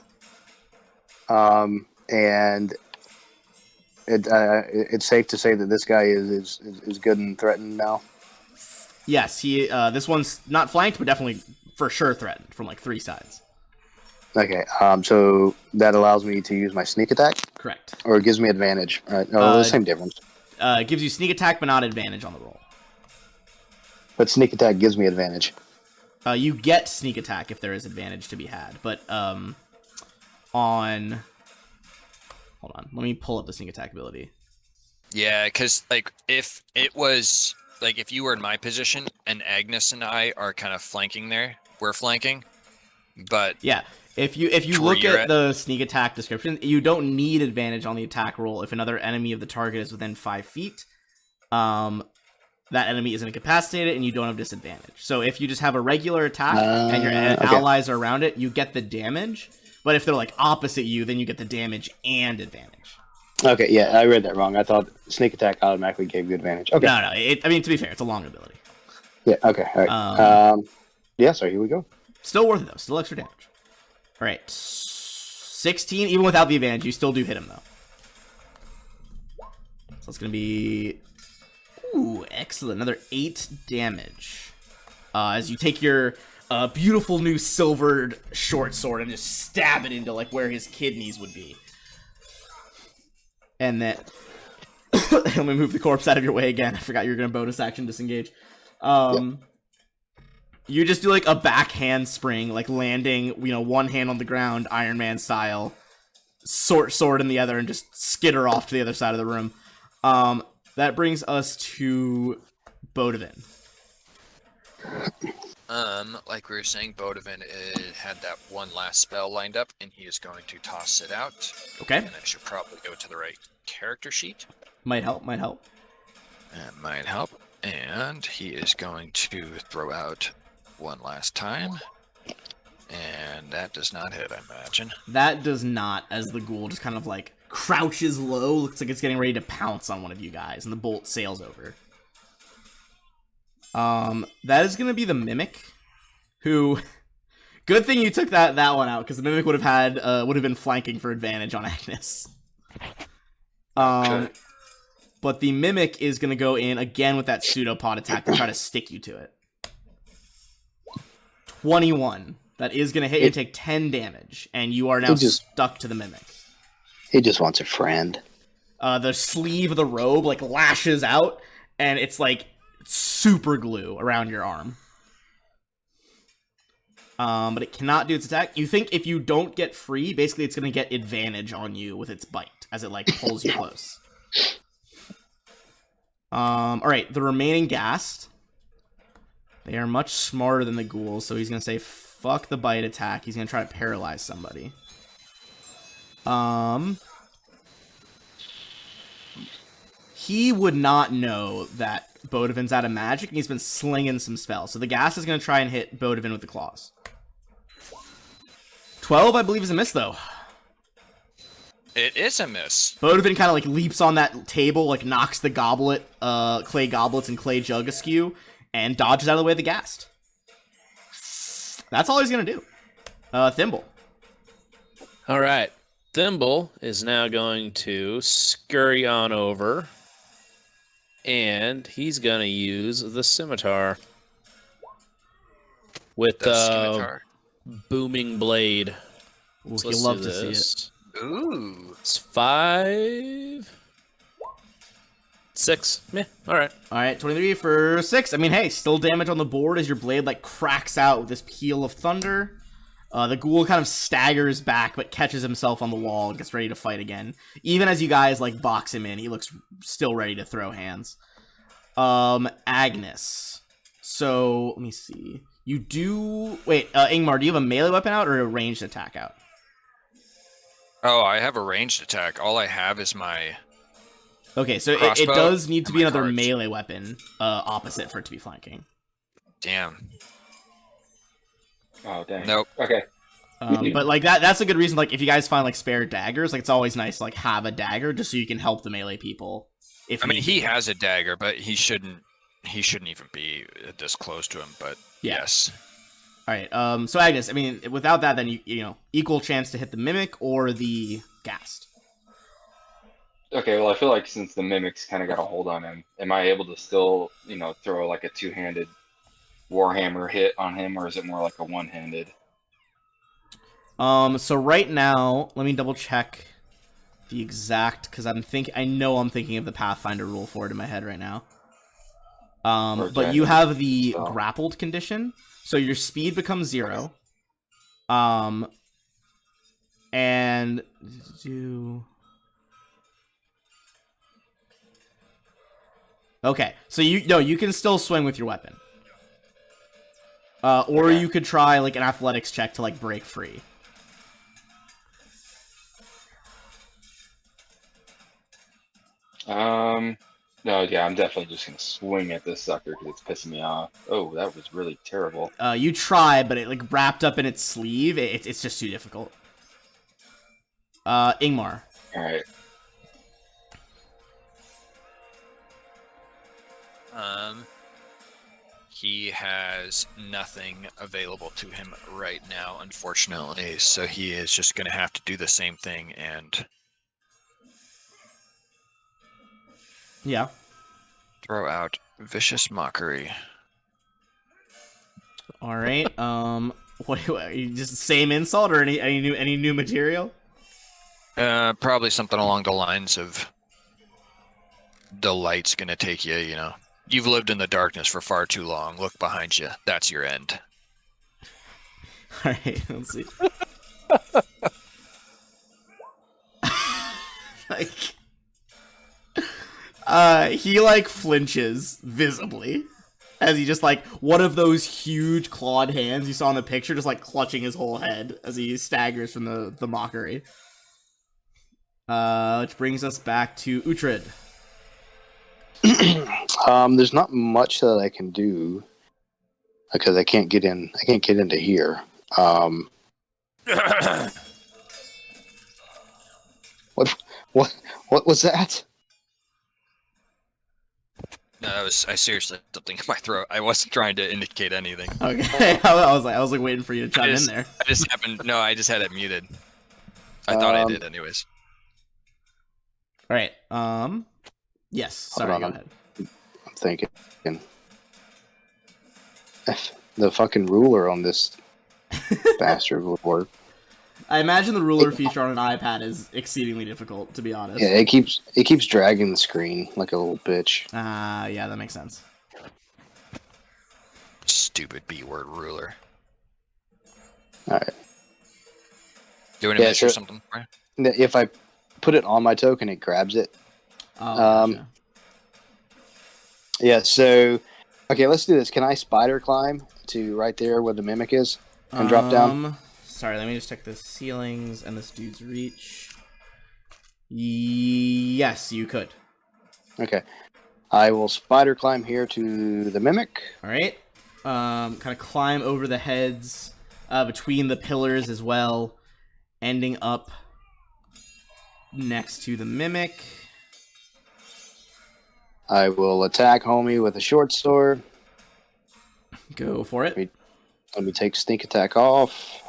And it's safe to say that this guy is good and threatened now. Yes, he. This one's not flanked, but definitely for sure threatened from like 3 sides. Okay. So that allows me to use my sneak attack, Correct. or it gives me advantage. No, the same difference. It gives you sneak attack, but not advantage on the roll. But sneak attack gives me advantage. You get sneak attack if there is advantage to be had, but on. Hold on, let me pull up the sneak attack ability. Yeah, because like if it was like if you were in my position and Agnes and I are kind of flanking there, we're flanking, but Yeah, if you look at the sneak attack description, you don't need advantage on the attack roll if another enemy of the target is within 5 feet. That enemy isn't incapacitated and you don't have disadvantage. So if you just have a regular attack and your allies are around it, you get the damage. But if they're like opposite you, then you get the damage and advantage. Okay, yeah, I read that wrong. I thought sneak attack automatically gave you advantage. Okay. No. I mean, to be fair, it's a long ability. Yeah. Okay. All right. Yeah. So here we go. Still worth it though. Still extra damage. All right. 16. Even without the advantage, you still do hit him though. So it's gonna be. Ooh, excellent. Another 8 damage. As you take your beautiful new silvered short sword and just stab it into like where his kidneys would be. And then let me move the corpse out of your way again. I forgot you were gonna bonus action disengage. You just do like a backhand spring, like landing, one hand on the ground, Iron Man style, sword in the other, and just skitter off to the other side of the room. That brings us to Bodevin. Like we were saying, Bodevin had that one last spell lined up, and he is going to toss it out. Okay. And I should probably go to the right character sheet. Might help. That might help. And he is going to throw out one last time. And that does not hit, I imagine. That does not, as the ghoul just kind of like crouches low, looks like it's getting ready to pounce on one of you guys, and the bolt sails over. That is going to be the Mimic, who... Good thing you took that one out, because the Mimic would have been flanking for advantage on Agnes. Okay. But the Mimic is going to go in again with that pseudopod attack to try to stick you to it. 21. That is going to hit you and take 10 damage, and you are now stuck to the Mimic. He just wants a friend. The sleeve of the robe like lashes out, and it's like super glue around your arm. But it cannot do its attack. You think if you don't get free, basically it's going to get advantage on you with its bite as it like pulls you close. All right, the remaining Ghast. They are much smarter than the ghouls, so he's going to say fuck the bite attack. He's going to try to paralyze somebody. He would not know that Bodevin's out of magic, and he's been slinging some spells. So the Ghast is going to try and hit Bodevin with the claws. 12, I believe, is a miss, though. It is a miss. Bodevin kind of like leaps on that table, like knocks the clay goblets and clay jug askew, and dodges out of the way of the Ghast. That's all he's going to do. Thimble. All right. Thimble is now going to scurry on over, and he's going to use the scimitar with The scimitar. booming blade. Ooh, So you'll let's love do to see it. this. Ooh. It's 5, 6. Meh. All right. All right, 23 for 6. I mean, hey, still damage on the board as your blade like cracks out with this peal of thunder. The ghoul kind of staggers back, but catches himself on the wall and gets ready to fight again. Even as you guys like box him in, he looks still ready to throw hands. Agnes. So let me see. You do Ingmar, do you have a melee weapon out or a ranged attack out? Oh, I have a ranged attack. All I have is my... Okay, so it Crossbow does need to and be my another cards. melee weapon opposite for it to be flanking. Damn. Oh, dang. Nope. Okay. But like that's a good reason. Like if you guys find like spare daggers, like it's always nice to like have a dagger just so you can help the melee people. If I mean, need he be. has a dagger, but he shouldn't he shouldn't even be this close to him, but Yeah. yes. All right. So Agnes, I mean, without that, then you know, equal chance to hit the mimic or the ghast. Okay, well, I feel like since the mimic's kind of got a hold on him, am I able to still, you know, throw like a two-handed Warhammer hit on him, or is it more like a one-handed? So right now, let me double check the exact, because I know I'm thinking of the Pathfinder rule for it in my head right now. Or do But I you need to have the spell? grappled condition, so your speed becomes 0. And do. Okay, so you can still swing with your weapon. Or Okay. you could try like an athletics check to like break free. No, yeah, I'm definitely just gonna swing at this sucker because it's pissing me off. Oh, that was really terrible. You try, but it like wrapped up in its sleeve. It's just too difficult. Ingmar. All right. He has nothing available to him right now, unfortunately. So he is just going to have to do the same thing and Yeah. throw out Vicious Mockery. All right. What just same insult or any new material? Probably something along the lines of the light's going to take you, you know. You've lived in the darkness for far too long. Look behind you. That's your end. All right. Let's see. Like, he like flinches visibly as he just like one of those huge clawed hands you saw in the picture, just like clutching his whole head as he staggers from the mockery. Which brings us back to Uhtred. There's not much that I can do because I can't get in. I can't get into here. What was that? No, I seriously had something in my throat. I wasn't trying to indicate anything. Okay, I was like waiting for you to chime in there. I just had it muted. I thought I did anyways. All right. Yes. Sorry. Hold Go on, ahead. I'm thinking. The fucking ruler on this bastard would work. I imagine the ruler feature on an iPad is exceedingly difficult, to be honest. Yeah, it keeps dragging the screen like a little bitch. Yeah, that makes sense. Stupid B-word ruler. All right. Doing a Yeah, miss or so- something? Right? If I put it on my token, it grabs it. Oh, gotcha. Yeah. So, okay, let's do this. Can I spider climb to right there where the mimic is and drop down? Sorry, let me just check the ceilings and this dude's reach. Yes, you could. Okay. I will spider climb here to the mimic. All right. Kind of climb over the heads, between the pillars as well, ending up next to the mimic. I will attack homie with a short sword. Go for it. Let me take sneak attack off.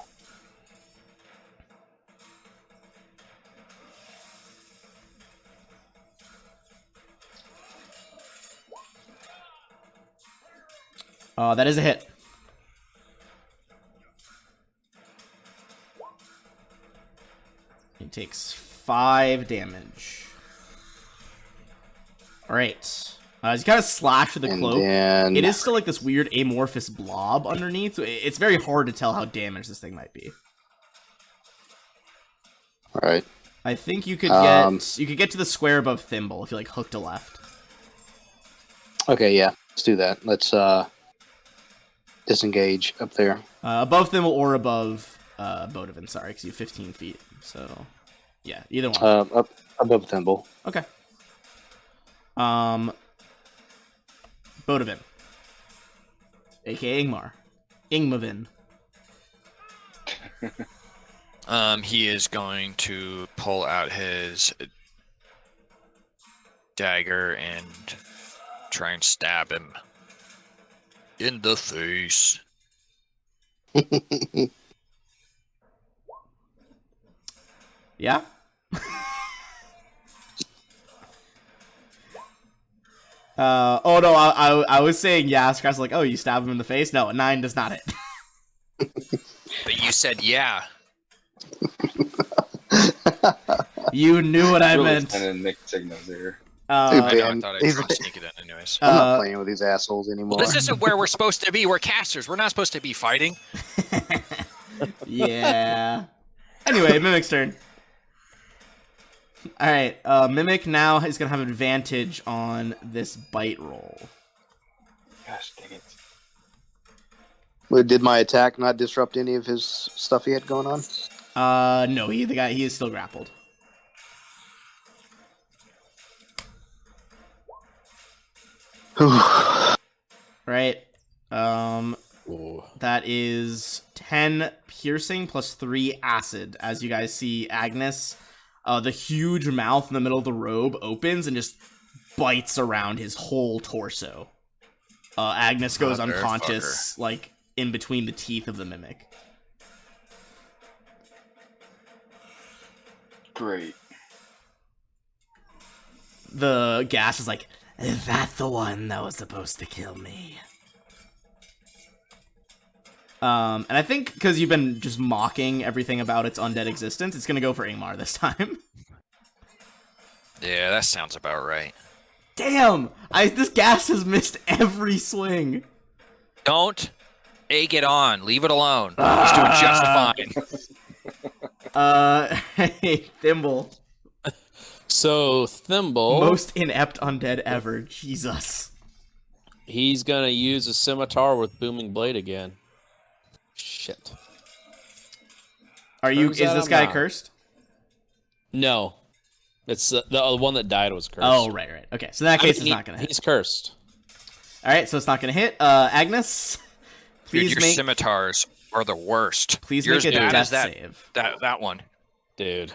That is a hit. He takes 5 damage. Alright. He's kind of slashed with the And cloak. then It is still like this weird amorphous blob underneath, so it's very hard to tell how damaged this thing might be. all right. I think you could get to the square above Thimble if you like hooked to left. Okay, yeah. Let's do that. Let's disengage up there. Above Thimble or above Bodavin, sorry, because you have 15 feet. So, yeah, either one. Up above Thimble. Okay. Bodavin. A.k.a. Ingmar. Ingmavin. He is going to pull out his dagger and try and stab him In the face. Yeah. Oh no, I was saying yeah. Strahd like, oh, you stab him in the face. No, a 9 does not hit. But you said yeah. You knew what I Really meant. sending mixed signals there. I know, I Ben, thought I'd he's try to like- sneak it in anyways. I'm not playing with these assholes Well, anymore. this isn't where we're supposed to be. We're casters. We're not supposed to be fighting. Yeah. Anyway, Mimic's turn. Alright, Mimic now is going to have advantage on this bite roll. Gosh dang it. Well, did my attack not disrupt any of his stuff he had going on? No, he is still grappled. Right. Ooh. That is 10 piercing plus 3 acid. As you guys see, Agnes, the huge mouth in the middle of the robe opens and just bites around his whole torso. Agnes goes unconscious, like, in between the teeth of the Mimic. Great. The gas is like, is that the one that was supposed to kill me? And I think because you've been just mocking everything about its undead existence, it's gonna go for Ingmar this time. Yeah, that sounds about right. Damn! This gas has missed every swing. Don't egg it on. Leave it alone. He's doing just fine. Hey, Thimble. So Thimble, Most inept undead ever. Jesus. he's gonna use a scimitar with booming blade again. Shit. Is Turns out this I'm guy not. cursed? No, it's the one that died was cursed. Oh, right. Okay, so in that case, it's not gonna hit. He's cursed. Alright, so it's not gonna hit. Agnes, Dude, please your make scimitars are the worst. please You're make a as bad death as that, save. that one. Dude.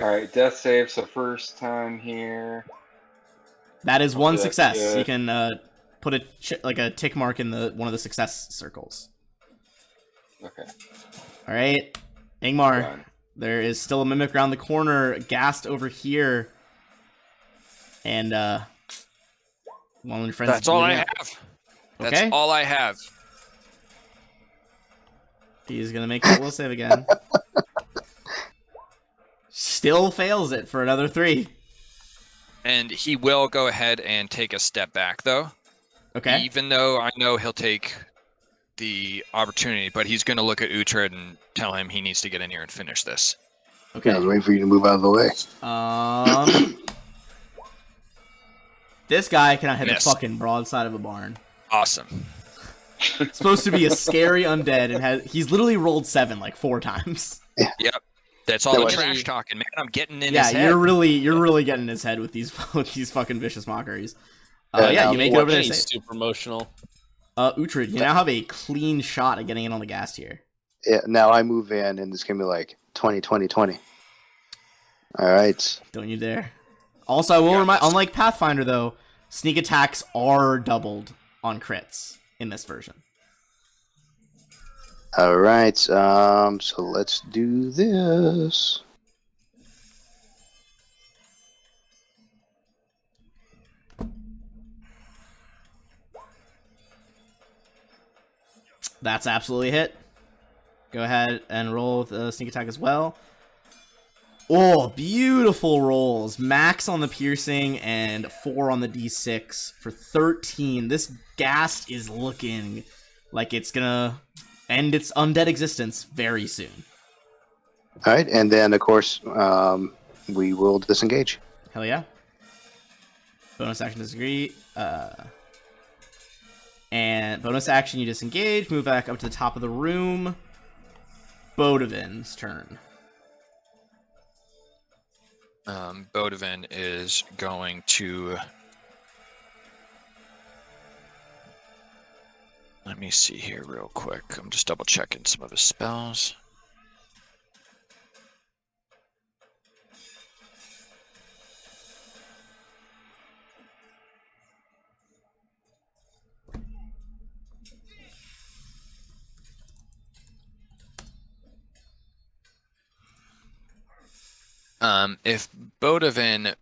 Alright, death save, so first time here. That is one Hopefully that's success. You good. can put a tick mark in one of the success circles. Okay. All right, Ingmar. Done. There is still a Mimic around the corner, gassed over here, and one of your friends. That's all I bleeding out. have. Okay. That's all I have. He's gonna make that will save again. Still fails it for another 3. And he will go ahead and take a step back, though. Okay. Even though I know he'll take the opportunity, but he's going to look at Uhtred and tell him he needs to get in here and finish this. Okay. I was waiting for you to move out of the way. This guy cannot hit Miss. the fucking broadside of a barn. Awesome. It's supposed to be a scary undead, and he's literally rolled 7 like 4 times. Yep. That's all That the was- trash talking, man. I'm getting in Yeah, his head. you're really getting in his head with these fucking vicious mockeries. Yeah, Yeah, now you make it over there. He's Safe. super emotional. Uhtred, you now have a clean shot at getting in on the gas here. Yeah, now I move in, and it's gonna be like 20, 20, 20. All right. Don't you dare. Also, I will Got remind, this. unlike Pathfinder though, sneak attacks are doubled on crits in this version. All right. So let's do this. That's absolutely a hit. Go ahead and roll with a sneak attack as well. Oh, beautiful rolls. Max on the piercing and 4 on the d6 for 13. This ghast is looking like it's gonna end its undead existence very soon. All right, and then of course we will disengage. Hell yeah. Bonus action disagree. And bonus action, you disengage. Move back up to the top of the room. Bodovin's turn. Bodivin is going to... Let me see here real quick. I'm just double checking some of his spells. If Bodovin,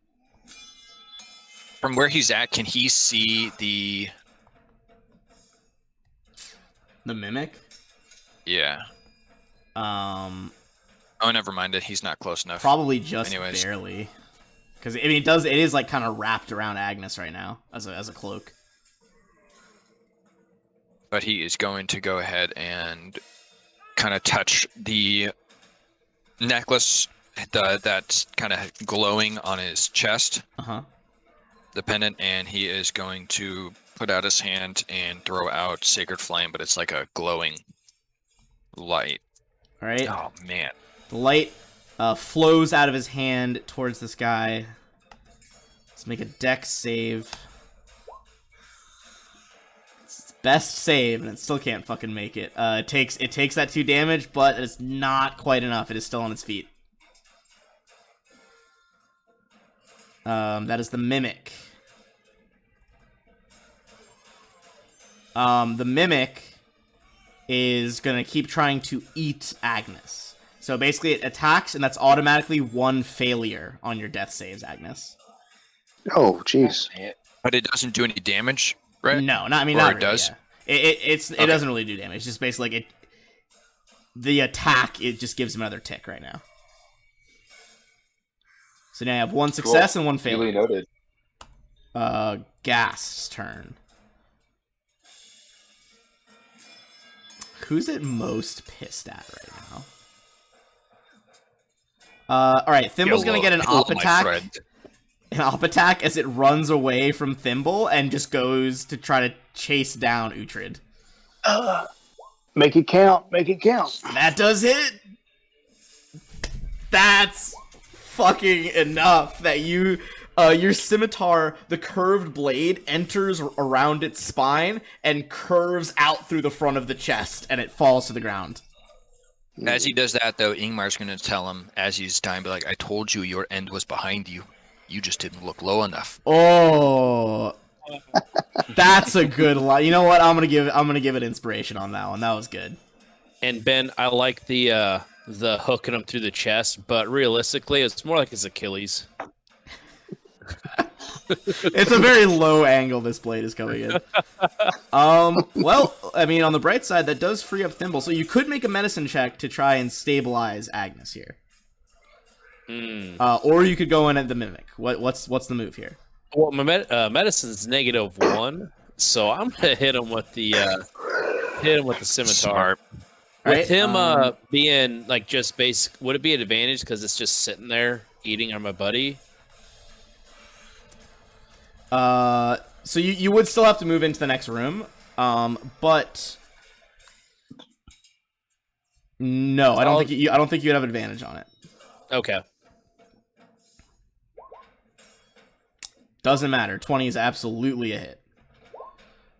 from where he's at, can he see the? The mimic. Yeah. Um, Oh, never mind it. He's not close enough. probably just Anyways. barely. Because I mean, it does. It is like kind of wrapped around Agnes right now as a cloak. But he is going to go ahead and kind of touch the necklace that's kind of glowing on his chest, the pendant, and he is going to put out his hand and throw out Sacred Flame, but it's like a glowing light. All right. Oh, man. The light flows out of his hand towards this guy. Let's make a dex save. It's its best save, and it still can't fucking make it. It takes that 2 damage, but it's not quite enough. It is still on its feet. That is the mimic. The mimic is gonna keep trying to eat Agnes. So basically, it attacks, and that's automatically 1 failure on your death saves, Agnes. Oh, jeez. But it doesn't do any damage, right? No, not. I mean, Or not it really, does? yeah. It doesn't really do damage. It's just basically like the attack. It just gives him another tick right now. So now you have 1 success and 1 Duly failure. noted. Ghast's turn. Who's it most pissed at right now? Alright, Thimble's gonna get an op attack. An op attack as it runs away from Thimble and just goes to try to chase down Uhtred. Make it count. Make it count. That does hit! That's fucking enough that you... your scimitar, the curved blade, enters around its spine and curves out through the front of the chest, and it falls to the ground. As he does that, though, Ingmar's going to tell him as he's dying, be like, I told you your end was behind you. You just didn't look low enough. Oh, that's a good line. You know what? I'm gonna give it inspiration on that one. That was good. And Ben, I like the hooking him through the chest, but realistically, it's more like his Achilles. It's a very low angle this blade is coming in. Well, I mean, on the bright side, that does free up Thimble, so you could make a medicine check to try and stabilize Agnes here. Or you could go in at the mimic. What's the move here? Well, my medicine's -1, so I'm gonna hit him with the scimitar. Smart. With Right, him being like just basic, would it be an advantage because it's just sitting there eating on my buddy? So you would still have to move into the next room, but no, I don't think you'd have advantage on it. Okay. Doesn't matter. 20 is absolutely a hit.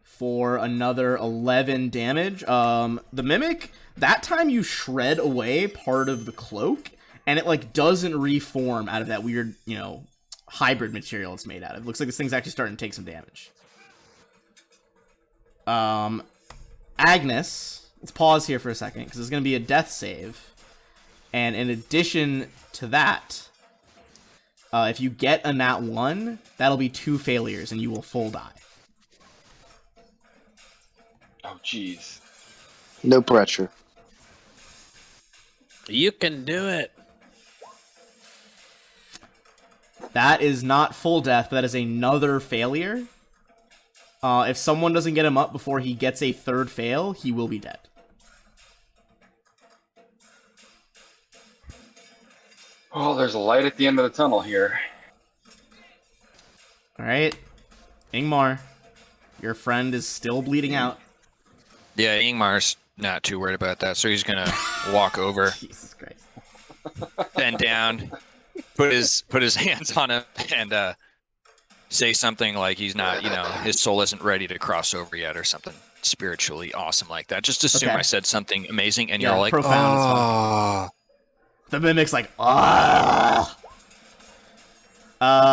For another 11 damage. The Mimic, that time you shred away part of the cloak, and it, like, doesn't reform out of that weird, you know, hybrid material it's made out of. It looks like this thing's actually starting to take some damage. Agnes, let's pause here for a second, because it's going to be a death save. And in addition to that, if you get a nat 1, that'll be 2 failures, and you will full die. Oh, jeez. No pressure. You can do it. That is not full death, but that is another failure. If someone doesn't get him up before he gets a third fail, he will be dead. Oh, there's a light at the end of the tunnel here. Alright. Ingmar, your friend is still bleeding out. Yeah, Ingmar's not too worried about that, so he's gonna walk over, Jesus Christ. bend down, put his hands on him, and say something like he's not, you know, his soul isn't ready to cross over yet, or something spiritually awesome like that. Just assume Okay. I said something amazing, and Yeah, you're like, profound as fuck. oh. The Mimic's like, ah.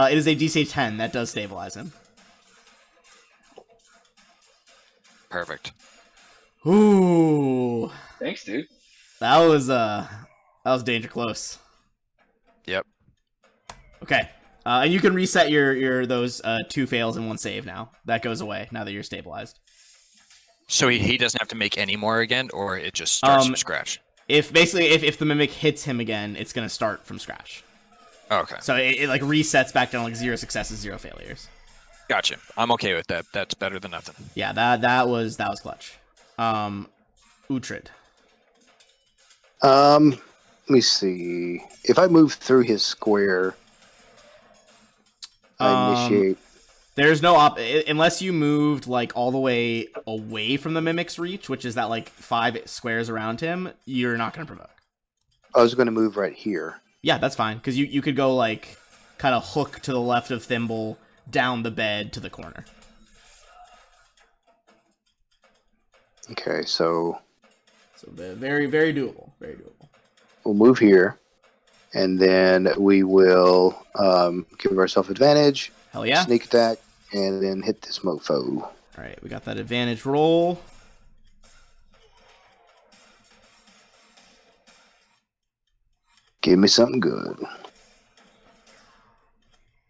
It is a DC 10. That does stabilize him. Perfect. Ooh. Thanks, dude. That was danger close. Yep. Okay. And you can reset your those 2 fails and 1 save now. That goes away now that you're stabilized. So he doesn't have to make any more again, or it just starts from scratch? If the mimic hits him again, it's gonna start from scratch. Okay. So it like resets back down like 0 successes, 0 failures. Gotcha. I'm okay with that. That's better than nothing. Yeah, that was clutch. Uhtred. Let me see. If I move through his square, I initiate. There's no unless you moved like all the way away from the mimic's reach, which is that like 5 squares around him. You're not gonna provoke. I was going to move right here. Yeah, that's fine because you could go like kind of hook to the left of Thimble down the bed to the corner. Okay, so very very doable. Very doable. we'll move here, and then we will give ourselves advantage. Hell yeah. Sneak attack, and then hit this mofo. All right, we got that advantage roll. Give me something good.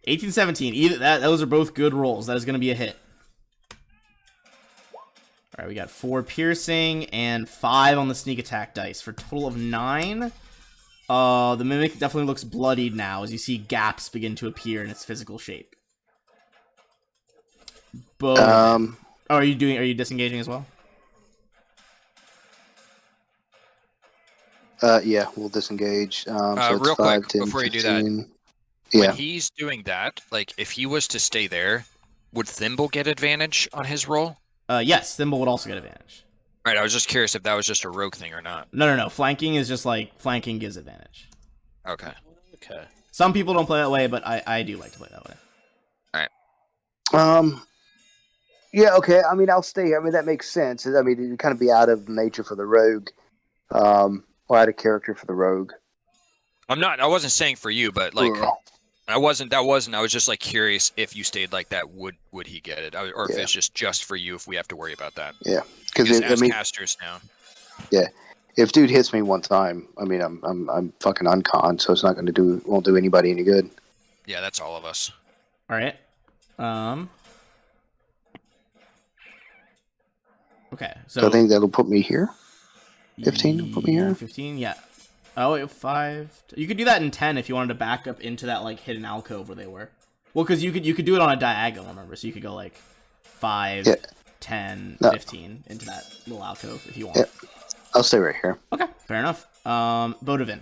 18, 17. Those are both good rolls. That is going to be a hit. All right, we got 4 piercing and 5 on the sneak attack dice for a total of 9. The mimic definitely looks bloodied now as you see gaps begin to appear in its physical shape. Boom. Are you disengaging as well? Yeah, we'll disengage. So it's real 5, quick, 10, before 15. you do that, Yeah. when he's doing that, like if he was to stay there, would Thimble get advantage on his roll? Yes, Thimble would also get advantage. Right, I was just curious if that was just a rogue thing or not. No. Flanking is just like flanking gives advantage. Okay. Okay. Some people don't play that way, but I do like to play that way. Yeah, okay. I mean, I'll stay here. I mean, that makes sense. I mean, it'd kind of be out of nature for the rogue, or out of character for the rogue. I wasn't saying for you, but like Ugh. I was just like curious if you stayed like that, would he get it? Or if Yeah. it's just for you if we have to worry about that. Yeah, Because I as mean, casters now. yeah. If dude hits me one time, I mean, I'm fucking uncon, so it's not won't do anybody any good. Yeah, that's all of us. All right. Okay, So I think that'll put me here. 15 will put me here. 15, yeah. Oh, wait, 5. You could do that in 10 if you wanted to back up into that like hidden alcove where they were. Well, because you could do it on a diagonal, remember? So you could go like 5, Yeah. 10, No. 15 into that little alcove if you want. Yeah. I'll stay right here. Okay, fair enough. Bodavin.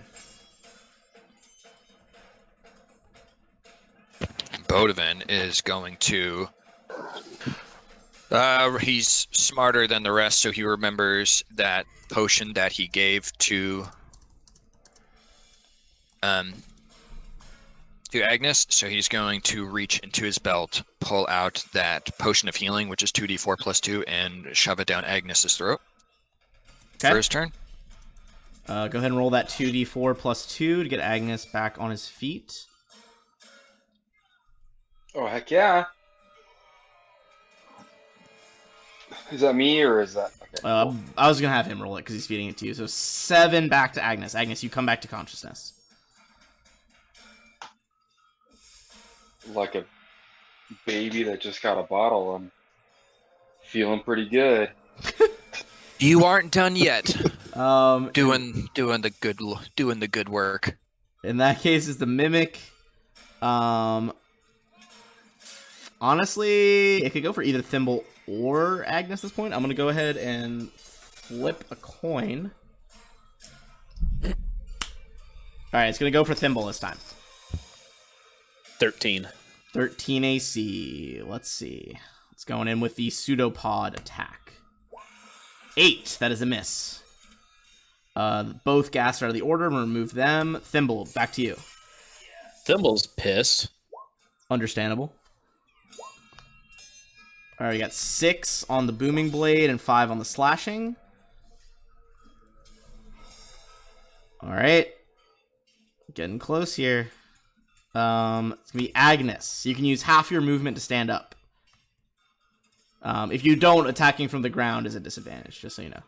Bodavin is going to. He's smarter than the rest, so he remembers that potion that he gave to Agnes. So he's going to reach into his belt, pull out that potion of healing, which is 2d4 plus 2, and shove it down Agnes's throat. Okay. For his turn. Go ahead and roll that 2d4 plus 2 to get Agnes back on his feet. Oh, heck yeah. Is that me or is that... Okay, cool. I was going to have him roll it because he's feeding it to you. So 7 back to Agnes. Agnes, you come back to consciousness. Like a baby that just got a bottle. I'm feeling pretty good. You aren't done yet. Doing the good work. In that case, is the mimic. Honestly, it could go for either Thimble or Agnes at this point. I'm gonna go ahead and flip a coin. All right, it's gonna go for Thimble this time. 13. 13 AC. Let's see. It's going in with the pseudopod attack. 8. That is a miss. Both gas are out of the order. I'm gonna remove them. Thimble, back to you. Thimble's pissed. Understandable. All right, we got 6 on the booming blade and 5 on the slashing. All right, getting close here. It's gonna be Agnes. You can use half your movement to stand up. If you don't, attacking from the ground is a disadvantage, just so you know.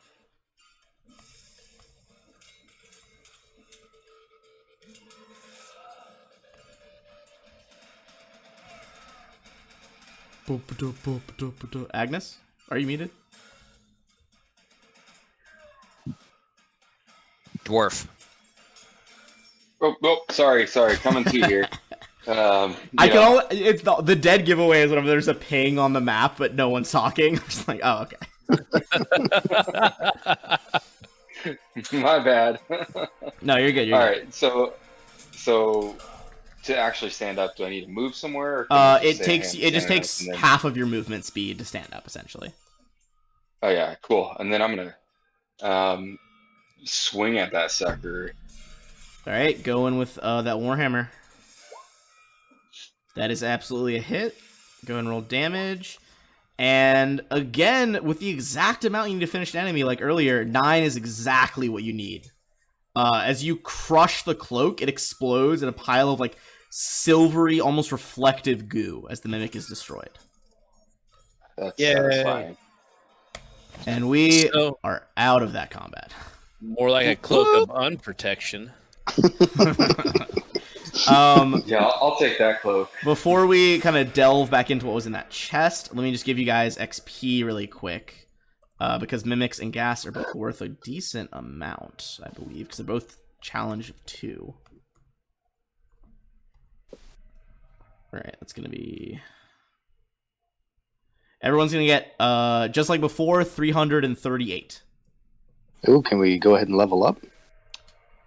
Agnes, are you muted? Dwarf. Oh, sorry. Coming to here. I can Yeah. only, it's the dead giveaway is whenever there's a ping on the map but no one's talking. I'm just like, oh, okay. My bad. No, you're good. You're All good. right. So to actually stand up, do I need to move somewhere, or can I just say It just standing up takes and then? half of your movement speed to stand up, essentially. Oh yeah, cool. And then I'm gonna swing at that sucker. All right, going with that Warhammer. That is absolutely a hit. Go and roll damage. And again, with the exact amount you need to finish an enemy, like earlier, 9 is exactly what you need. As you crush the cloak, it explodes in a pile of like silvery, almost reflective goo as the mimic is destroyed. That's Yay. satisfying. And we So- are out of that combat. More like a cloak of unprotection. Yeah, I'll take that cloak. Before we kind of delve back into what was in that chest, let me just give you guys XP really quick. Because mimics and gas are both worth a decent amount, I believe, because they're both challenge of 2. Alright, that's going to be... Everyone's going to get, just like before, 338. Ooh, can we go ahead and level up?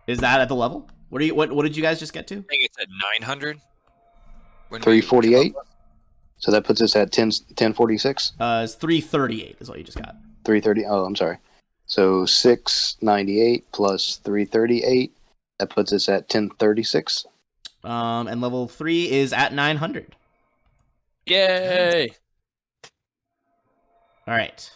Is that at the level? What did you guys just get to? I think it's at 900. 348. So that puts us at 1046. It's 338 is what you just got. 330. Oh, I'm sorry. So 698 plus 338. That puts us at 1036. And level 3 is at 900. Yay! Alright.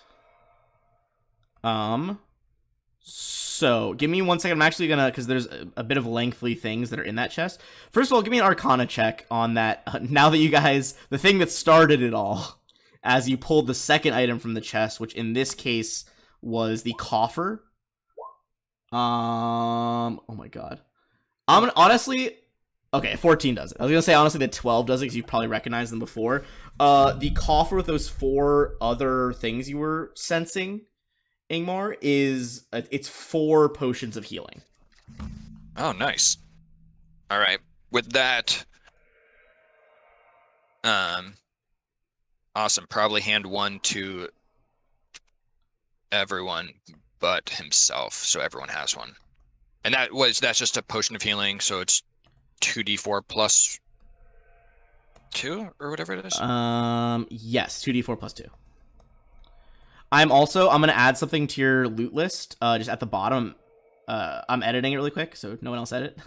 So, give me 1 second. I'm actually gonna, because there's a bit of lengthy things that are in that chest. First of all, give me an Arcana check on that. Now that you guys, the thing that started it all, as you pulled the second item from the chest, which in this case was the coffer. Oh my god. I'm gonna, honestly, okay, 14 does it. I was gonna say, honestly, that 12 does it, because you probably recognized them before. The coffer with those 4 other things you were sensing, Ingmar, is it's 4 potions of healing. Oh, nice. All right. With that, awesome. Probably hand one to everyone but himself, so everyone has one. And that's just a potion of healing, so it's 2d4 plus 2 or whatever it is. Yes, 2d4 plus 2. I'm gonna add something to your loot list, just at the bottom. I'm editing it really quick, so no one else edit.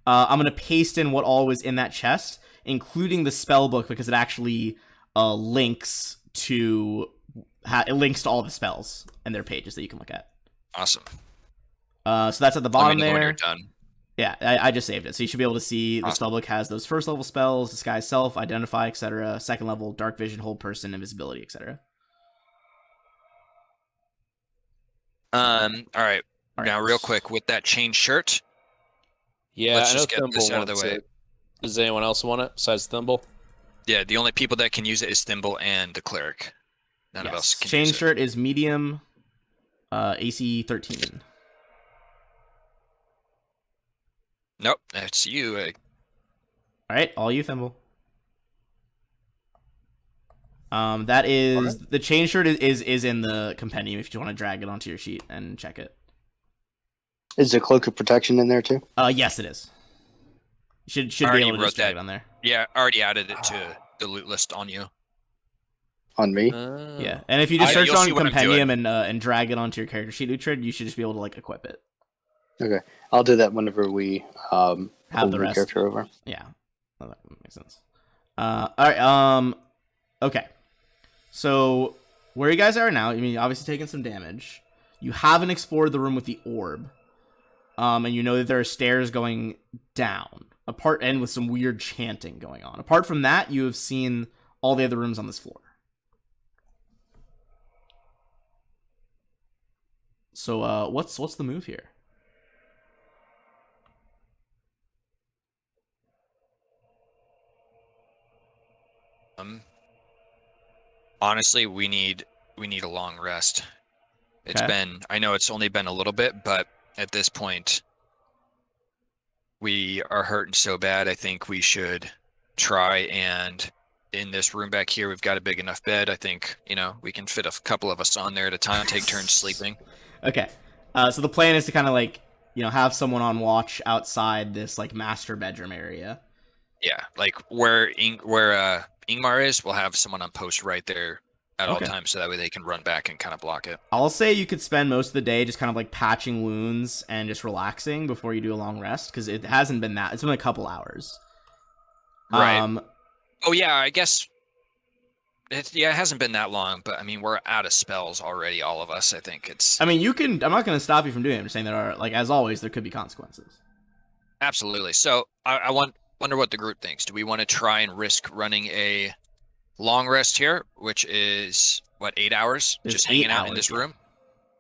I'm gonna paste in what all was in that chest, including the spell book, because it actually links to all the spells and their pages that you can look at. Awesome. So that's at the Let bottom me know when there. you're done. Yeah, I just saved it, so you should be able to see the Awesome. spellbook has those first level spells: disguise self, identify, etc. Second level, dark vision, hold person, invisibility, etc. All right. All Now, right. real quick, with that chain shirt, Yeah, let's I know just get Thimble this out of the wants way. it. Does anyone else want it besides Thimble? Yeah, the only people that can use it is Thimble and the cleric. None of us can Chain use it. shirt is medium, AC 13. Nope, that's you. All right, all you, Thimble. That is the chain shirt is in the compendium if you want to drag it onto your sheet and check it. Is the cloak of protection in there too? Yes, it is. You should be Already able to just wrote drag that. it on there. Yeah, already added it to the loot list on you. On me? Oh. Yeah, and if you just I- search you'll on see what I'm compendium and drag it onto your character sheet, Uhtred, you should just be able to like equip it. Okay. I'll do that whenever we Have pull the the rest. character over. Yeah, well, that makes sense. All right. Okay. So where you guys are now, I mean, obviously taking some damage. You haven't explored the room with the orb, and you know that there are stairs going down. And with some weird chanting going on. Apart from that, you have seen all the other rooms on this floor. So, what's the move here? Honestly, we need a long rest. It's Okay. been, I know it's only been a little bit, but at this point, we are hurting so bad. I think we should try and in this room back here, we've got a big enough bed. I think, we can fit a couple of us on there at a time, take turns sleeping. Okay. So the plan is to kind of like, have someone on watch outside this like master bedroom area. Yeah, like where Ingmar is, we'll have someone on post right there at all Okay. times, so that way they can run back and kind of block it. I'll say you could spend most of the day just kind of like patching wounds and just relaxing before you do a long rest, because it hasn't been that. It's been a couple hours. Right. Oh yeah, I guess. It hasn't been that long, but I mean, we're out of spells already, all of us. I think it's. I mean, you can. I'm not going to stop you from doing it. I'm just saying there are, like, as always, there could be consequences. Absolutely. So I wonder what the group thinks. Do we want to try and risk running a long rest here, which is what, 8 hours, It's just 8 hanging out in hours, this yeah. room,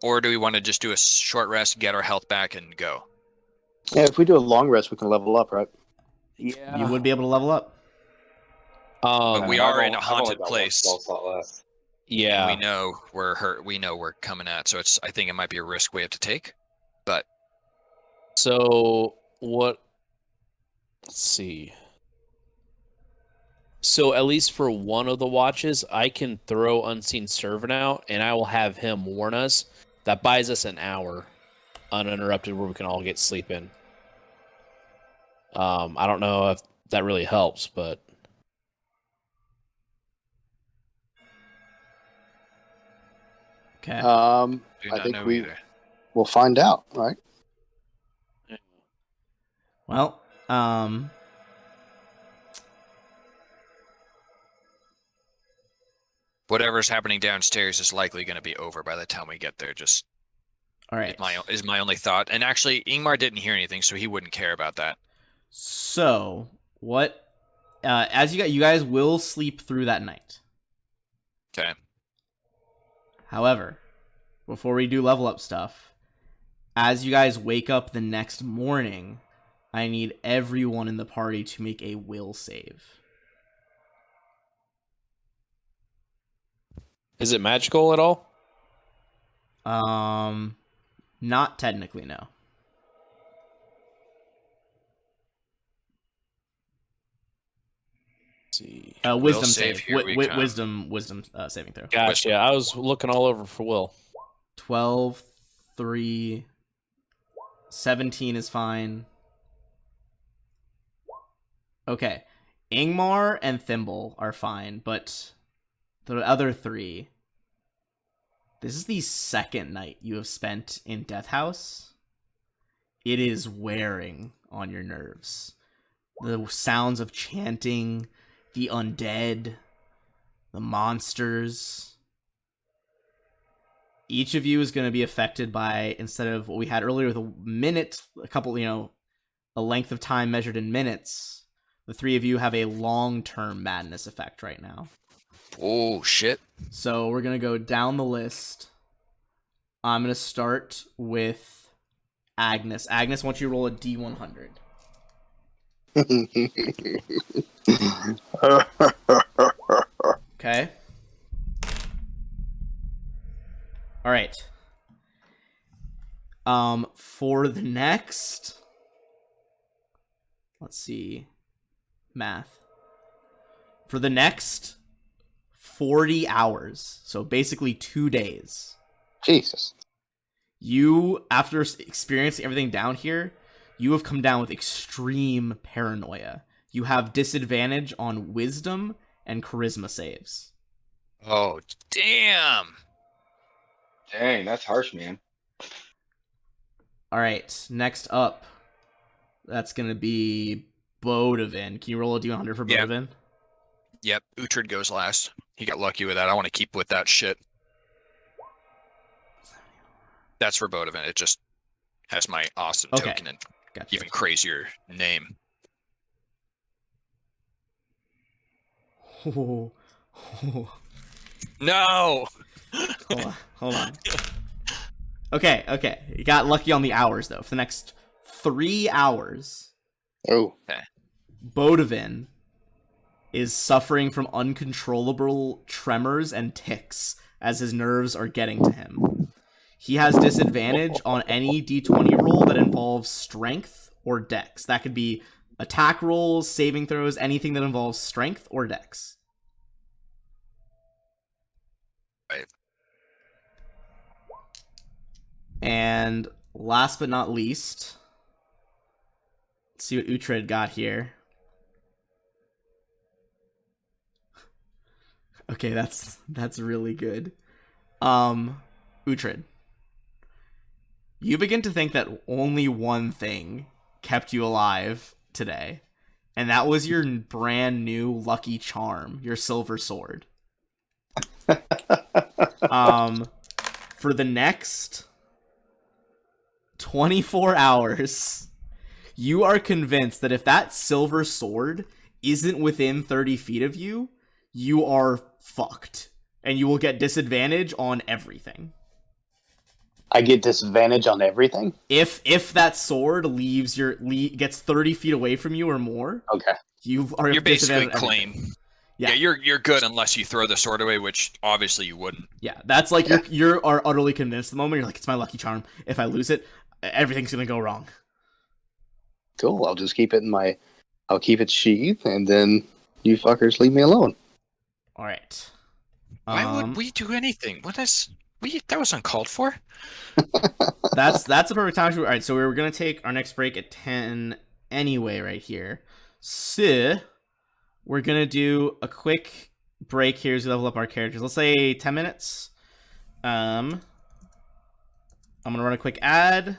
or do we want to just do a short rest, get our health back, and go? Yeah, if we do a long rest, we can level up, right? Yeah. You would be able to level up. But we I've are in a I've only haunted got one place. spell slot left. Yeah. And we know we're hurt. We know we're coming at. So I think it might be a risk we have to take. But So what? Let's see. So at least for one of the watches, I can throw Unseen Servant out, and I will have him warn us. That buys us an hour, uninterrupted, where we can all get sleep in. I don't know if that really helps, but Okay. do I not think know we either. will find out, right? Well, Whatever's happening downstairs is likely going to be over by the time we get there. Just all right. is my only thought. And actually, Ingmar didn't hear anything, so he wouldn't care about that. So what? As you guys will sleep through that night. Okay. However, before we do level up stuff, as you guys wake up the next morning, I need everyone in the party to make a will save. is it magical at all? Not technically, no. Let's see. Wisdom save, save. here we come. Wisdom saving throw. Gotcha. I was looking all over for Will. 12, 3, 17 is fine. Okay. Ingmar and Thimble are fine, but the other three... This is the second night you have spent in Death House. It is wearing on your nerves. The sounds of chanting, the undead, the monsters. Each of you is going to be affected by, instead of what we had earlier with a length of time measured in minutes, the three of you have a long-term madness effect right now. Oh, shit. So we're going to go down the list. I'm going to start with Agnes. Agnes, why don't you roll a D100? Okay. All right. For the next... Let's see. Math. For the next 40 hours, so basically 2 days, Jesus. you, after experiencing everything down here, you have come down with extreme paranoia. You have disadvantage on wisdom and charisma saves. Oh, damn. Dang, that's harsh, man. All right, next up, that's going to be Bodavin. Can you roll a D100 for Yeah. Bodavin? Yep, Uhtred goes last. He got lucky with that. I want to keep with that shit. That's for Bodavin. It just has my awesome Okay. token and Gotcha. even crazier name. Oh, No! hold on. Okay. You got lucky on the hours, though. For the next 3 hours, Oh. Bodavin is suffering from uncontrollable tremors and tics as his nerves are getting to him. He has disadvantage on any d20 roll that involves strength or dex. That could be attack rolls, saving throws, anything that involves strength or dex. Right. And last but not least, let's see what Uhtred got here. Okay, that's really good. Uhtred, you begin to think that only one thing kept you alive today, and that was your brand new lucky charm, your silver sword. For the next 24 hours, you are convinced that if that silver sword isn't within 30 feet of you, you are fucked. And you will get disadvantage on everything. I get disadvantage on everything? If that sword gets 30 feet away from you or more, Okay. you're basically on everything. clean. Yeah. You're good unless you throw the sword away, which obviously you wouldn't. Yeah, that's like you are utterly convinced at the moment. You're like, it's my lucky charm. If I lose it, everything's gonna go wrong. Cool. I'll just keep it I'll keep it sheathed, and then you fuckers leave me alone. All right. Why would we do anything? That was uncalled for. That's a perfect time to. All right, so we're gonna take our next break at 10 anyway, right here. So we're gonna do a quick break here to level up our characters. Let's say 10 minutes. I'm gonna run a quick ad.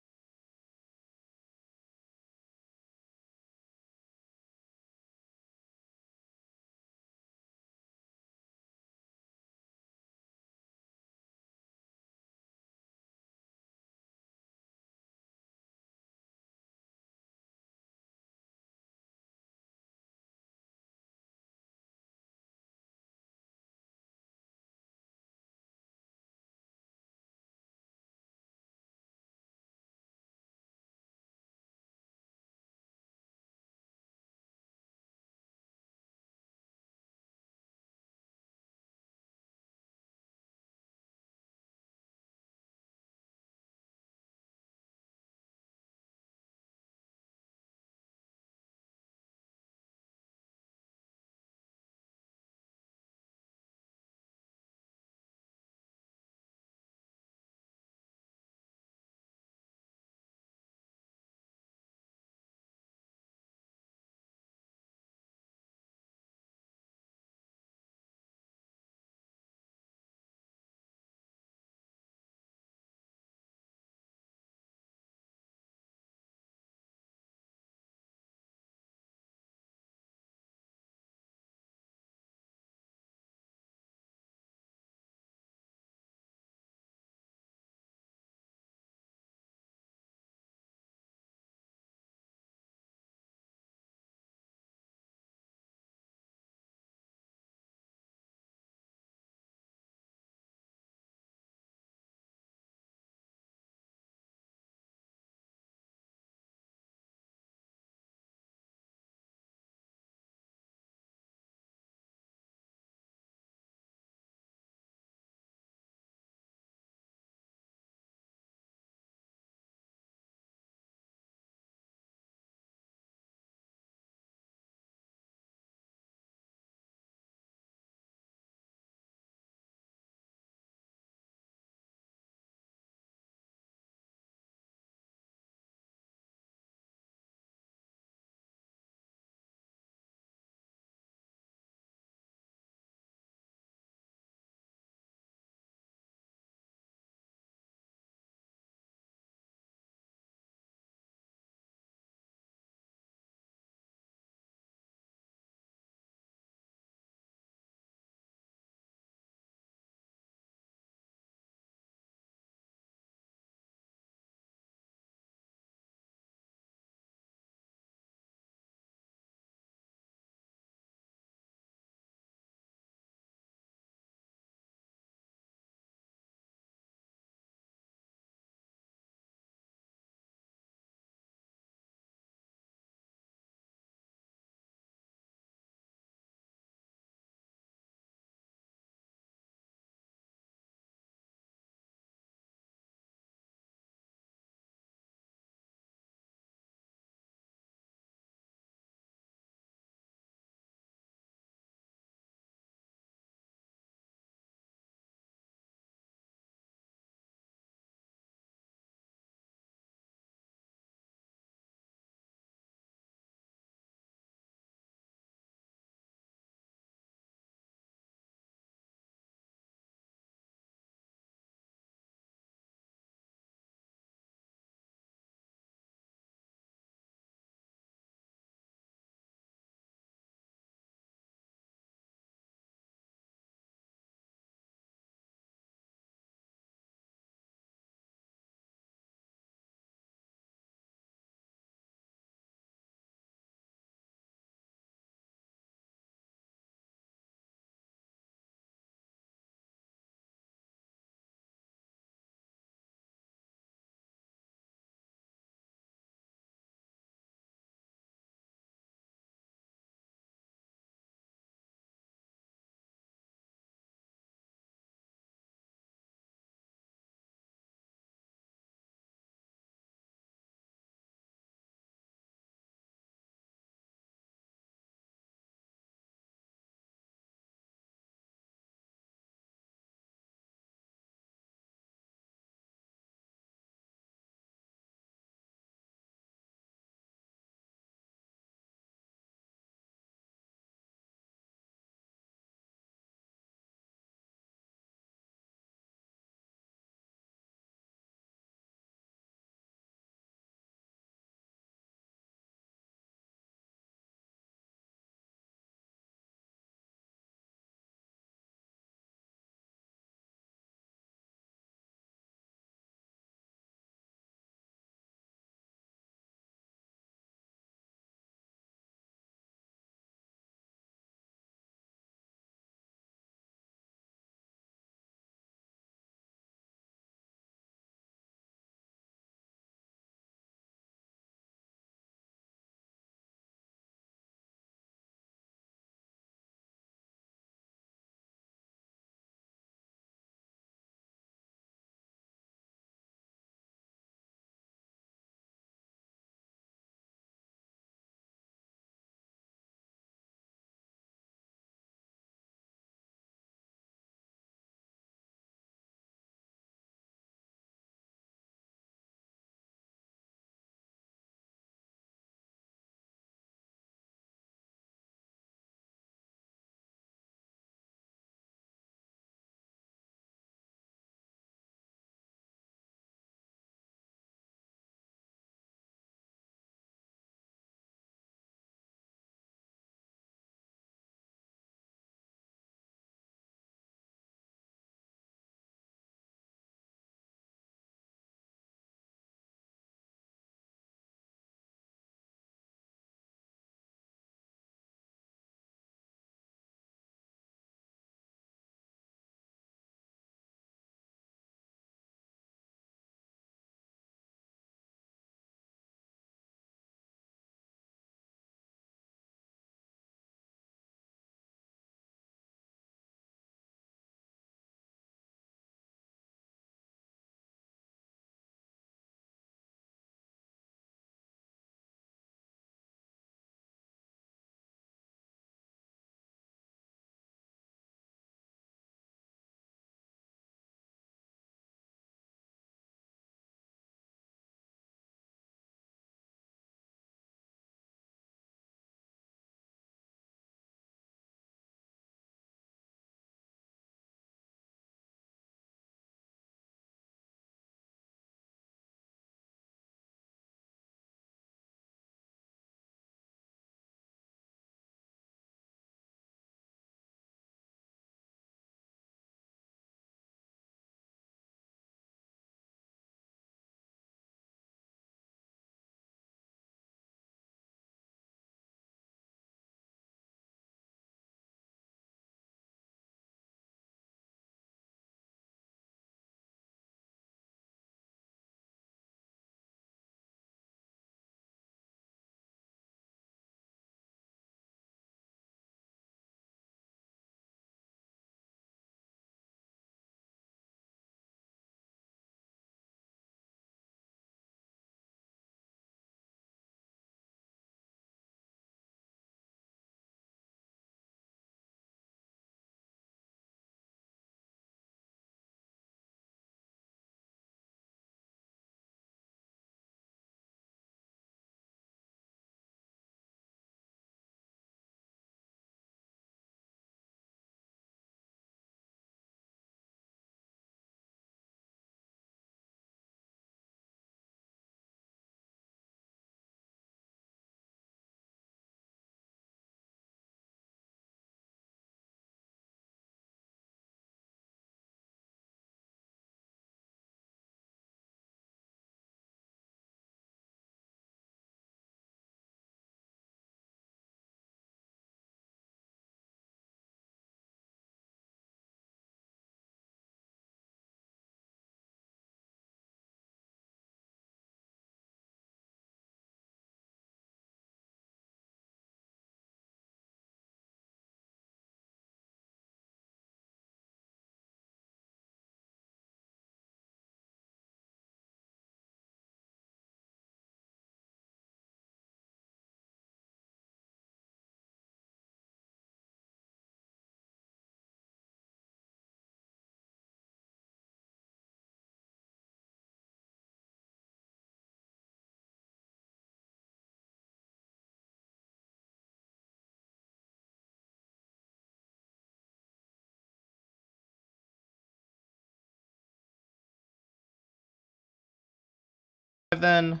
then.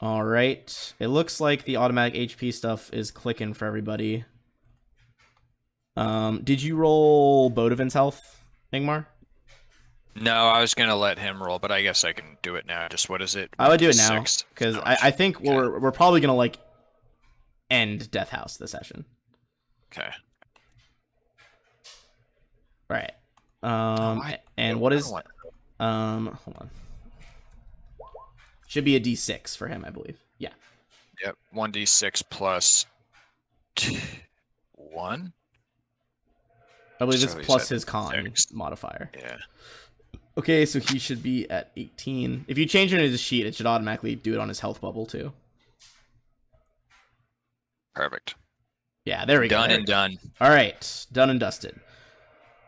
All right. It looks like the automatic HP stuff is clicking for everybody. Did you roll Bodovin's health, Ingmar? No, I was gonna let him roll, but I guess I can do it now. Just what is it? I would do it now 1d6? because How much? I think Okay. we're probably gonna like end Death House this session. Okay. Right. I And what is don't want- hold on. Should be a D6 for him, I believe. Yeah. Yep. 1d6 plus 1. I believe So it's he's plus at his con 6. modifier. Yeah. Okay, so he should be at 18. If you change it in his sheet, it should automatically do it on his health bubble too. Perfect. Yeah, there we go. Done There and we go. done. All right, done and dusted.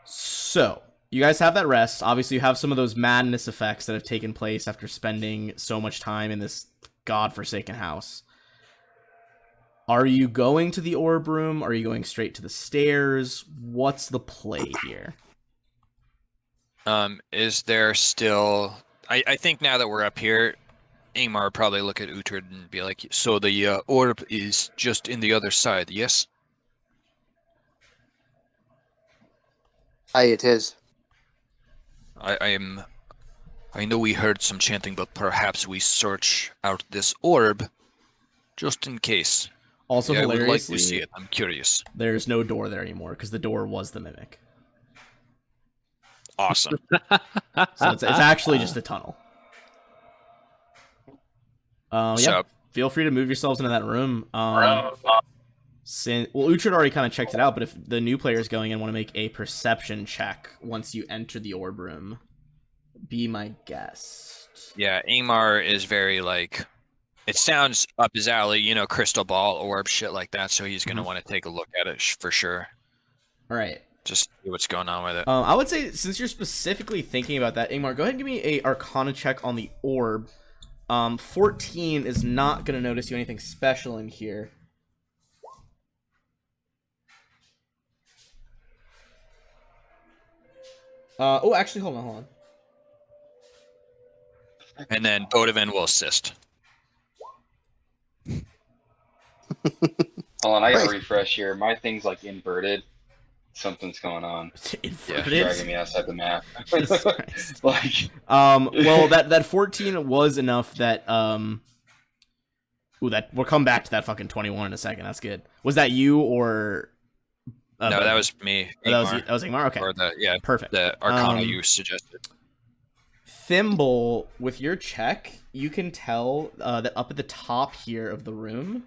So, you guys have that rest. Obviously, you have some of those madness effects that have taken place after spending so much time in this godforsaken house. Are you going to the orb room? Are you going straight to the stairs? What's the play here? Is there still? I think now that we're up here, Ingmar would probably look at Uhtred and be like, "So the orb is just in the other side, yes?" Aye, it is. I know we heard some chanting, but perhaps we search out this orb, just in case. Also, I would like to see hilariously, it. I'm curious. there's no door there anymore because the door was the mimic. Awesome. So it's actually just a tunnel. Yeah. So Feel free to move yourselves into that room. Well, Uhtred already kind of checked it out, but if the new players going in want to make a perception check once you enter the orb room, be my guest. yeah, Ingmar is very like. It sounds up his alley, you know, crystal ball orb shit like that. So he's gonna want to take a look at it for sure. All right. Just see what's going on with it. I would say since you're specifically thinking about that, Ingmar, go ahead and give me a Arcana check on the orb. 14 is not going to notice you anything special in here. Oh, actually, hold on. And then Bodivin will assist. Hold on, I gotta Right. refresh here. My thing's like inverted. Something's going on. Inverted. Dragging me outside the map. Jesus Christ. Like, Well, that 14 was enough that Ooh, that we'll come back to that fucking 21 in a second. That's good. Was that you or? No, that was me. Oh, that Ingmar. was Ingmar. Okay, Or perfect. the Arcana Um, you suggested. Thimble, with your check, you can tell that up at the top here of the room,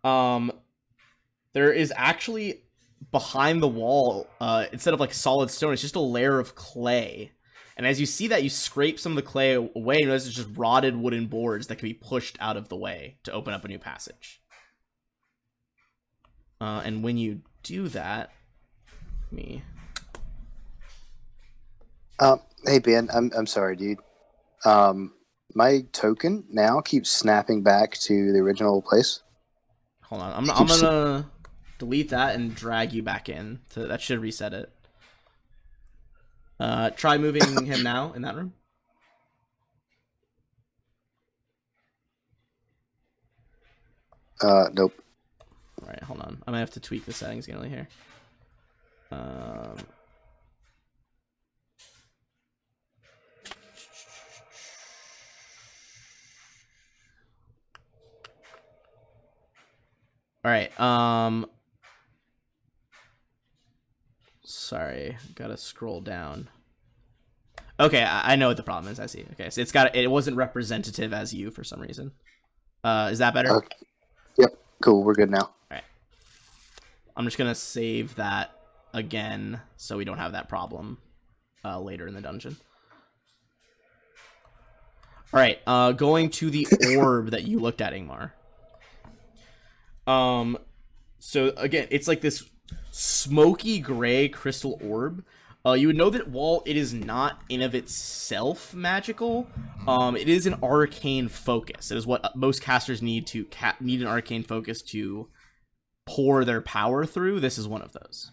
there is actually behind the wall, instead of like solid stone, it's just a layer of clay. And as you see that, you scrape some of the clay away, and notice it's just rotted wooden boards that can be pushed out of the way to open up a new passage. And when you do that, me. Hey Ben, I'm sorry, dude. My token now keeps snapping back to the original place. Hold on, I'm gonna delete that and drag you back in. That should reset it. Try moving him now in that room. Nope. All right, hold on. I might have to tweak the settings again here. All right. Sorry, gotta scroll down. Okay, I know what the problem is. I see. Okay, so it wasn't representative as you for some reason. Is that better? Okay. Yep. Cool. We're good now. I'm just gonna save that again so we don't have that problem later in the dungeon. All right, going to the orb that you looked at, Ingmar. So again, it's like this smoky gray crystal orb. You would know that while it is not in of itself magical, it is an arcane focus. It is what most casters need to need an arcane focus to pour their power through. This is one of those.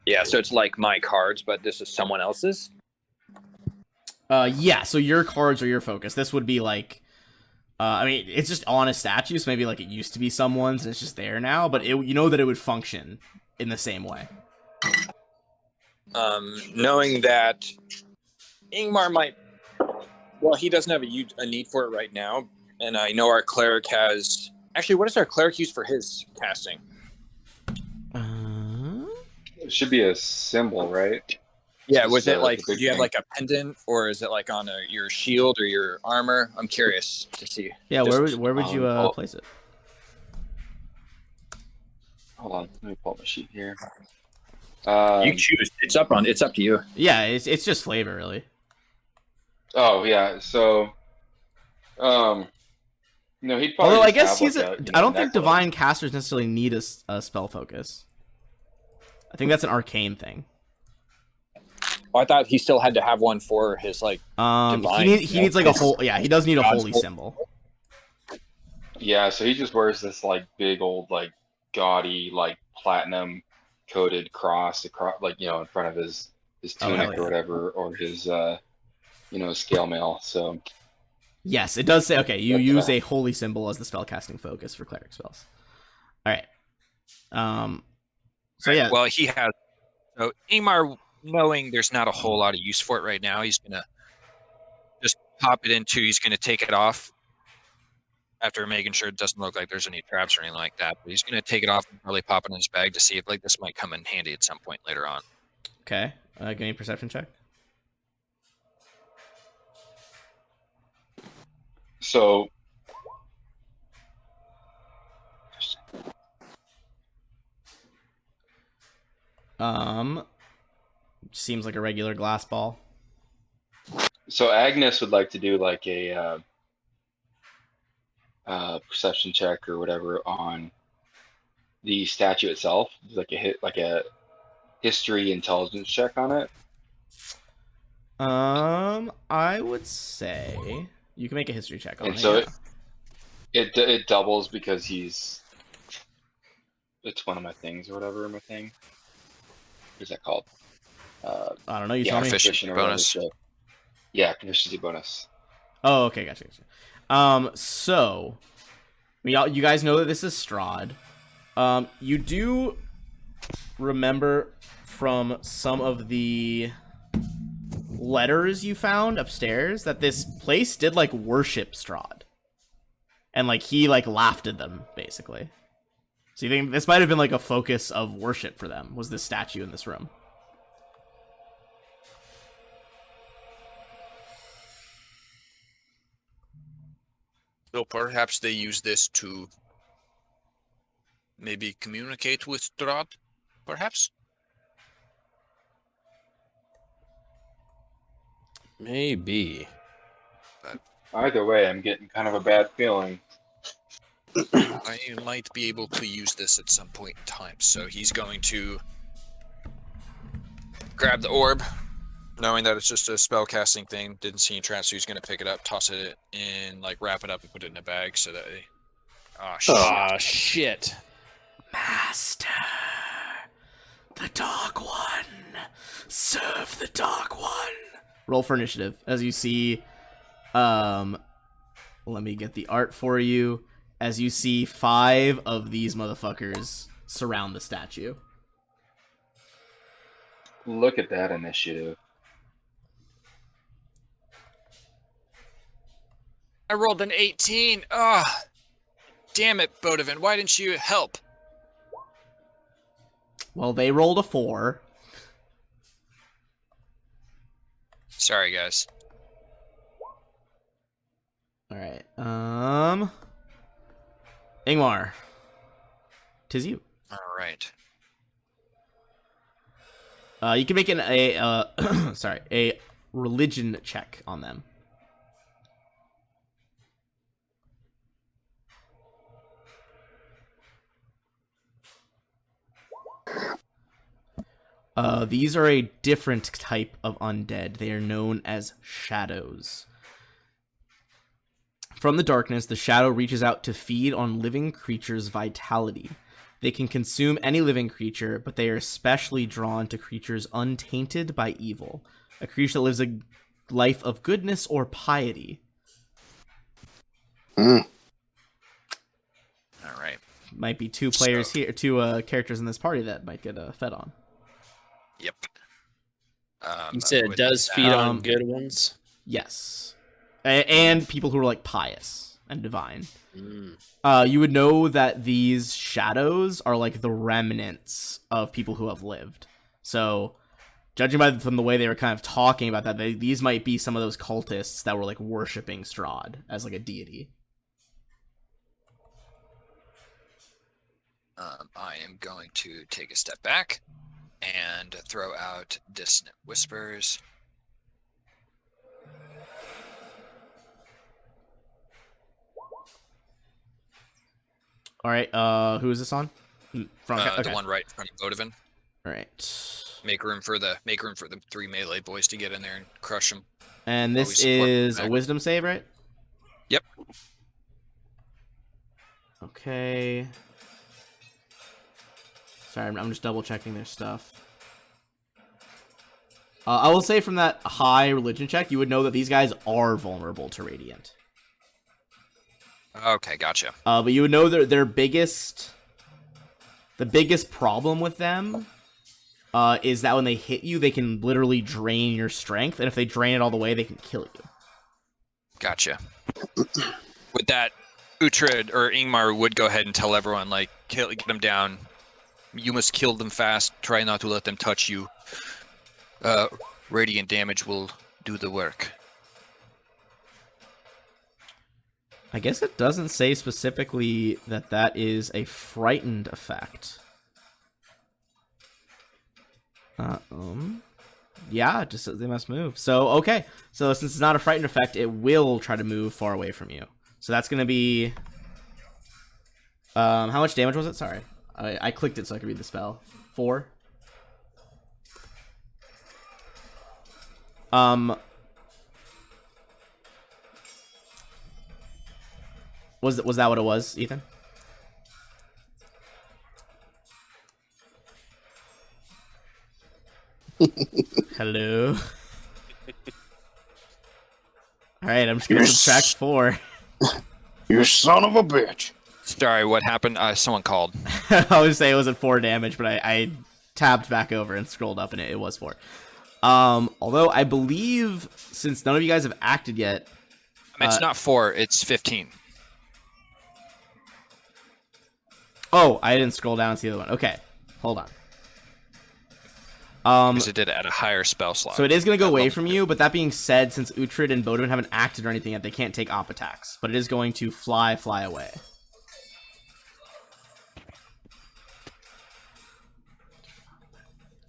Yeah, so it's like my cards, but this is someone else's. Yeah, so your cards are your focus. This would be like, I mean, it's just on a statue, so maybe like it used to be someone's and it's just there now, but you know that it would function in the same way. Knowing that Ingmar might, well, he doesn't have a need for it right now, and I know our cleric has. Actually, what does our cleric use for his casting? It should be a symbol, right? Yeah, Just was it like? the Do you have big like a pendant, or is it like on your shield or your armor? I'm curious to see. Yeah, Just- where would you place it? Hold on, let me pull up my sheet here. You choose. It's up to you. Yeah, it's just flavor, really. Oh yeah, so no, he'd probably. Although I just guess have, he's like, a. a, you I know, don't think necklace. divine casters necessarily need a spell focus. I think that's an arcane thing. Oh, I thought he still had to have one for his like. Divine, he needs like a whole. Yeah, he does need a God's holy holy- symbol. Yeah, so he just wears this like big old like gaudy like platinum coated cross across, like, you know, in front of his Oh, hell tunic yeah. or whatever, or his scale mail. So Yes, it does say. Okay, you That's use that. a holy symbol as the spellcasting focus for cleric spells. All right. So yeah. Well, he has. So Ingmar, knowing there's not a whole lot of use for it right now, he's gonna just pop it into. He's gonna take it off after making sure it doesn't look like there's any traps or anything like that. But he's gonna take it off and probably pop it in his bag to see if like this might come in handy at some point later on. Okay. Give me a perception check. so Seems like a regular glass ball. so Agnes would like to do like a perception check or whatever on the statue itself, like a history intelligence check on it. I would say you can make a history check on And it. so yeah. it doubles because it's one of my things or whatever. My thing. What is that called? I don't know. You Yeah, tell me. proficiency proficient or whatever, bonus. so- yeah, proficiency bonus. Oh, okay, gotcha. So you guys know that this is Strahd. You do remember from some of the letters you found upstairs that this place did like worship Strahd, and like he like laughed at them basically. So you think this might have been like a focus of worship for them? Was this statue in this room? So perhaps they use this to maybe communicate with Strahd, perhaps? Maybe. Either way, I'm getting kind of a bad feeling. I might be able to use this at some point in time. So he's going to grab the orb, knowing that it's just a spell casting thing. Didn't see any traps, so he's going to pick it up, toss it in, like wrap it up and put it in a bag so that they... Oh, shit. Ah, shit. Master, the Dark One, serve the Dark One. Roll for initiative as you see. Let me get the art for you. As you see 5 of these motherfuckers surround the statue. Look at that initiative. I rolled an 18. Ah, damn it, Bodivin. Why didn't you help? Well, they rolled a 4. Sorry, guys. All right. Ingmar, 'tis you. All right. You can make a religion check on them. These are a different type of undead. They are known as shadows. From the darkness, the shadow reaches out to feed on living creatures' vitality. They can consume any living creature, but they are especially drawn to creatures untainted by evil. A creature that lives life of goodness or piety. Hmm. All right. Might be two players here, two characters in this party that might get fed on. Yep. You said it with does that- feed on good ones. Yes, and people who are like pious and divine. Mm. You would know that these shadows are like the remnants of people who have lived. So, judging from the way they were kind of talking about that, these might be some of those cultists that were like worshiping Strahd as like a deity. I am going to take a step back and throw out Dissonant Whispers. All right, who is this on? The one right in front of Votivin. All right. Make room for the 3 melee boys to get in there and crush them. And this While we support is them a back. wisdom save, right? Yep. Okay. Sorry, I'm just double checking their stuff. I will say from that high religion check, you would know that these guys are vulnerable to radiant. Okay, gotcha. But you would know the biggest problem with them is that when they hit you, they can literally drain your strength, and if they drain it all the way, they can kill you. Gotcha. With that, Uhtred or Ingmar would go ahead and tell everyone, like, get them down. You must kill them fast. Try not to let them touch you. Radiant damage will do the work. I guess it doesn't say specifically that that is a frightened effect. Yeah, it just says they must move. So, okay. So, since it's not a frightened effect, it will try to move far away from you. So, that's going to be... how much damage was it? Sorry. I clicked it so I could read the spell. 4. Was that what it was, Ethan? Hello. All right, I'm just gonna subtract 4. You son of a bitch. Sorry, what happened? Someone called. I would say it wasn't 4 damage, but I tabbed back over and scrolled up, and it was 4. Although I believe since none of you guys have acted yet, It's not 4. It's 15. Oh, I didn't scroll down to the other one. Okay, hold on. Because it did add a higher spell slot. So it is going to go away from you, but that being said, since Uhtred and Bodwin haven't acted or anything yet, they can't take op attacks. But it is going to fly away.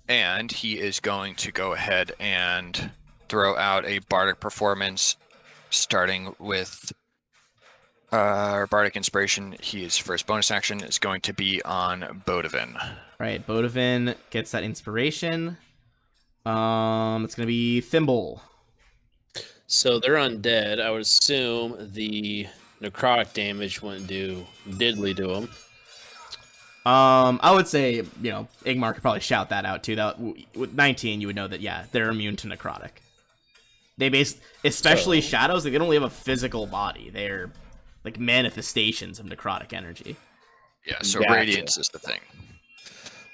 And he is going to go ahead and throw out a bardic performance, starting with Bardic Inspiration. His first bonus action is going to be on Bodivin. Right, Bodivin gets that inspiration. It's going to be Thimble. So they're undead. I would assume the necrotic damage wouldn't do diddly to them. I would say, Igmar could probably shout that out too. That with 19, you would know that, yeah, they're immune to necrotic. They especially shadows, they don't really have a physical body. They're like manifestations of necrotic energy. Yeah, so Gotcha. Radiance is the thing.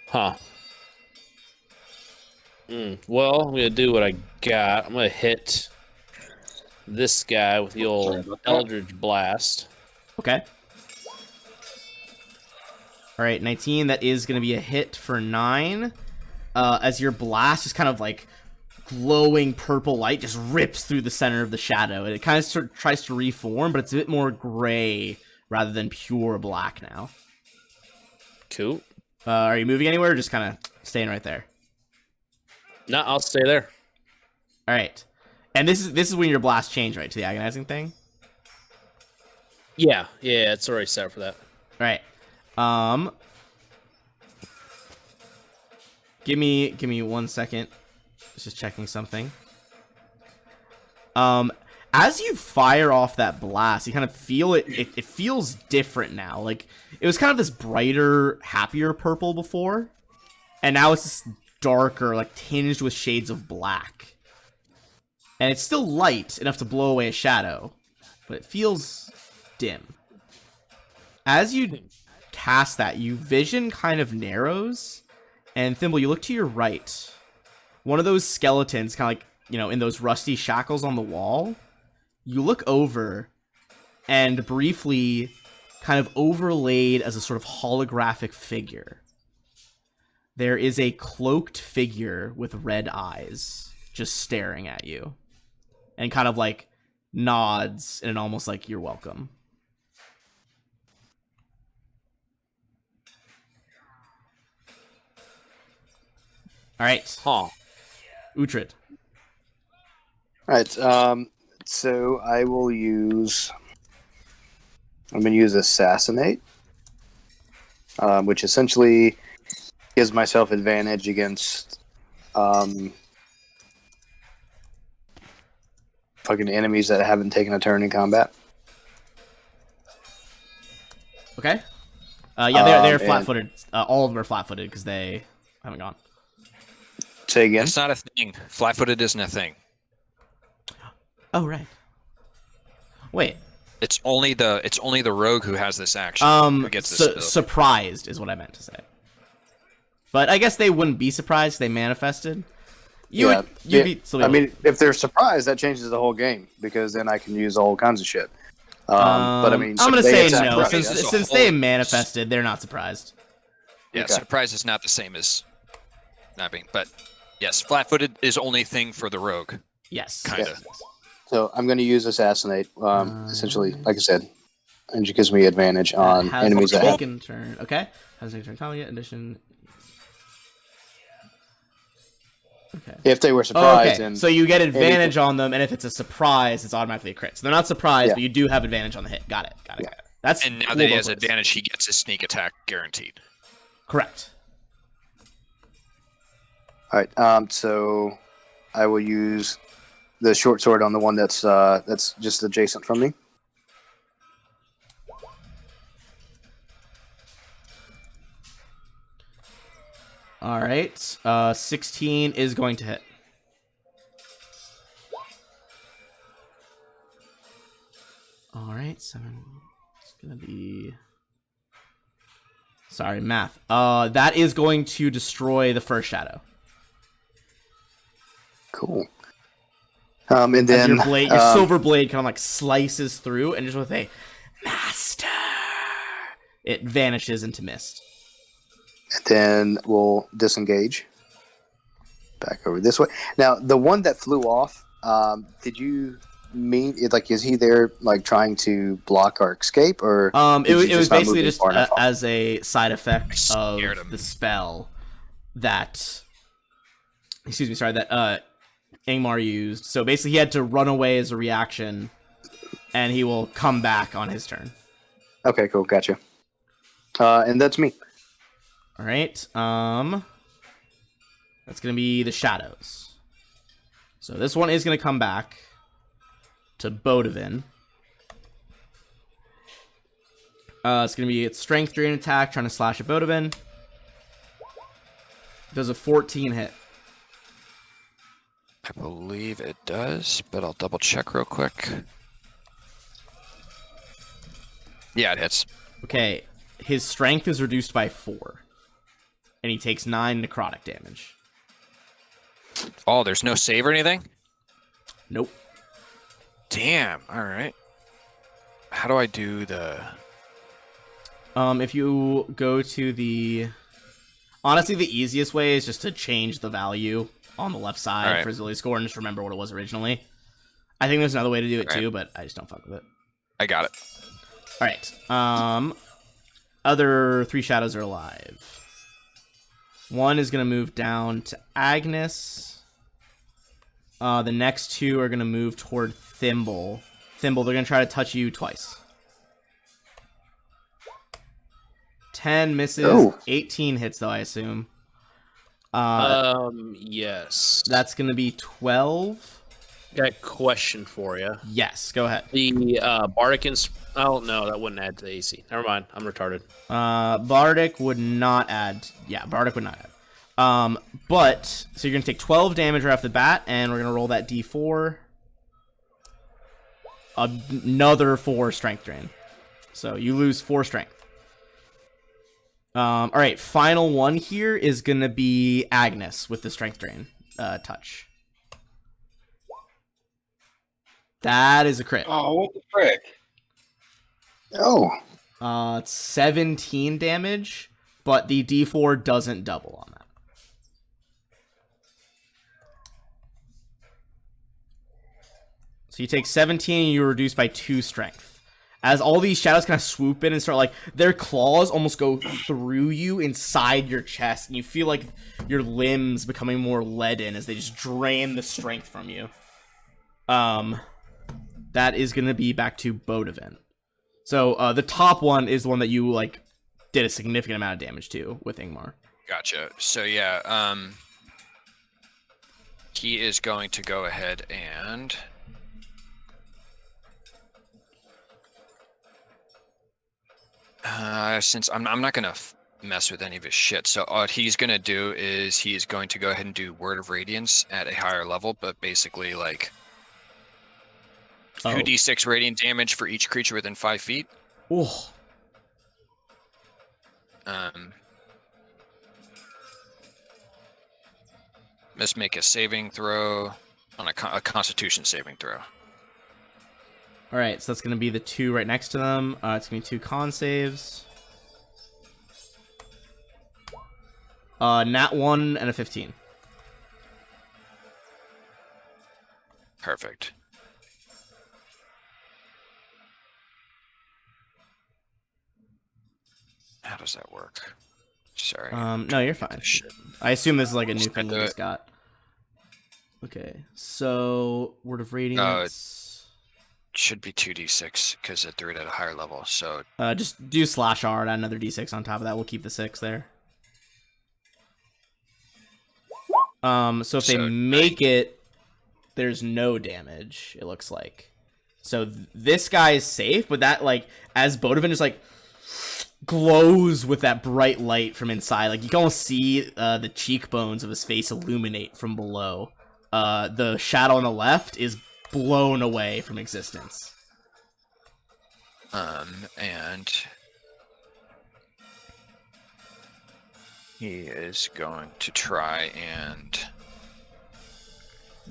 Huh. Well, I'm going to do what I got. I'm going to hit this guy with the old Eldritch Blast. Okay. All right, 19. That is going to be a hit for 9. As your blast is kind of like glowing purple light just rips through the center of the shadow. And it kind of sort of tries to reform, but it's a bit more gray rather than pure black now. Cool. Are you moving anywhere or just kind of staying right there? No, I'll stay there. All right. And this is when your blast changed, right, to the agonizing thing? Yeah, it's already set for that. All right. Give me 1 second. Just checking something. As you fire off that blast, you kind of feel it feels different now. Like, it was kind of this brighter, happier purple before, and now it's this darker, like tinged with shades of black. and it's still light enough to blow away a shadow, but it feels dim. As you cast that, you vision kind of narrows, and Thimble, you look to your right. One of those skeletons, kind of like, you know, in those rusty shackles on the wall, you look over, and briefly, kind of overlaid as a sort of holographic figure, there is a cloaked figure with red eyes just staring at you, and kind of like nods and almost like you're welcome. All right. Huh. Uhtred. All right. So I will use. I'm going to use Assassinate, which essentially gives myself advantage against fucking enemies that haven't taken a turn in combat. Okay. Yeah, they're and- flat-footed. All of them are flat-footed because they haven't gone. Say again. It's not a thing. Flat-footed isn't a thing. Oh, right. Wait. It's only the rogue who has this action. Who gets this ability. Surprised is what I meant to say. But I guess they wouldn't be surprised if they manifested. You'd be. I mean, if they're surprised, that changes the whole game because then I can use all kinds of shit. But I mean, I'm gonna they say attack no. first. Since they manifested, they're not surprised. Yeah, Okay. surprise is not the same as not being. But yes, flat-footed is only a thing for the rogue. Yes. Kinda. Yes. So I'm going to use Assassinate. Essentially, like I said, and it gives me advantage on Has enemies a that have. taken turn. Okay. Has a taken turn. Talia addition. Okay. If they were Oh, surprised, okay. and So you get advantage on them, and if it's a surprise, it's automatically a crit. So they're not surprised, Yeah. but you do have advantage on the hit. Got it. Yeah. That's And now cool that he both has ways. advantage, he gets his sneak attack guaranteed. Correct. all right. So I will use the short sword on the one that's just adjacent from me. All right. 16 is going to hit. All right. 7. It's gonna be. Sorry, math. That is going to destroy the first shadow. Cool. And As then your blade, your silver blade, kind of like slices through, and just with a master, it vanishes into mist. then we'll disengage. Back over this way. Now, the one that flew off. Did you mean like? Is he there like trying to block our escape, or It did you was just not basically move just far enough off? as a side effect of scared him. the spell that. Excuse me, sorry, that Ingmar used. So basically, he had to run away as a reaction, and he will come back on his turn. Okay, cool, gotcha. And that's me. All right. That's gonna be the shadows. So this one is gonna come back to Bodavin. It's gonna be its strength drain attack, trying to slash at Bodavin. Does a 14 hit? I believe it does, but I'll double check real quick. Yeah, it hits. Okay, his strength is reduced by 4, and he takes 9 necrotic damage. Oh, there's no save or anything? Nope. Damn. All right. How do I do the... If you go to the... Honestly, the easiest way is just to change the value on the left side Alright. for his ability score and just remember what it was originally. I think there's another way to do it Alright. too, but I just don't fuck with it. I got it. Alright. Other 3 shadows are alive. One is going to move down to Agnes. The next 2 are going to move toward Thimble. Thimble, they're going to try to touch you twice. 10 misses. Oh. 18 hits, though, I assume. Yes. That's going to be 12. Got a question for you. Yes, go ahead. The Bardic oh no, that wouldn't add to the AC. Never mind, I'm retarded. Bardic would not add. Yeah, Bardic would not add. But, so you're going to take 12 damage right off the bat, and we're going to roll that d4. another 4 strength drain. So you lose 4 strength. All right, final one here is gonna be Agnes with the strength drain touch. That is a crit. Oh, what the frick? Oh, It's 17 damage, but the D4 doesn't double on that. So you take 17 and you reduce by 2 strength. As all these shadows kind of swoop in and start, like, their claws almost go through you inside your chest, and you feel like your limbs becoming more leaden as they just drain the strength from you. That is going to be back to Bodavin. So, the top one is the one that you, like, did a significant amount of damage to with Ingmar. Gotcha. So yeah, he is going to go ahead and since I'm not gonna mess with any of his shit, so what he's gonna do is he's going to go ahead and do Word of Radiance at a higher level, but basically like 2d6 radiant damage for each creature within 5 feet. Oh. Let's make a saving throw on a Constitution saving throw. All right, so that's going to be the 2 right next to them. It's going to be 2 con saves. Nat 1 and a 15. Perfect. How does that work? Sorry. No, you're fine. Shit. I assume this is like a new Just thing you do just got. Okay, so Word of Radiance. Should be 2d6 because it threw it at a higher level. So Just do slash R, add another d6 on top of that. We'll keep the 6 there. So if they make it, there's no damage, it looks like. So this guy is safe, but that, like, as Bodavin just, like, glows with that bright light from inside. Like, you can almost see the cheekbones of his face illuminate from below. The shadow on the left is blown away from existence. And he is going to try and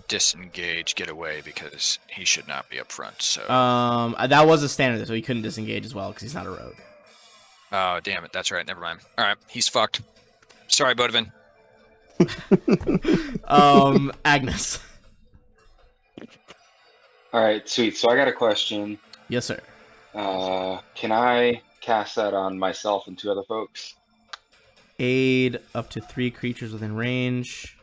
disengage, get away, because he should not be up front. So that was a standard, so he couldn't disengage as well because he's not a rogue. Oh, damn it. That's right. Never mind. All right. He's fucked. Sorry, Bodavin. Agnes. All right, sweet. So I got a question. Yes, sir. Can I cast that on myself and 2 other folks? Aid up to 3 creatures within range.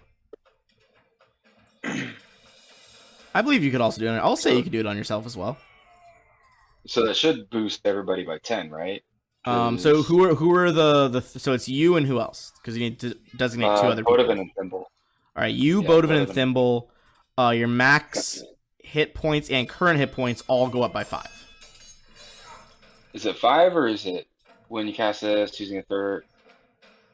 I believe you could also do it. I'll say you could do it on yourself as well. So that should boost everybody by 10, right? So who are the so it's you and who else? Because you need to designate 2 other people. Bodavin and Thimble. All right, you, Yeah, Bodavin, and Bodavin. Thimble. Your max hit points and current hit points all go up by 5. Is it 5 or is it when you cast this using a third?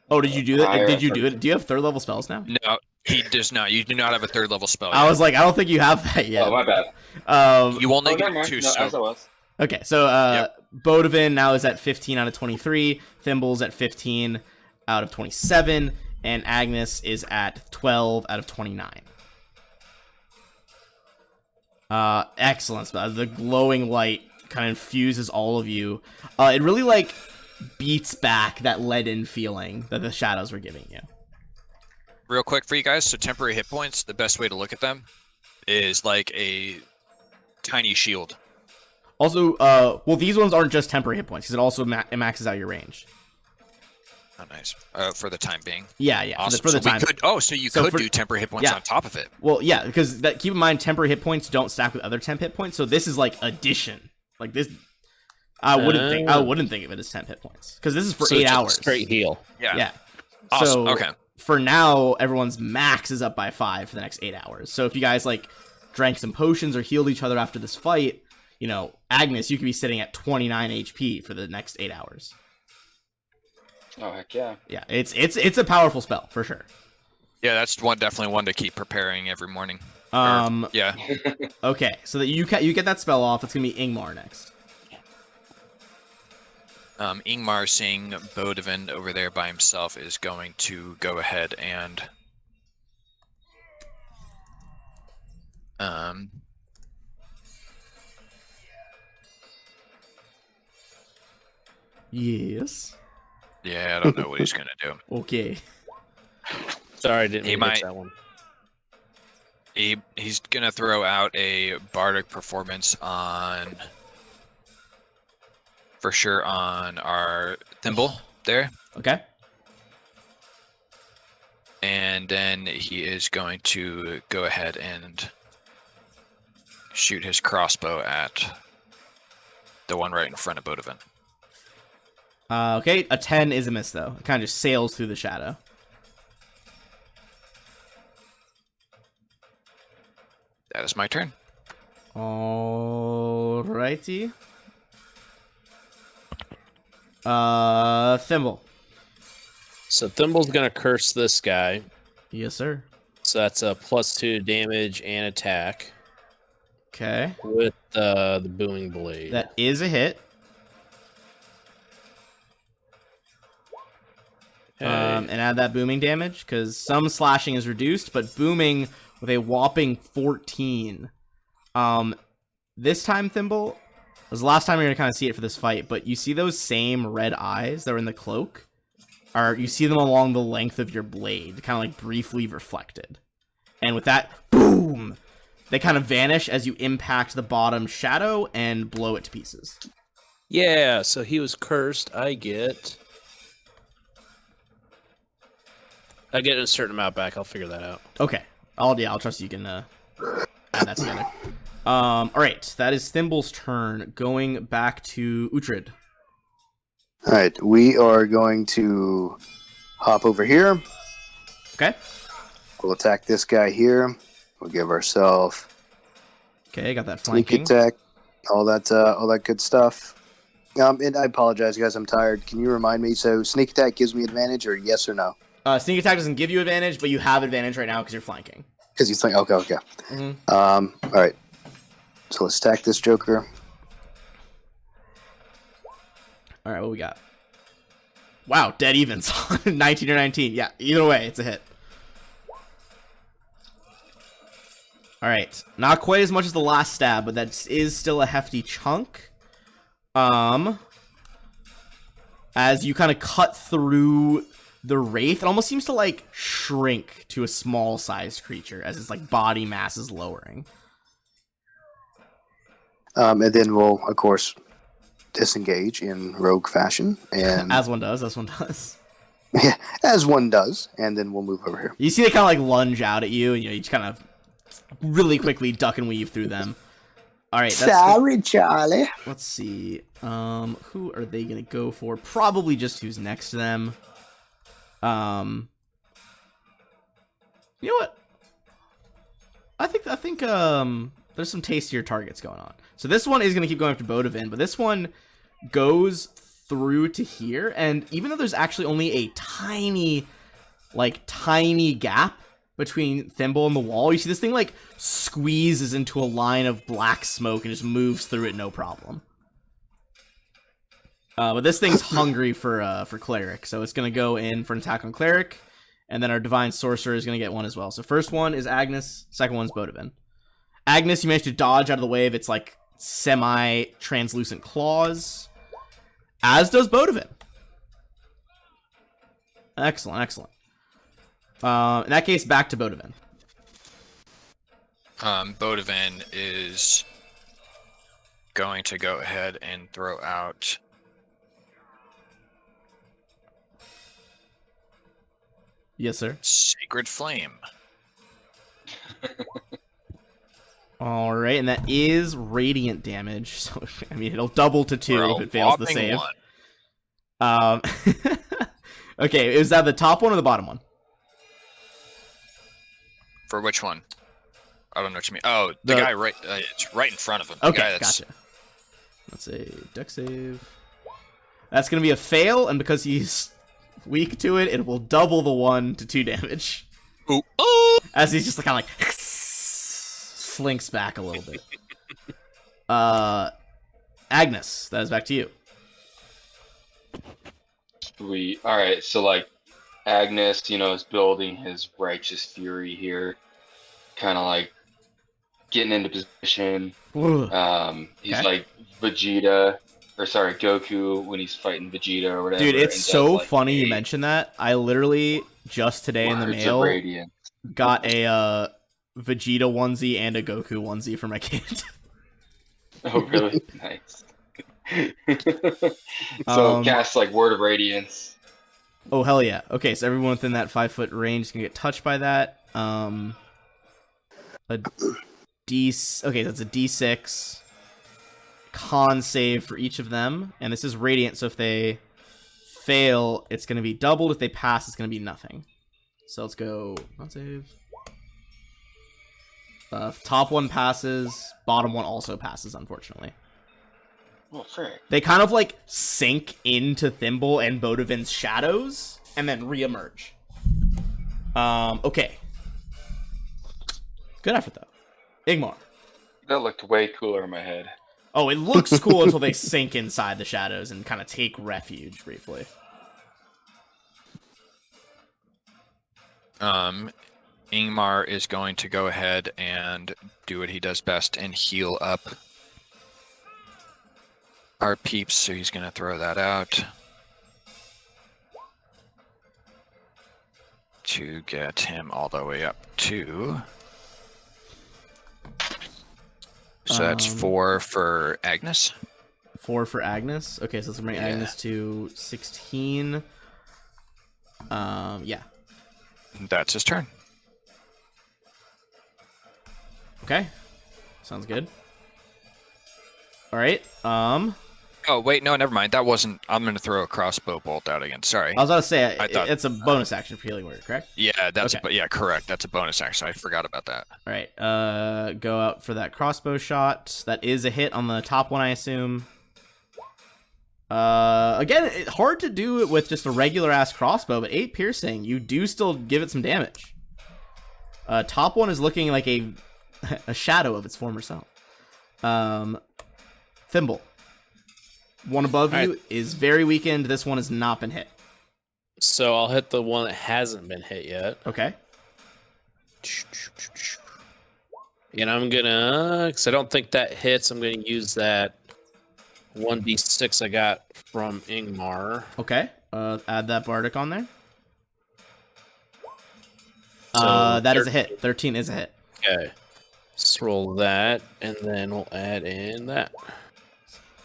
Oh, did you do that? Higher Did you do third. it? Do you have 3rd level spells now? No, he does not. You do not have a 3rd level spell yet. I was like, I don't think you have that yet. Oh, my bad. You only Oh, never get mind. 2. No, So as I was. Okay, so Bodavin now is at 15 out of 23. Thimble's at 15 out of 27. And Agnes is at 12 out of 29. Excellent. The glowing light kind of infuses all of you. It really, like, beats back that leaden feeling that the shadows were giving you. real quick for you guys. So temporary hit points, the best way to look at them is like a tiny shield. Also, well, these ones aren't just temporary hit points because it also it maxes out your range. Oh, nice. For the time being. Yeah. Awesome. For the time. So you could do temporary hit points yeah. on top of it. Well, yeah, because keep in mind, temporary hit points don't stack with other temp hit points. So this is like addition. Like this, I wouldn't think of it as temp hit points because this is for 8 just hours. Straight heal. Yeah. So Awesome. Okay. for now, everyone's max is up by 5 for the next 8 hours. So if you guys like drank some potions or healed each other after this fight, you know, Agnes, you could be sitting at 29 HP for the next 8 hours. Oh, heck yeah. Yeah, it's a powerful spell for sure. Yeah, that's definitely one to keep preparing every morning. Yeah. Okay, so that you get that spell off. It's gonna be Ingmar next. Ingmar, seeing Bodivin over there by himself, is going to go ahead and Yes. yeah, I don't know what he's gonna do. Okay. Sorry, I didn't He mean to might- hit that one. He's gonna throw out a bardic performance on, for sure, on our thimble there, Okay. and then he is going to go ahead and shoot his crossbow at the one right in front of Bodivin. Okay, a 10 is a miss, though. It kind of just sails through the shadow. That is my turn. Alrighty. Thimble. So Thimble's gonna curse this guy. Yes, sir. So that's a +2 damage and attack Okay. with the booming blade. That is a hit. Okay. And add that booming damage, because some slashing is reduced, but booming with a whopping 14. This time, Thimble, was the last time you're gonna kind of see it for this fight, but you see those same red eyes that were in the cloak? You see them along the length of your blade, kind of like briefly reflected. And with that, boom! They kind of vanish as you impact the bottom shadow and blow it to pieces. Yeah, so he was cursed. I get a certain amount back. I'll figure that out. Okay. I'll trust you can add that together. Alright, that is Thimble's turn. Going back to Uhtred. All right, we are going to hop over here. Okay. We'll attack this guy here. We'll give ourselves Okay, got that sneak flanking. attack, all that good stuff. And I apologize, guys. I'm tired. Can you remind me? So sneak attack gives me advantage, or yes or no? Sneak attack doesn't give you advantage, but you have advantage right now because you're flanking. Because you think, okay. Mm-hmm. All right. So let's attack this Joker. Alright, what we got? Wow, dead evens. 19 or 19. Yeah, either way, it's a hit. Alright, not quite as much as the last stab, but that is still a hefty chunk. As you kind of cut through the wraith, it almost seems to like shrink to a small sized creature as its like body mass is lowering. And then we'll, of course, disengage in rogue fashion, and As one does. yeah, as one does, and then we'll move over here. You see they kind of like lunge out at you, and you just kind of really quickly duck and weave through them. All right, Sorry, Charlie. let's see. Who are they gonna go for? Probably just who's next to them. You know what? I think there's some tastier targets going on. So this one is gonna keep going after Bodivin, but this one goes through to here, and even though there's actually only a tiny gap between Thimble and the wall, you see this thing like squeezes into a line of black smoke and just moves through it no problem. But this thing's hungry for Cleric, so it's gonna go in for an attack on Cleric, and then our Divine Sorcerer is gonna get one as well. So first one is Agnes, second one's Bodivin. Agnes, you managed to dodge out of the way of its like semi-translucent claws, as does Bodivin. Excellent. In that case, back to Bodivin. Bodivin is going to go ahead and throw out Yes, sir. Sacred Flame. All right, and that is radiant damage. So I mean, it'll double to 2 if it fails the whopping save. 1. Okay, is that the top one or the bottom one? For which one? I don't know what you mean. Oh, the guy right, it's right in front of him. The Okay, guy that's, gotcha. Let's say dex save. That's gonna be a fail, and because he's weak to it, it will double the 1 to 2 damage. Ooh. Oh! As he's just kind of like slinks back a little bit. Agnes, that is back to you. Sweet. All right. So like Agnes, is building his righteous fury here, kind of like getting into position. He's Okay. like Vegeta, or sorry, Goku when he's fighting Vegeta or whatever. Dude, it's and so does, like, funny you a mentioned that. I literally just today in the Words of mail Radiance. got a Vegeta onesie and a Goku onesie for my kid. Oh, really? Nice. So cast like Word of Radiance. Oh, hell yeah. Okay, so everyone within that 5-foot range can get touched by that. Okay, that's a D6 con save for each of them, and this is radiant, so if they fail, it's going to be doubled. If they pass, it's going to be nothing. So let's go con save. Top one passes, bottom one also passes, unfortunately. Oh, frick. They kind of like sink into Thimble and Bodovin's shadows and then reemerge. Okay. Good effort though. Igmar. That looked way cooler in my head. Oh, it looks cool until they sink inside the shadows and kind of take refuge briefly. Ingmar is going to go ahead and do what he does best and heal up our peeps, so he's going to throw that out to get him all the way up to... So that's 4 for Agnes. 4 for Agnes. Okay, so let's bring Agnes to 16. Yeah. That's his turn. Okay. Sounds good. All right. Oh, wait, no, never mind. That wasn't... I'm going to throw a crossbow bolt out again. Sorry. I was about to say, I thought- it's a bonus action for healing word, correct? Yeah, that's Okay. yeah, correct. That's a bonus action. I forgot about that. All right. Go out for that crossbow shot. That is a hit on the top one, I assume. Again, it's hard to do it with just a regular ass crossbow, but 8 piercing, you do still give it some damage. Top one is looking like a shadow of its former self. Thimble. One above you is very weakened. This one has not been hit. So I'll hit the one that hasn't been hit yet. Okay. And I'm gonna, because I don't think that hits, I'm gonna use that 1d6 I got from Ingmar. Okay. Add that bardic on there. So That is a hit. 13 is a hit. Okay. Let's roll that, and then we'll add in that.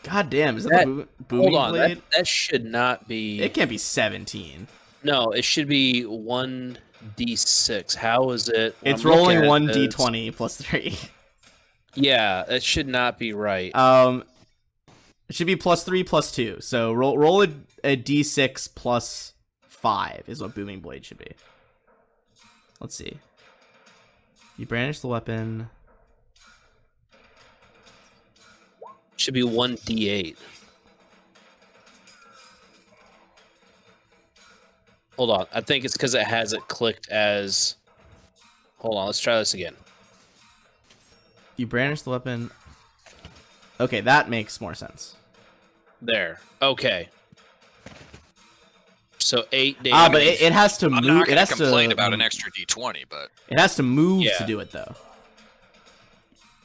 God damn, is that the booming Hold on, blade? that should not be... It can't be 17. No, it should be 1d6. How is it? It's I'm rolling looking at 1d20 plus 3. Yeah, that should not be right. It should be plus 3 plus 2. So roll a d6 plus 5 is what booming blade should be. Let's see. You brandish the weapon. Should be 1d8. Hold on. I think it's because it has it clicked as... Hold on. Let's try this again. You brandish the weapon. Okay, that makes more sense. There. Okay. So 8 damage. But it has to I'm move. not It going has to complain to about an extra d20, but It has to move Yeah. to do it though.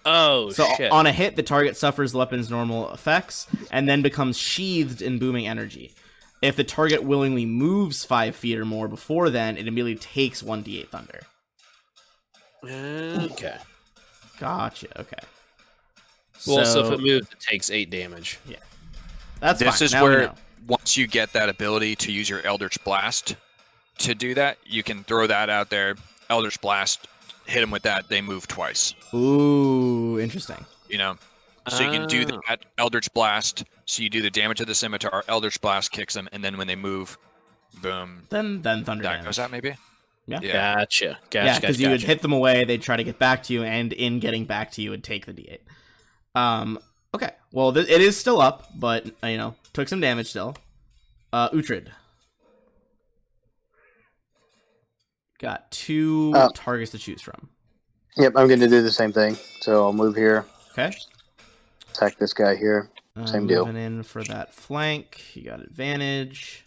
Oh, So shit. on a hit, the target suffers the weapon's normal effects and then becomes sheathed in booming energy. If the target willingly moves 5 feet or more before then, it immediately takes 1d8 thunder. Okay. Gotcha. Okay. Well, so if it moves, it takes 8 damage. That's this fine. is Now we where know. once you get that ability to use your Eldritch Blast to do that, you can throw that out there. Eldritch Blast, hit them with that. They move twice. Ooh, interesting. You know, so you can do Ah. that Eldritch Blast. So you do the damage of the scimitar. Eldritch Blast kicks them, and then when they move, boom, Then thunder that damage. goes out. Maybe. Yeah. Gotcha. Yeah, because you would hit them away, they'd try to get back to you, and in getting back to you, would take the d8. Okay. Well, it is still up, but took some damage still. Uhtred. Got 2 targets to choose from. Yep, I'm going to do the same thing. So I'll move here, Okay. attack this guy here. Same deal. Moving in for that flank. You got advantage.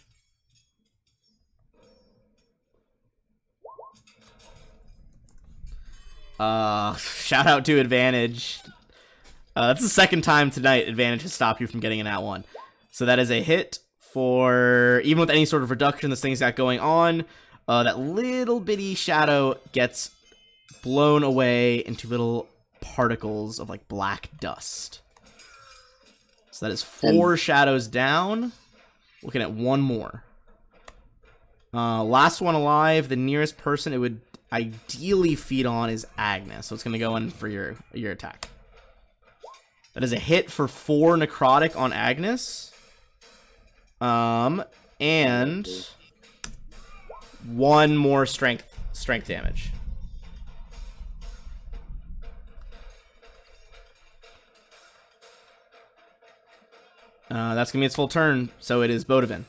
Shout out to advantage. That's the second time tonight advantage has stopped you from getting in that one. So that is a hit for, even with any sort of reduction this thing's got going on, that little bitty shadow gets blown away into little particles of like black dust. So that is 4 shadows down. Looking at one more. Last one alive, the nearest person it would ideally feed on is Agnes. So it's going to go in for your attack. That is a hit for 4 necrotic on Agnes. And 1 more strength damage. That's gonna be its full turn, so it is Bodivin.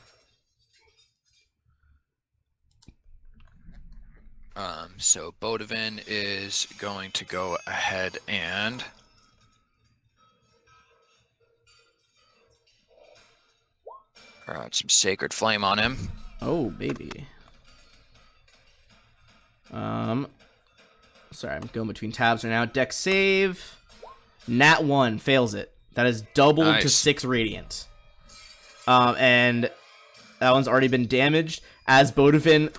So Bodivin is going to go ahead and some Sacred Flame on him. Oh, baby. Sorry, I'm going between tabs right now. Dex save. Nat 1 fails it. That is doubled to 6 radiant. And that one's already been damaged. As Bodivin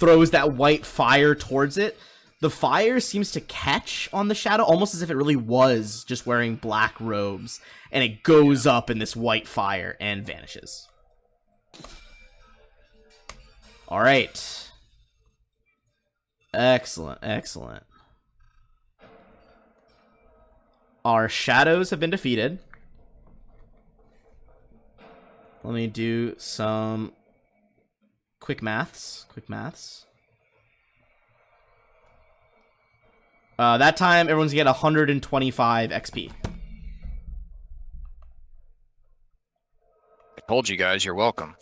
throws that white fire towards it, the fire seems to catch on the shadow, almost as if it really was just wearing black robes. And it goes up in this white fire and vanishes. All right. Excellent, excellent. Our shadows have been defeated. Let me do some quick maths. That time, everyone's gonna get 125 XP. I told you guys, you're welcome.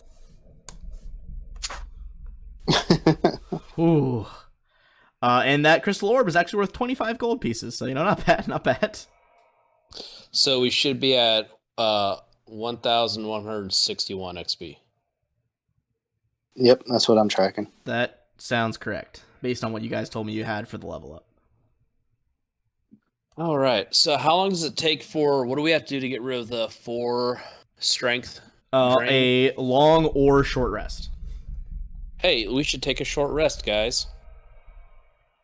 Ooh. And that crystal orb is actually worth 25 gold pieces, so, not bad, not bad. So we should be at 1,161 XP. Yep, that's what I'm tracking. That sounds correct, based on what you guys told me you had for the level up. All right. So how long does it take for, what do we have to do to get rid of the 4 strength drain? A long or short rest. Hey, we should take a short rest, guys.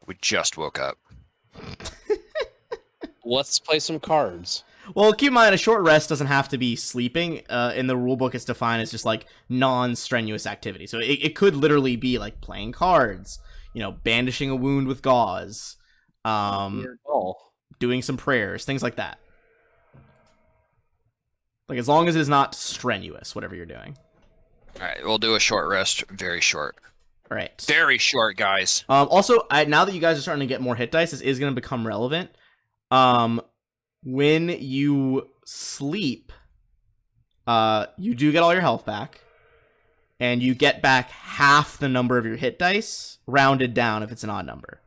We just woke up. Let's play some cards. Well, keep in mind, a short rest doesn't have to be sleeping. In the rulebook, it's defined as just like non-strenuous activity. So it could literally be like playing cards, bandishing a wound with gauze, doing some prayers, things like that. Like, as long as it is not strenuous, whatever you're doing. All right, we'll do a short rest. Very short. All right. Very short, guys. Also, now that you guys are starting to get more hit dice, this is going to become relevant. When you sleep, you do get all your health back, and you get back half the number of your hit dice, rounded down if it's an odd number.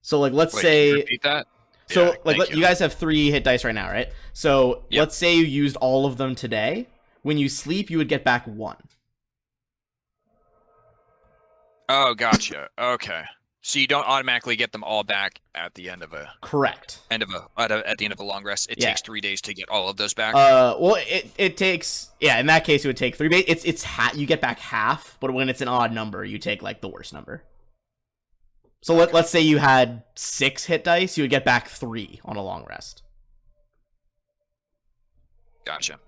So, like, let's say... Can you repeat that? So, Yeah, you guys have 3 hit dice right now, right? So, Yep. Let's say you used all of them today. When you sleep, you would get back 1. Oh, gotcha. Okay. So you don't automatically get them all back at the end of a Correct. at the end of a long rest. It takes 3 days to get all of those back. Well, it takes, in that case it would take 3 days. It's you get back half, but when it's an odd number, you take like the worst number. So let's say you had 6 hit dice, you would get back 3 on a long rest. Gotcha.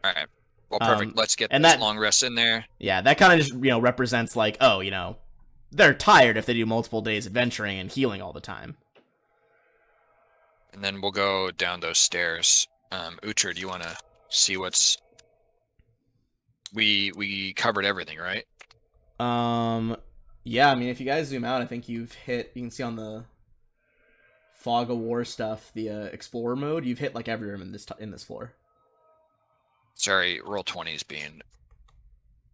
All right. Well, perfect. Let's get and this that- long rest in there. Yeah, that kind of just represents like, they're tired if they do multiple days adventuring and healing all the time. And then we'll go down those stairs. Uhtred, do you want to see what's... We covered everything, right? Yeah, I mean, if you guys zoom out, I think you can see on the Fog of War stuff, the Explorer mode, you've hit like every room in this floor. Sorry, roll 20 is being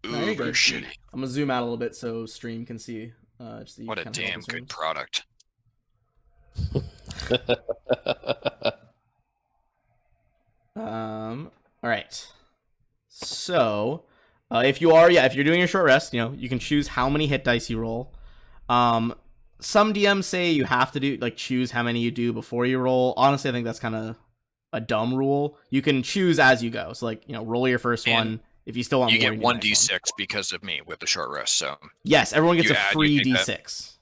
No, you're uber good. shitty. I'm gonna zoom out a little bit so stream can see Just the What a kind of damn health good concerns. product. All right. So, if you're doing a short rest, you can choose how many hit dice you roll. Some DMs say you have to choose how many you do before you roll. Honestly, I think that's kind of a dumb rule. You can choose as you go. So, roll your first And one. If you still want You more, get you do the next 1d6 one. because of me with the short rest. So Yes, everyone gets You a add, free you take that. D6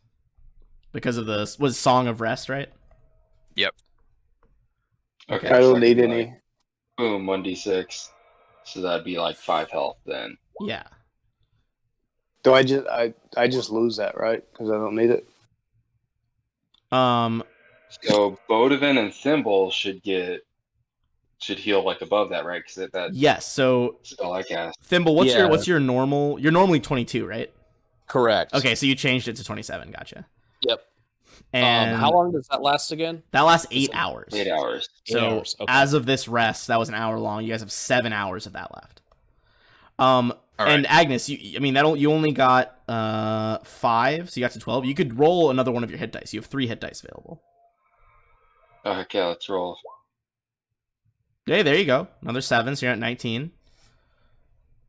because of the was Song of Rest, right? Yep. Okay. I so don't could need be any. like, boom, 1d6. So that'd be like 5 health then. Yeah. Do I just lose that, right? Because I don't need it. So Bodivin and Thimble should heal like above that, right? Because that Yes. So spell I cast. Thimble, Yeah. what's your normal? You're normally 22, right? Correct. Okay, so you changed it to 27. Gotcha. Yep. And How long does that last again? that lasts Is 8 it- hours. 8 hours. So 8 hours. Okay. as of this rest, that was an hour long. You guys have 7 hours of that left. All And right. Agnes, you only got 5, so you got to 12. You could roll another one of your hit dice. You have 3 hit dice available. Okay, let's roll. Okay, there you go. Another 7, so you're at 19.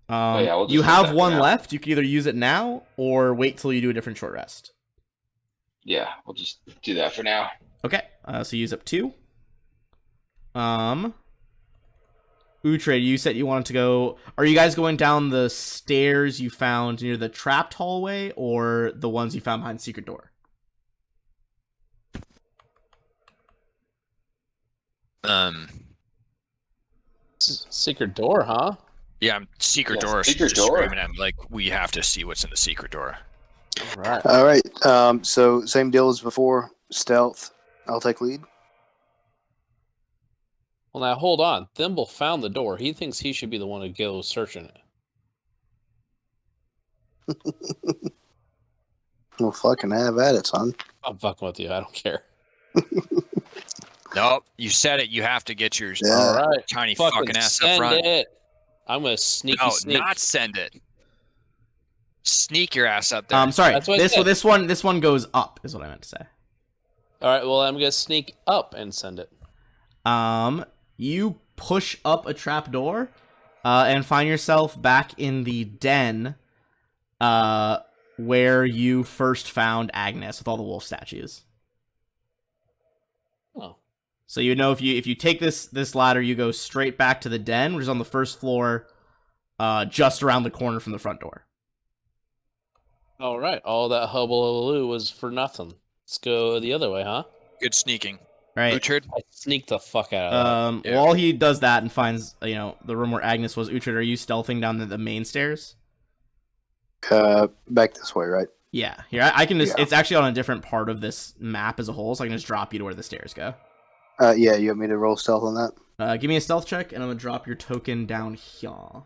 yeah, we'll just You use have that for 1 now. left. You can either use it now or wait till you do a different short rest. Yeah, we'll just do that for now. Okay, so use up 2. Uhtred, you said you wanted to go. Are you guys going down the stairs you found near the trapped hallway, or the ones you found behind the secret door? Secret door, huh? Yeah, I'm secret Yeah, door. secret Just door. screaming. I'm like, we have to see what's in the secret door. All right. All right. So same deal as before. Stealth. I'll take lead. Well, now hold on. Thimble found the door. He thinks he should be the one to go searching it. Well, fucking have at it, son. I'm fucking with you. I don't care. Nope, you said it. You have to get your Yeah. All right. tiny fucking ass up send front. it. I'm gonna sneak. Not send it. Sneak your ass up there. Sorry. That's what I said. This one goes up, is what I meant to say. All right. Well, I'm gonna sneak up and send it. You push up a trap door, and find yourself back in the den, where you first found Agnes with all the wolf statues. Oh. So if you take this ladder, you go straight back to the den, which is on the first floor, just around the corner from the front door. All right. All that hullabaloo was for nothing. Let's go the other way, huh? Good sneaking. Right. Uhtred? I sneaked the fuck out of that. Yeah. While he does that and finds the room where Agnes was, Uhtred, are you stealthing down the main stairs? Back this way, right? Yeah. Here, I can just. Yeah. It's actually on a different part of this map as a whole, so I can just drop you to where the stairs go. Yeah, you want me to roll stealth on that? Give me a stealth check, and I'm gonna drop your token down here.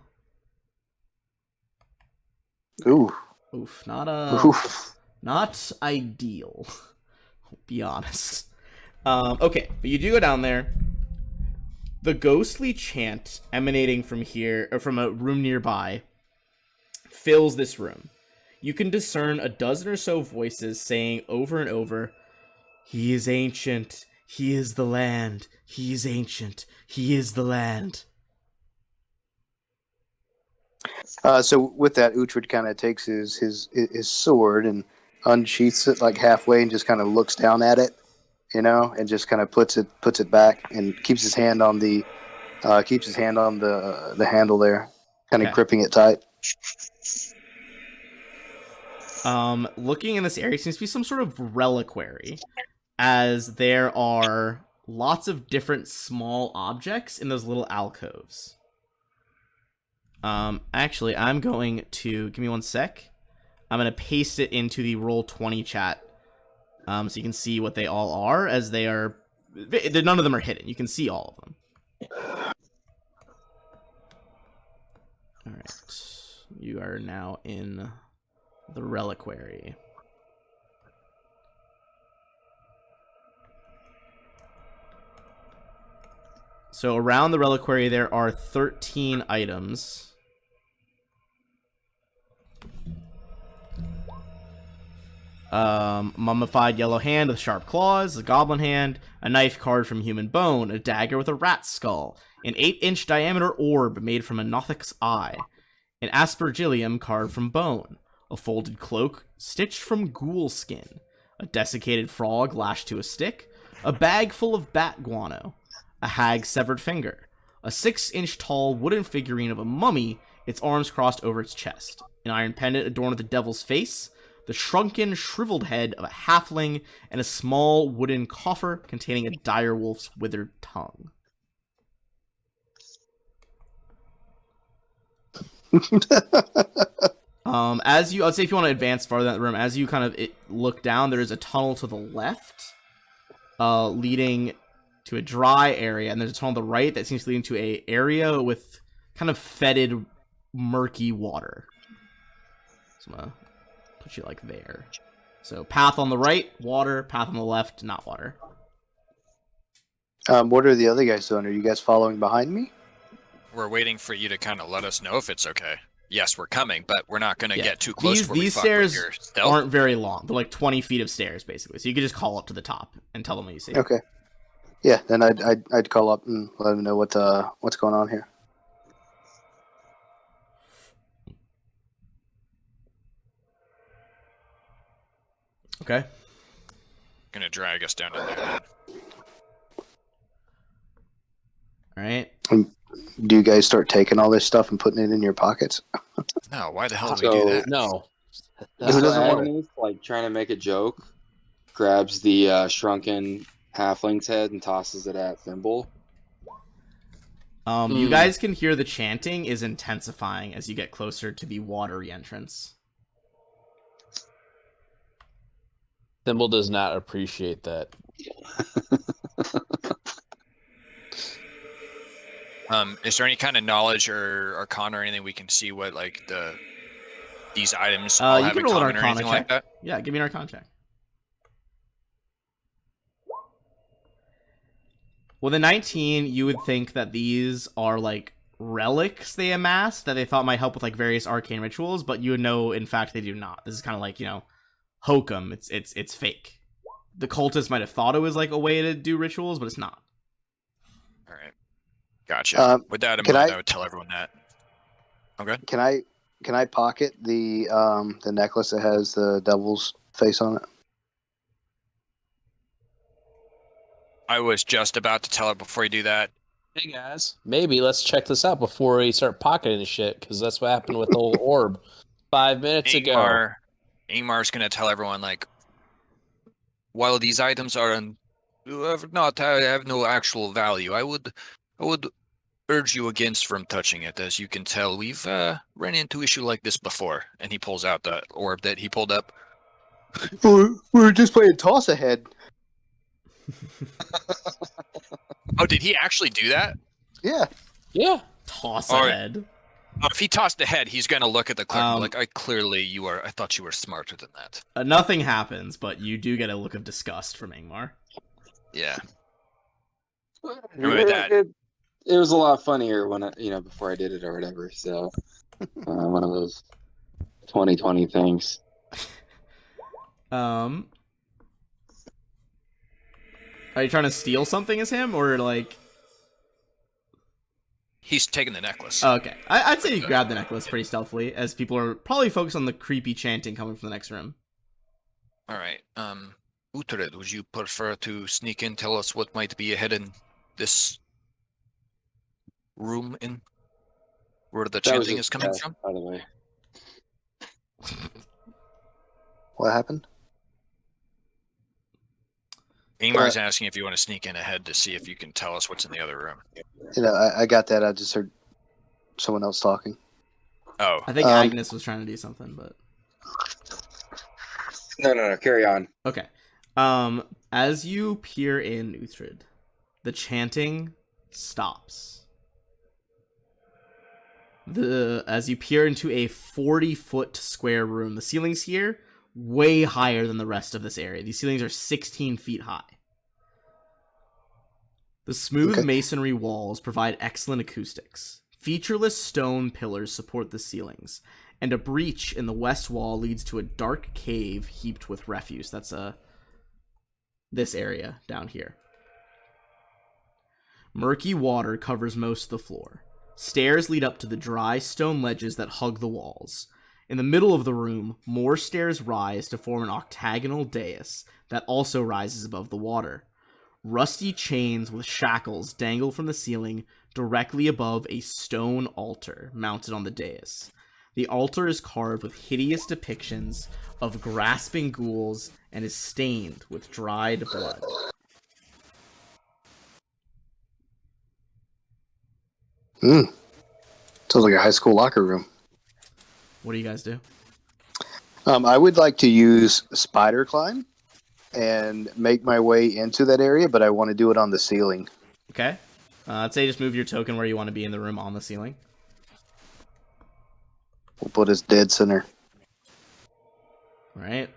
Ooh. Oof, Oof. not ideal. I'll be honest. Okay, but you do go down there. The ghostly chant emanating from here, or from a room nearby, fills this room. You can discern a dozen or so voices saying over and over, "He is ancient. He is the land. He is ancient. He is the land." So with that, Uhtred kind of takes his sword and unsheaths it like halfway and just kind of looks down at it, and just kind of puts it back and keeps his hand on the handle there, kind of Okay. gripping it tight. Looking in this area seems to be some sort of reliquary, as there are lots of different small objects in those little alcoves. Actually, I'm going to give me 1 sec. I'm gonna paste it into the Roll20 chat, so you can see what they all are, as they are. None of them are hidden. You can see all of them. All right, you are now in the reliquary. So around the reliquary, there are 13 items. Mummified yellow hand with sharp claws, a goblin hand, a knife carved from human bone, a dagger with a rat skull, an 8-inch diameter orb made from a Nothic's eye, an aspergillium carved from bone, a folded cloak stitched from ghoul skin, a desiccated frog lashed to a stick, a bag full of bat guano, a hag's severed finger, a 6-inch tall wooden figurine of a mummy, its arms crossed over its chest, an iron pendant adorned with the devil's face, the shrunken, shriveled head of a halfling, and a small wooden coffer containing a direwolf's withered tongue. As you, I'd say if you want to advance farther in the room, as you kind of look down, there is a tunnel to the left, leading to a dry area, and there's a tunnel on the right that seems to lead into a area with kind of fetid, murky water. So I'm gonna put you like there. So path on the right, water. Path on the left, not water. What are the other guys doing? Are you guys following behind me? We're waiting for you to kind of let us know if it's okay. Yes, we're coming, but we're not going to get too close. These stairs aren't very long. They're like 20 feet of stairs, basically. So you could just call up to the top and tell them what you see. Okay. Yeah, then I'd call up and let them know what's going on here. Okay. Gonna drag us down in there. All right. Do you guys start taking all this stuff and putting it in your pockets? No, why the hell do we do that? No. Who doesn't Agnes, want like trying to make a joke, grabs the shrunken halfling's head and tosses it at Thimble. You guys can hear the chanting is intensifying as you get closer to the watery entrance. Thimble does not appreciate that. Is there any kind of knowledge or arcana or anything we can see what like these items all You have can in roll an common or arcana anything check. like that? Yeah, give me an arcana check. With a 19, you would think that these are like relics they amassed that they thought might help with like various arcane rituals, but you would know in fact they do not. This is kind of like, hokum. It's fake. The cultists might have thought it was like a way to do rituals, but it's not. All right, gotcha. With that in mind, I would tell everyone that. Okay. Can I pocket the necklace that has the devil's face on it? I was just about to tell her before you do that. Hey guys, maybe let's check this out before we start pocketing shit, because that's what happened with the old orb 5 minutes ago. Ingmar's gonna tell everyone like, while these items are have no actual value, I would urge you against from touching it. As you can tell, we've ran into issue like this before. And he pulls out the orb that he pulled up. We were just playing toss ahead. Oh, did he actually do that? Yeah. Yeah. Toss All right. ahead. Oh, if he tossed the head, he's gonna look at the clerk and be like, I thought you were smarter than that. Nothing happens, but you do get a look of disgust from Ingmar. Yeah. Remember that. It was a lot funnier when before I did it or whatever. So one of those 2020 things. Are you trying to steal something as him, or like? He's taking the necklace. Oh, okay, I'd say you grab the necklace pretty stealthily, as people are probably focused on the creepy chanting coming from the next room. All right. Uhtred, would you prefer to sneak in, tell us what might be ahead in this room in where the chanting is coming from? By the way. What happened? Ingmar's asking if you want to sneak in ahead to see if you can tell us what's in the other room. I got that. I just heard someone else talking. Oh. I think Agnes was trying to do something, but No. Carry on. okay. As you peer in, Uhtred, the chanting stops. As you peer into a 40-foot square room, the ceilings here way higher than the rest of this area. These ceilings are 16 feet high. The smooth masonry walls provide excellent acoustics. Featureless stone pillars support the ceilings, and a breach in the west wall leads to a dark cave heaped with refuse. That's this area down here. Murky water covers most of the floor. Stairs lead up to the dry stone ledges that hug the walls. In the middle of the room, more stairs rise to form an octagonal dais that also rises above the water. Rusty chains with shackles dangle from the ceiling directly above a stone altar mounted on the dais. The altar is carved with hideous depictions of grasping ghouls and is stained with dried blood. Sounds like a high school locker room. What do you guys do? I would like to use spider climb and make my way into that area, but I want to do it on the ceiling. Okay. I'd say just move your token where you want to be in the room on the ceiling. We'll put his dead center. All right.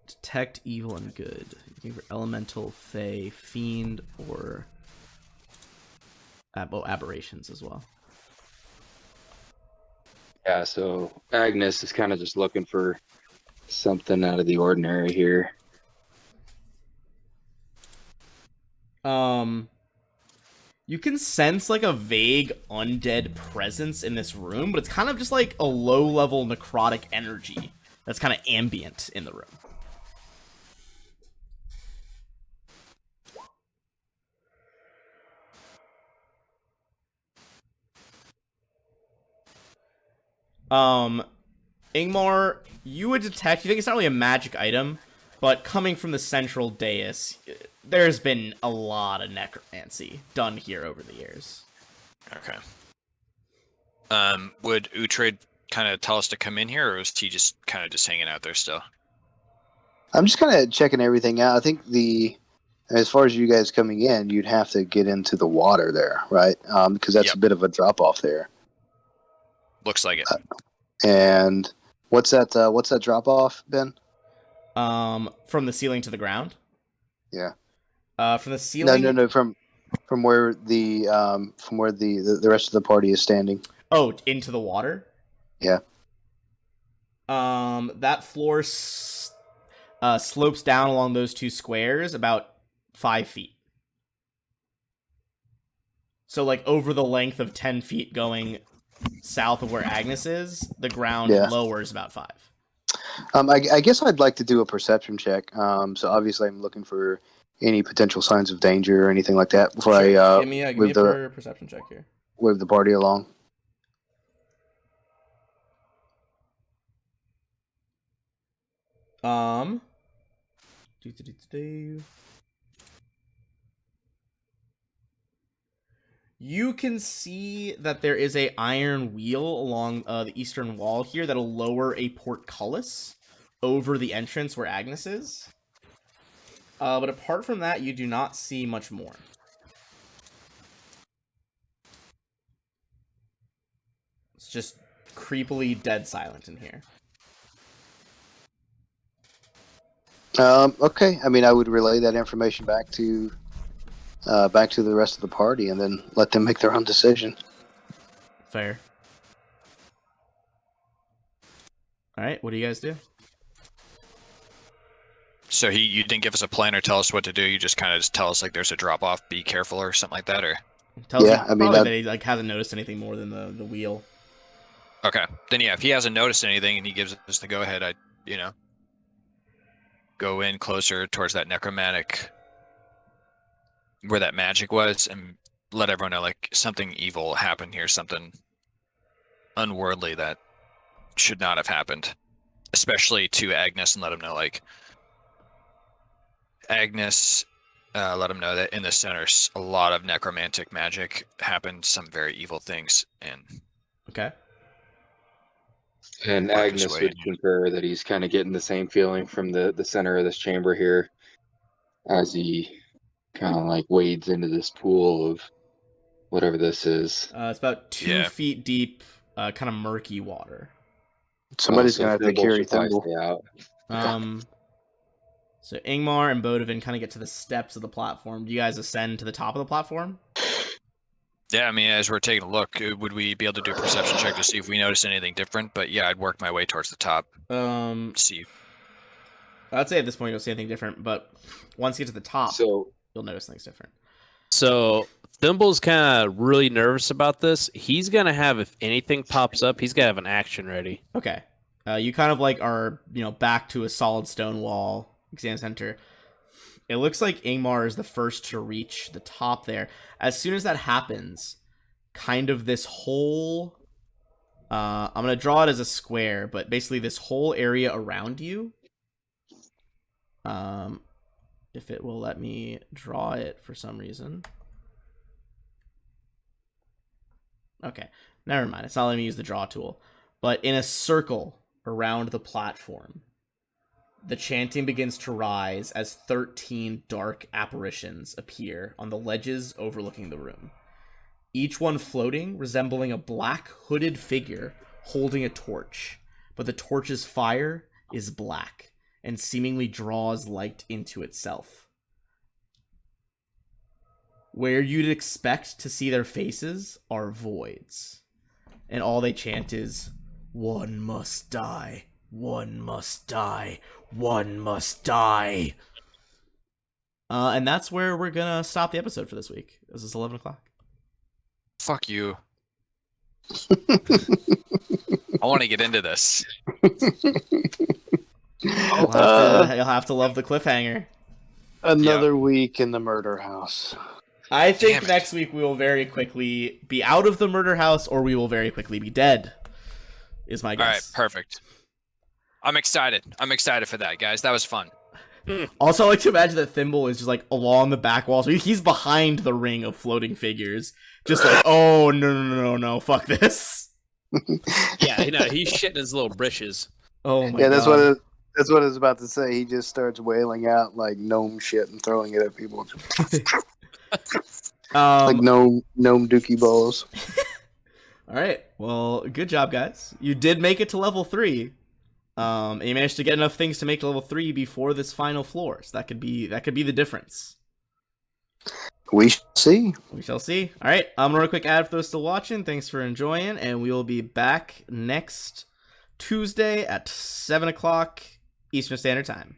Detect evil and good. Looking for elemental, fey, fiend, or aberrations as well. Yeah, so Agnes is kind of just looking for something out of the ordinary here. You can sense like a vague undead presence in this room, but it's kind of just like a low-level necrotic energy that's kind of ambient in the room. Ingmar, you would detect, you think it's not really a magic item, but coming from the central dais, there's been a lot of necromancy done here over the years. Okay. Would Uhtred kind of tell us to come in here, or is he just kind of just hanging out there still? I'm just kind of checking everything out. I think as far as you guys coming in, you'd have to get into the water there, right? Because that's a bit of a drop off there. Looks like it. And what's that drop off, Ben? From the ceiling to the ground? Yeah. From the ceiling. No. From where the rest of the party is standing. Oh, into the water? Yeah. That floor slopes down along those two squares about 5 feet. So, like, over the length of 10 feet going south of where Agnes is, the ground lowers about 5. I guess I'd like to do a perception check. So obviously I'm looking for any potential signs of danger or anything like that before I give me a perception check here. Wave the party along. You can see that there is a iron wheel along the eastern wall here that'll lower a portcullis over the entrance where Agnes is. But apart from that, you do not see much more. It's just creepily dead silent in here. Okay. I mean, I would relay that information back to the rest of the party, and then let them make their own decision. Fair. All right. What do you guys do? So you didn't give us a plan or tell us what to do. You just kind of tell us like there's a drop off, be careful or something like that, or. Tells you that he like hasn't noticed anything more than the wheel. Okay, then if he hasn't noticed anything and he gives us the go ahead, I'd go in closer towards that necromantic, where that magic was, and let everyone know like something evil happened here, something unworldly that should not have happened, especially to Agnes, and let him know like Agnes. Let him know that in the center, a lot of necromantic magic happened, some very evil things, and okay. And Agnes would concur that he's kind of getting the same feeling from the center of this chamber here, as he kind of like wades into this pool of whatever this is. It's about 2 feet deep, kind of murky water. Somebody's gonna have to carry Thimble. So Ingmar and Bodovin kind of get to the steps of the platform. Do you guys ascend to the top of the platform? Yeah, I mean, as we're taking a look, would we be able to do a perception check to see if we notice anything different? But yeah, I'd work my way towards the top. See. I'd say at this point you'll see anything different, but once you get to the top, So you'll notice things different. So Thimble's kind of really nervous about this. He's gonna have, if anything pops up, he's gonna have an action ready. Okay. You kind of like are, back to a solid stone wall exam center. It looks like Ingmar is the first to reach the top there. As soon as that happens, kind of this whole I'm going to draw it as a square, but basically this whole area around you, if it will let me draw it for some reason. Okay, never mind. It's not letting me use the draw tool. But in a circle around the platform, the chanting begins to rise as 13 dark apparitions appear on the ledges overlooking the room. Each one floating, resembling a black hooded figure holding a torch, but the torch's fire is black and seemingly draws light into itself. Where you'd expect to see their faces are voids, and all they chant is, "One must die, one must die, one must die." And that's where we're gonna stop the episode for this week. This is 11 o'clock. Fuck you. I want to get into this. You'll have to love the cliffhanger. Another week in the murder house. I think next week we will very quickly be out of the murder house, or we will very quickly be dead, is my guess. All right, perfect. I'm excited. I'm excited for that, guys. That was fun. Also, I like to imagine that Thimble is just like along the back walls. He's behind the ring of floating figures. Just like, oh, no, fuck this. Yeah, he's shitting his little brishes. Oh my Yeah, god. that's what I was about to say. He just starts wailing out like gnome shit and throwing it at people. Like gnome dookie balls. All right. Well, good job, guys. You did make it to level 3. And you managed to get enough things to make to level 3 before this final floor. So that could be the difference. We shall see. We shall see. All right. I'm gonna run a quick ad for those still watching. Thanks for enjoying, and we will be back next Tuesday at 7 o'clock Eastern Standard Time.